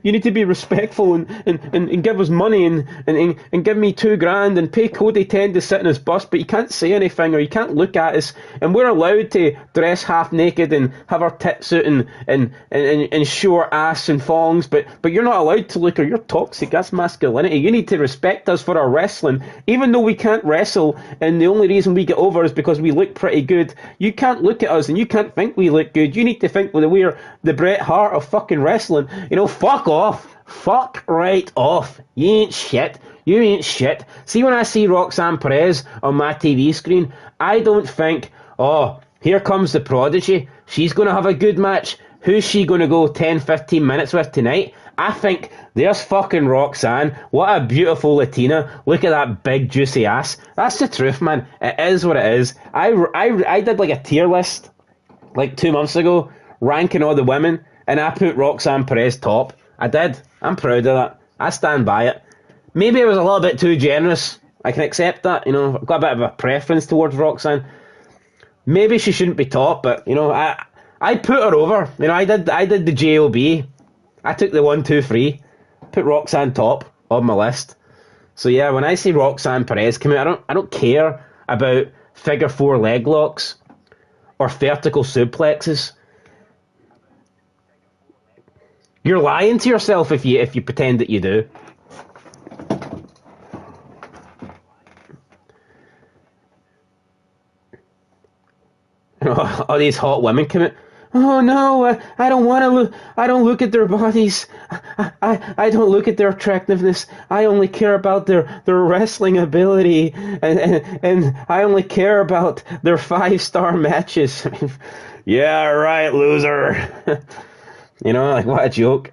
You need to be respectful and give us money and give me $2,000 and pay Cody 10 to sit in his bus, but you can't say anything or you can't look at us. And we're allowed to dress half naked and have our tits out and show our ass and thongs, but you're not allowed to look, or you're toxic. That's masculinity. You need to respect us for our wrestling, even though we can't wrestle, and the only reason we get over is because we look pretty good. You can't look at us and you can't think we look good. You need to think that we're the Bret Hart of fucking wrestling. You know, fuck off. Fuck right off. You ain't shit. You ain't shit. See, when I see Roxanne Perez on my TV screen, I don't think, oh, here comes the prodigy. She's going to have a good match. Who's she going to go 10, 15 minutes with tonight? I think there's fucking Roxanne. What a beautiful Latina. Look at that big juicy ass. That's the truth, man. It is what it is. I did like a tier list like 2 months ago, ranking all the women, and I put Roxanne Perez top. I did. I'm proud of that. I stand by it. Maybe it was a little bit too generous. I can accept that. You know, I've got a bit of a preference towards Roxanne. Maybe she shouldn't be top, but you know, I put her over. You know, I did the JOB. I took the 1, 2, 3. Put Roxanne top on my list. So yeah, when I see Roxanne Perez come out, I don't care about figure 4 leg locks or vertical suplexes. You're lying to yourself if you pretend that you do. All these hot women come out. "Oh no, I don't want to look. I don't look at their bodies. I don't look at their attractiveness. I only care about their wrestling ability, and I only care about their 5-star matches." Yeah, right, loser. You know, like, what a joke.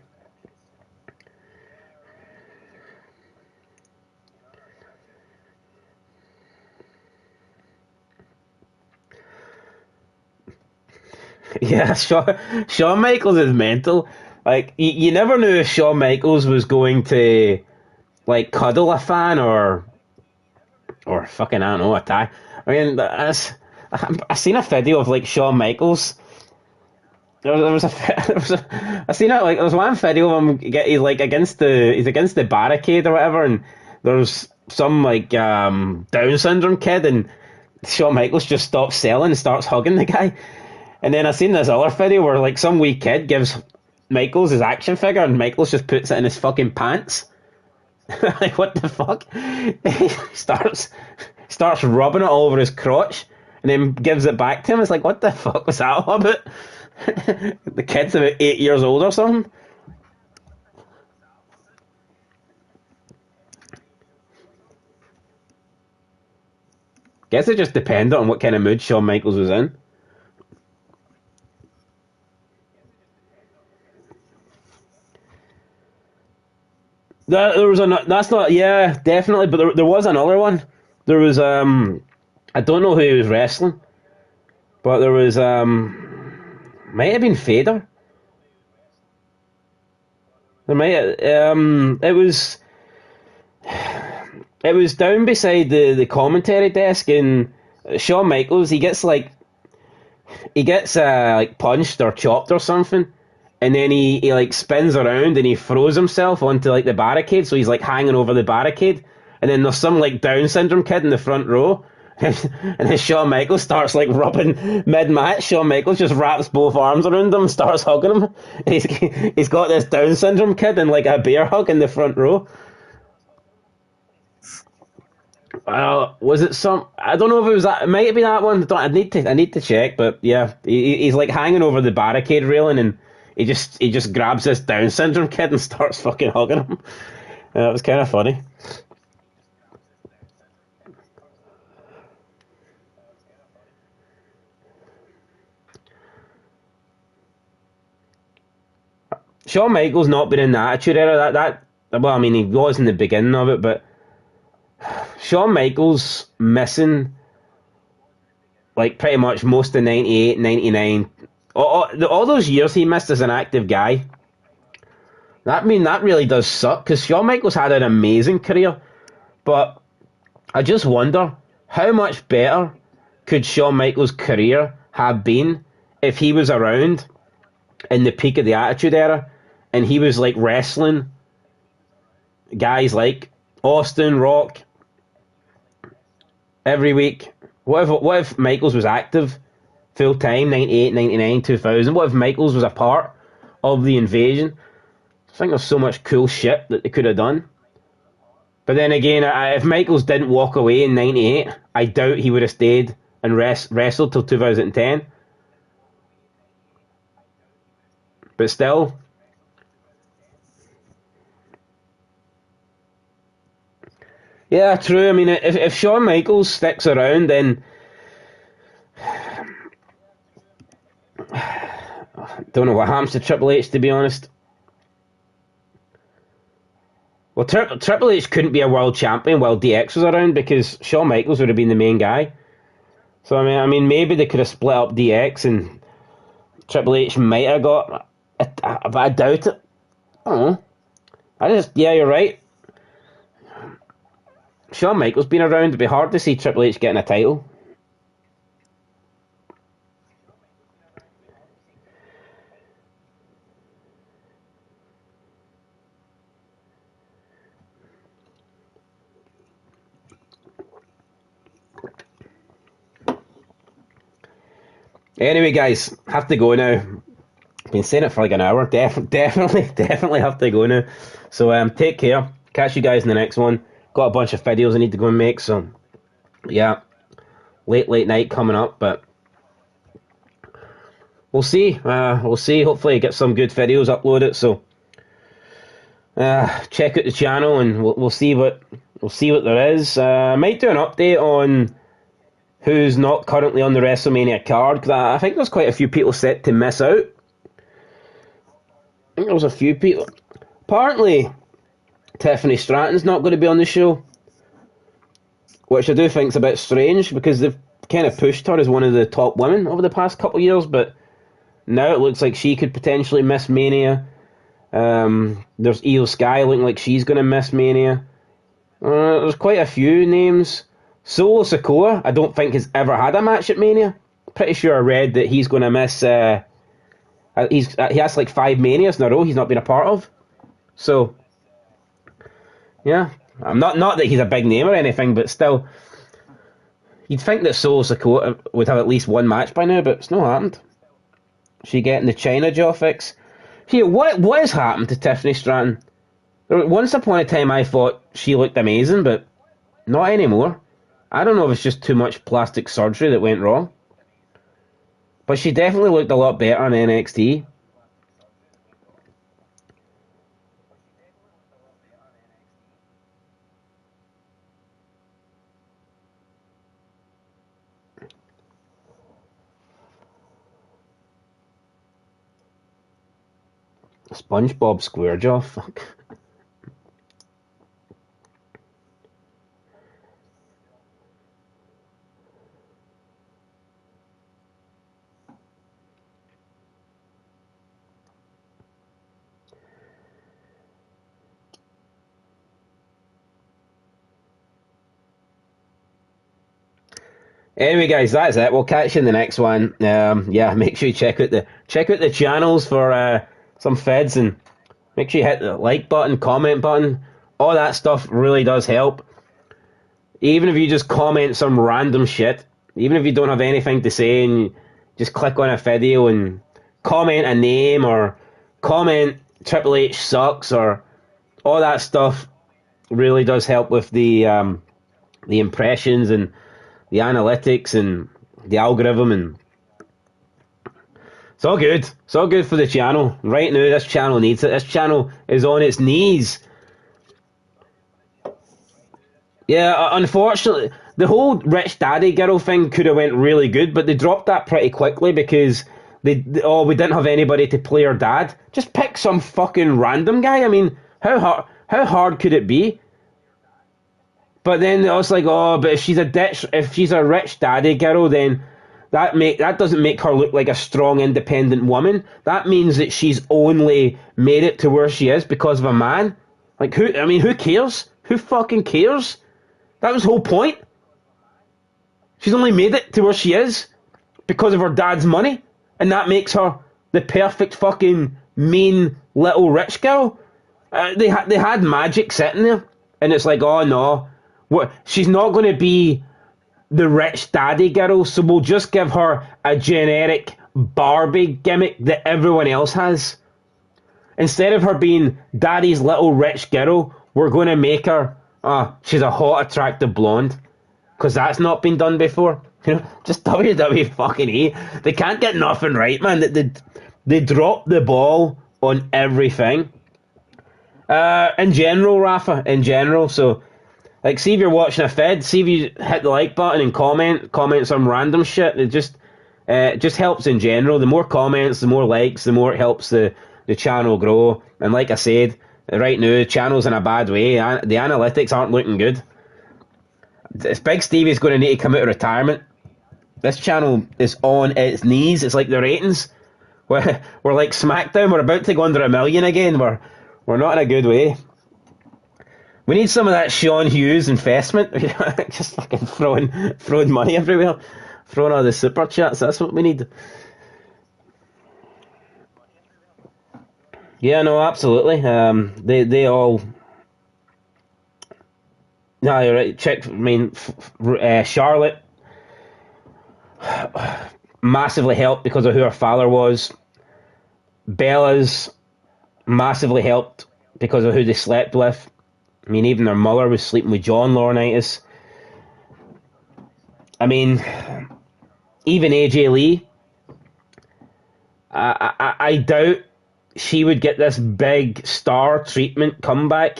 Yeah, Shawn Michaels is mental. Like, you never knew if Shawn Michaels was going to like cuddle a fan or fucking, I don't know, attack. I mean, I seen a video of like Shawn Michaels. There was a I seen it like there was one video of him he's against the barricade or whatever, and there's some like Down syndrome kid, and Shawn Michaels just stops selling and starts hugging the guy. And then I seen this other video where like some wee kid gives Michaels his action figure, and Michaels just puts it in his fucking pants. Like, what the fuck? He starts rubbing it all over his crotch, and then gives it back to him. It's like, what the fuck was that all about? The kid's about 8 years old or something. Guess it just depended on what kind of mood Shawn Michaels was in. There was that's not, yeah, definitely, but there was another one. There was I don't know who he was wrestling, but there was might have been Fader. There might it was down beside the commentary desk, and Shawn Michaels he gets like punched or chopped or something, and then he like spins around and he throws himself onto like the barricade, so he's like hanging over the barricade, and then there's some like Down syndrome kid in the front row. And then Shawn Michaels starts like rubbing mid match. Shawn Michaels just wraps both arms around him and starts hugging him. He's got this Down syndrome kid and like a bear hug in the front row. Was it some? I don't know if it was that. It might have been that one. I need to check. But yeah, he's like hanging over the barricade railing, and he just grabs this Down syndrome kid and starts fucking hugging him. It was kind of funny. Shawn Michaels not been in the Attitude Era. Well, I mean, he was in the beginning of it, but Shawn Michaels missing like pretty much most of 98, 99, all those years he missed as an active guy. That really does suck, because Shawn Michaels had an amazing career, but I just wonder how much better could Shawn Michaels' career have been if he was around in the peak of the Attitude Era and he was like wrestling guys like Austin, Rock every week. What if Michaels was active full time, 98, 99, 2000? What if Michaels was a part of the invasion? I think there's so much cool shit that they could have done. But then again, if Michaels didn't walk away in 98, I doubt he would have stayed and wrestled till 2010. But still, yeah, true. I mean, if Shawn Michaels sticks around, then don't know what happens to Triple H, to be honest. Well, Triple H couldn't be a world champion while DX was around, because Shawn Michaels would have been the main guy. So I mean, maybe they could have split up DX and Triple H might have got, but I doubt it. I don't know. Yeah, you're right. Shawn Michaels being around, it'd be hard to see Triple H getting a title. Anyway, guys, have to go now. Been saying it for like an hour. Definitely have to go now. So take care. Catch you guys in the next one. Got a bunch of videos I need to go and make. So yeah, late night coming up, but we'll see. We'll see. Hopefully, get some good videos uploaded. So check out the channel, and we'll see what there is. I might do an update on who's not currently on the WrestleMania card, because I think there's quite a few people set to miss out. I think there was a few people. Apparently, Tiffany Stratton's not going to be on the show, which I do think is a bit strange, because they've kind of pushed her as one of the top women over the past couple of years, but now it looks like she could potentially miss Mania. There's Io Sky looking like she's going to miss Mania. There's quite a few names. Solo Sikoa, I don't think has ever had a match at Mania. Pretty sure I read that he's going to miss. He has like 5 Manias in a row he's not been a part of. So, yeah, I'm not that he's a big name or anything, but still, you'd think that Solo Sikoa would have at least one match by now, but it's not happened. She getting the China jaw fix. Here, what has happened to Tiffany Stratton? Once upon a time, I thought she looked amazing, but not anymore. I don't know if it's just too much plastic surgery that went wrong. But she definitely looked a lot better in NXT. SpongeBob SquareJaw, fuck. Anyway, guys, that's it. We'll catch you in the next one. Yeah, make sure you check out the channels for some feds, and make sure you hit the like button, comment button. All that stuff really does help. Even if you just comment some random shit, even if you don't have anything to say, and you just click on a video and comment a name or comment Triple H sucks, or all that stuff really does help with the impressions and the analytics and the algorithm, and it's all good. It's all good for the channel. Right now, this channel needs it. This channel is on its knees. Yeah, unfortunately, the whole rich daddy girl thing could have went really good, but they dropped that pretty quickly because we didn't have anybody to play her dad. Just pick some fucking random guy. I mean, how hard could it be? But then I was like, oh, but if she's a rich daddy girl, then that doesn't make her look like a strong, independent woman. That means that she's only made it to where she is because of a man. Like, who cares? Who fucking cares? That was the whole point. She's only made it to where she is because of her dad's money, and that makes her the perfect fucking mean little rich girl. They had magic sitting there, and it's like, oh no. What? She's not going to be the rich daddy girl, so we'll just give her a generic Barbie gimmick that everyone else has. Instead of her being daddy's little rich girl, we're going to make her, she's a hot, attractive blonde. Because that's not been done before. You know, just WWE fucking E. They can't get nothing right, man. They drop the ball on everything. In general, Rafa, in general, so... Like, see if you're watching a fed, see if you hit the like button and comment some random shit. It just helps in general. The more comments, the more likes, the more it helps the channel grow. And like I said, right now, the channel's in a bad way. The analytics aren't looking good. Big Stevie's going to need to come out of retirement. This channel is on its knees. It's like the ratings. We're like SmackDown. We're about to go under 1 million again. We're not in a good way. We need some of that Sean Hughes investment. Just fucking throwing money everywhere. Throwing all the super chats. That's what we need. Yeah, no, absolutely. They all... No, you're right. Charlotte massively helped because of who her father was. Bella's massively helped because of who they slept with. I mean, even their mother was sleeping with John Laurinaitis. I mean, even AJ Lee, I doubt she would get this big star treatment comeback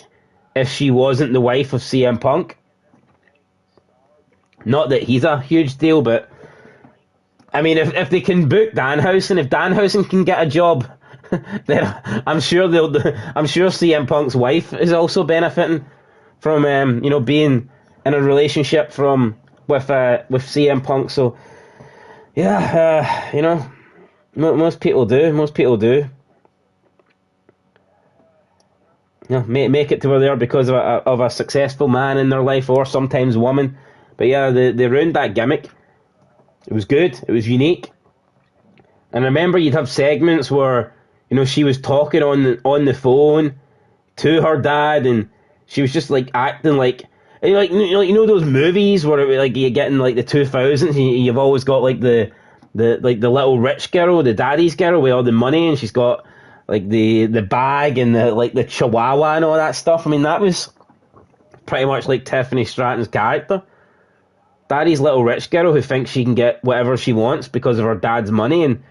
if she wasn't the wife of CM Punk. Not that he's a huge deal, but I mean, if they can book Danhausen, if Danhausen can get a job, then I'm sure CM Punk's wife is also benefiting from being in a relationship with CM Punk. So yeah, most people do. You know, make it to where they are because of a successful man in their life, or sometimes woman. But yeah, they ruined that gimmick. It was good. It was unique. And remember, you'd have segments where she was talking on the phone to her dad, and she was just like acting like those movies where like you get in like the 2000s, and you've always got like the little rich girl, the daddy's girl with all the money, and she's got like the bag and the chihuahua and all that stuff. I mean, that was pretty much like Tiffany Stratton's character. Daddy's little rich girl who thinks she can get whatever she wants because of her dad's money, and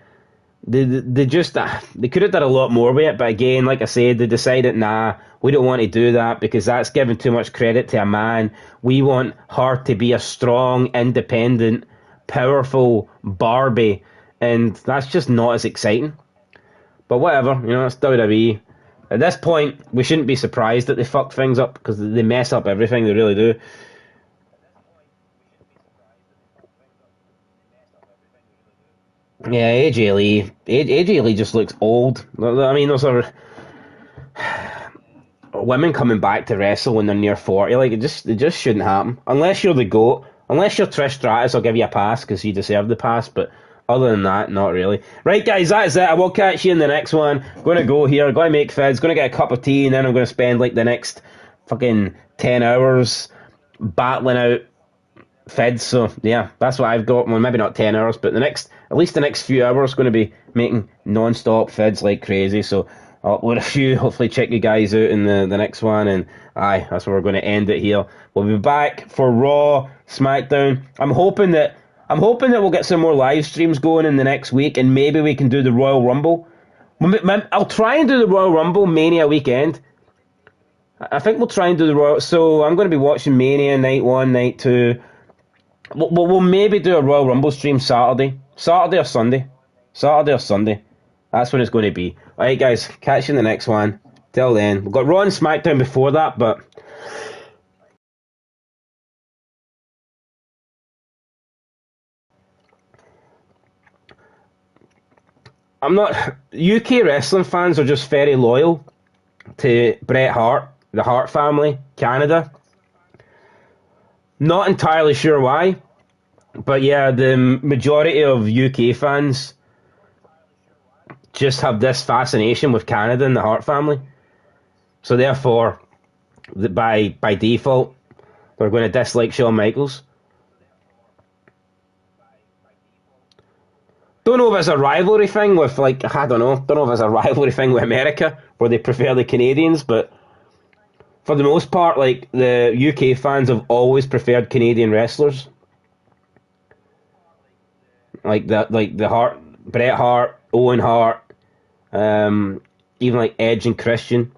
they could have done a lot more with it, but again, like I said, they decided, nah, we don't want to do that because that's giving too much credit to a man. We want her to be a strong, independent, powerful Barbie, and that's just not as exciting. But whatever, it's WWE. At this point, we shouldn't be surprised that they fuck things up, because they mess up everything, they really do. Yeah, AJ Lee just looks old. I mean, those are women coming back to wrestle when they're near 40. Like, it just shouldn't happen. Unless you're the GOAT. Unless you're Trish Stratus, I'll give you a pass, because you deserve the pass, but other than that, not really. Right, guys, that's it. I will catch you in the next one. Going to go here, going to make fids, going to get a cup of tea, and then I'm going to spend, like, the next fucking 10 hours battling out fids. So, yeah, that's what I've got. Well, maybe not 10 hours, but at least the next few hours, going to be making non-stop fids like crazy. So, I'll upload a few, hopefully check you guys out in the next one, and aye, that's where we're going to end it here. We'll be back for Raw, SmackDown. I'm hoping that we'll get some more live streams going in the next week, and maybe we can do the Royal Rumble. I'll try and do the Royal Rumble Mania weekend. I think we'll try and do the Royal. So I'm going to be watching Mania night 1, night 2. We'll maybe do a Royal Rumble stream Saturday or Sunday. Saturday or Sunday. That's when it's going to be. Alright, guys, catch you in the next one. Till then, we've got Raw and SmackDown before that, but I'm not. UK wrestling fans are just very loyal to Bret Hart, the Hart family, Canada. Not entirely sure why, but yeah, the majority of UK fans just have this fascination with Canada and the Hart family. So therefore, by default, they're going to dislike Shawn Michaels. Don't know if it's a rivalry thing with, like, I don't know. Don't know if it's a rivalry thing with America, where they prefer the Canadians, but for the most part, like, the UK fans have always preferred Canadian wrestlers. Like the Hart, Bret Hart, Owen Hart, even like Edge and Christian,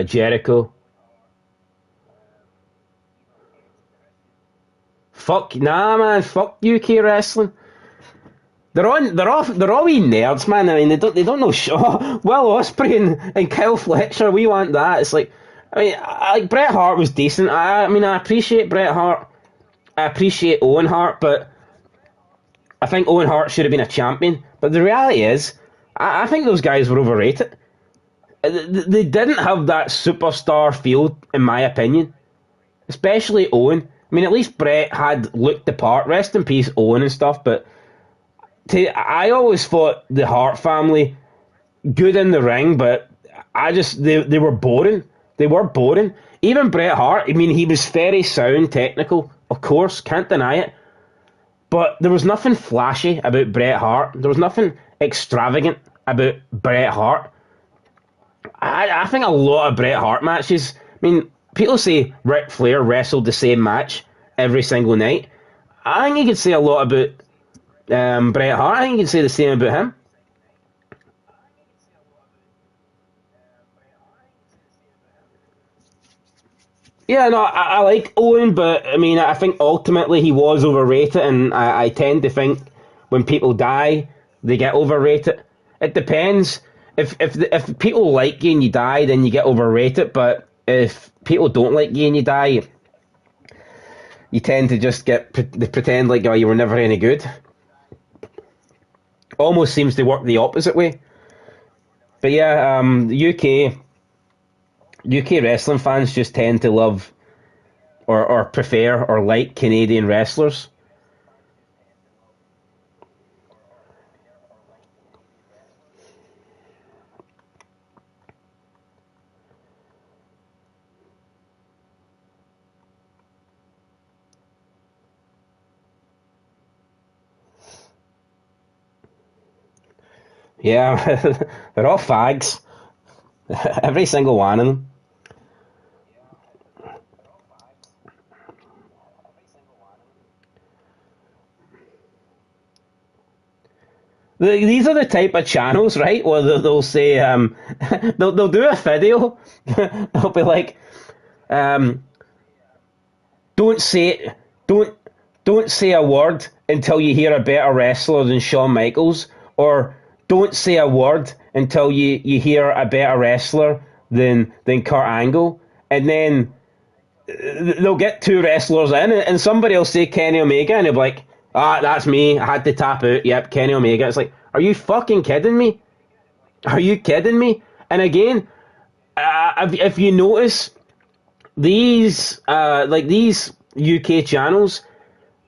Jericho. Fuck, nah, man, fuck UK wrestling. They're all wee nerds, man. I mean, they don't know shit. Will Ospreay and Kyle Fletcher, we want that. It's like, I mean, like Bret Hart was decent. I mean, I appreciate Bret Hart. I appreciate Owen Hart, but I think Owen Hart should have been a champion. But the reality is, I think those guys were overrated. They didn't have that superstar feel, in my opinion. Especially Owen. I mean, at least Bret had looked the part. Rest in peace, Owen and stuff, but I always thought the Hart family good in the ring, but they were boring. They were boring. Even Bret Hart, I mean, he was very sound, technical, of course, can't deny it. But there was nothing flashy about Bret Hart. There was nothing extravagant about Bret Hart. I think a lot of Bret Hart matches, I mean, people say Ric Flair wrestled the same match every single night. I think you could say a lot about Bret Hart. I think you can say the same about him. Yeah, no, I like Owen, but I mean, I think ultimately he was overrated, and I tend to think when people die, they get overrated. It depends. If people like you and you die, then you get overrated. But if people don't like you and you die, you tend to just they pretend like, oh, you were never any good. Almost seems to work the opposite way. But yeah, UK wrestling fans just tend to love or prefer or like Canadian wrestlers. Yeah, they're all fags. Every single one of them. These are the type of channels, right? Where they'll say, they'll do a video. They'll be like, um, don't say don't say a word until you hear a better wrestler than Shawn Michaels, or don't say a word until you hear a better wrestler than Kurt Angle, and then they'll get two wrestlers in, and somebody will say Kenny Omega, and they'll be like, ah, that's me. I had to tap out. Yep, Kenny Omega. It's like, are you fucking kidding me? Are you kidding me? And again, if you notice, these these UK channels,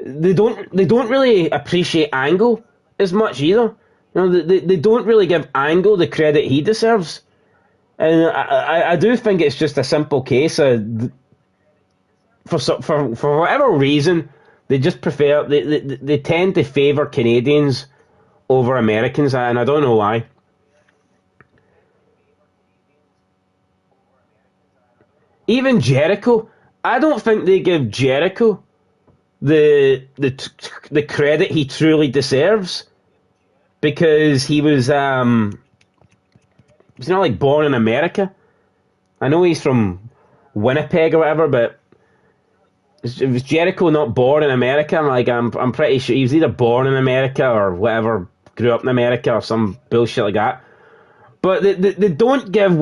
they don't really appreciate Angle as much either. You know, they don't really give Angle the credit he deserves. And I do think it's just a simple case of, for whatever reason, they just prefer, they tend to favour Canadians over Americans, and I don't know why. Even Jericho, I don't think they give Jericho the credit he truly deserves, because he's not like born in America. I know he's from Winnipeg or whatever, but was Jericho not born in America? I'm pretty sure he was either born in America or whatever, grew up in America or some bullshit like that. But they don't give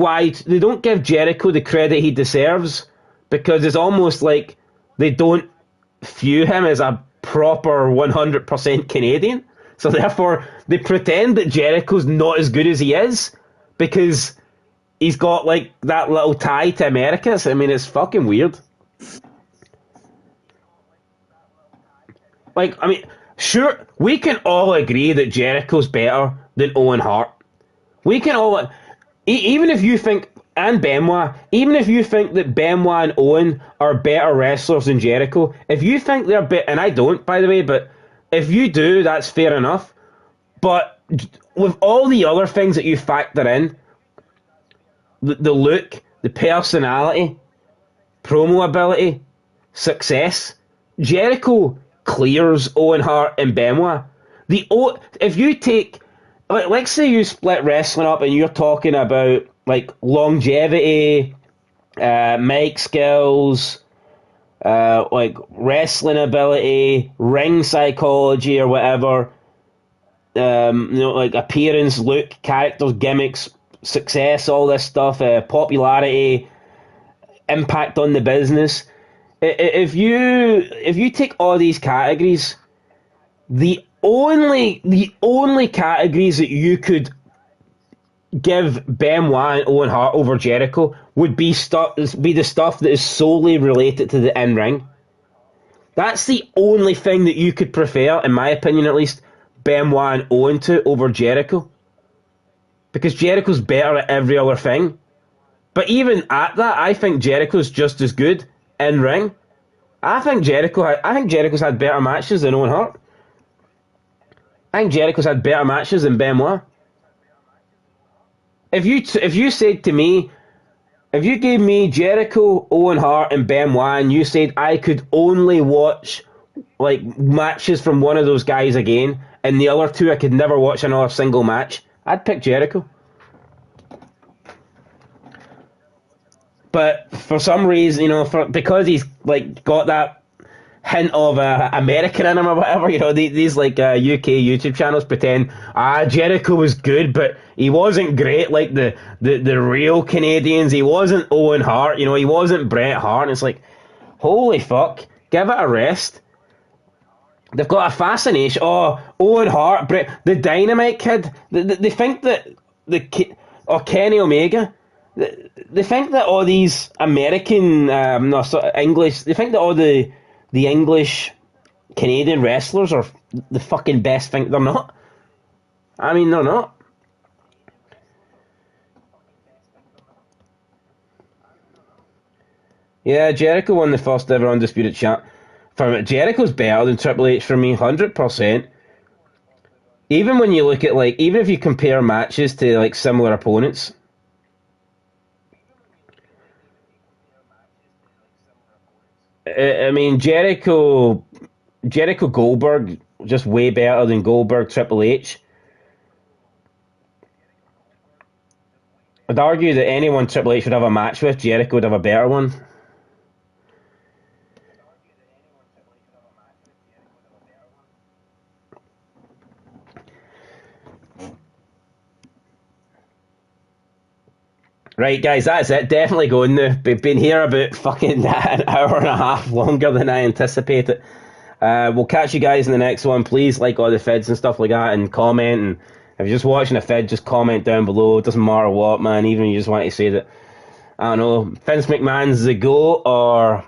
they don't give Jericho the credit he deserves, because it's almost like they don't view him as a proper 100% Canadian. So therefore, they pretend that Jericho's not as good as he is, because he's got like that little tie to America. So, I mean, it's fucking weird. Like, I mean, sure, we can all agree that Jericho's better than Owen Hart. We can all, even if you think, and Benoit, even if you think that Benoit and Owen are better wrestlers than Jericho, if you think they're better, and I don't, by the way, but if you do, that's fair enough. But with all the other things that you factor in, the look, the personality, promo ability, success, Jericho clears Owen Hart and Benoit. If you take, like, let's say you split wrestling up and you're talking about like longevity, mic skills, like wrestling ability, ring psychology or whatever, like appearance, look, characters, gimmicks, success, all this stuff, popularity, impact on the business. If you take all these categories, the only categories that you could give Benoit and Owen Hart over Jericho would be the stuff that is solely related to the in ring. That's the only thing that you could prefer, in my opinion at least, Benoit and Owen to over Jericho, because Jericho's better at every other thing. But even at that, I think Jericho's just as good in ring. I think Jericho's had better matches than Owen Hart. I think Jericho's had better matches than Benoit. If you said to me, if you gave me Jericho, Owen Hart, and Benoit, and you said I could only watch like matches from one of those guys again, and the other two I could never watch another single match, I'd pick Jericho. But for some reason, because he's like got that hint of American in him or whatever, these like UK YouTube channels pretend Jericho was good, but he wasn't great like the real Canadians. He wasn't Owen Hart, he wasn't Bret Hart. And it's like, holy fuck, give it a rest. They've got a fascination. Oh, Owen Hart, Bret, the Dynamite Kid. They think that or Kenny Omega. They think that all these American, English. They think that all the English Canadian wrestlers are the fucking best thing. They're not. I mean, they're not. Yeah, Jericho won the first ever undisputed champ. Jericho's better than Triple H for me, 100%. Even when you look at even if you compare matches to like similar opponents. I mean, Jericho Goldberg just way better than Goldberg Triple H. I'd argue that anyone Triple H would have a match with, Jericho would have a better one. Right, guys, that's it. Definitely going now. We've been here about fucking an hour and a half longer than I anticipated. We'll catch you guys in the next one. Please like all the feds and stuff like that, and comment. And if you're just watching a fed, just comment down below. It doesn't matter what, man. Even if you just want to say that, I don't know, Vince McMahon's the GOAT, or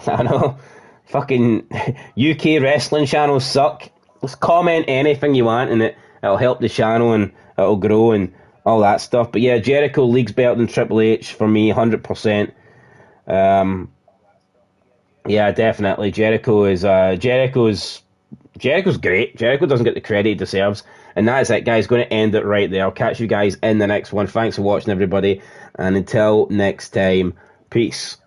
I don't know, fucking UK wrestling channels suck. Just comment anything you want, and it'll help the channel and it'll grow and all that stuff. But yeah, Jericho leagues better than Triple H for me, 100%. Yeah, definitely. Jericho's great. Jericho doesn't get the credit he deserves. And that is it, guys. Going to end it right there. I'll catch you guys in the next one. Thanks for watching, everybody. And until next time, peace.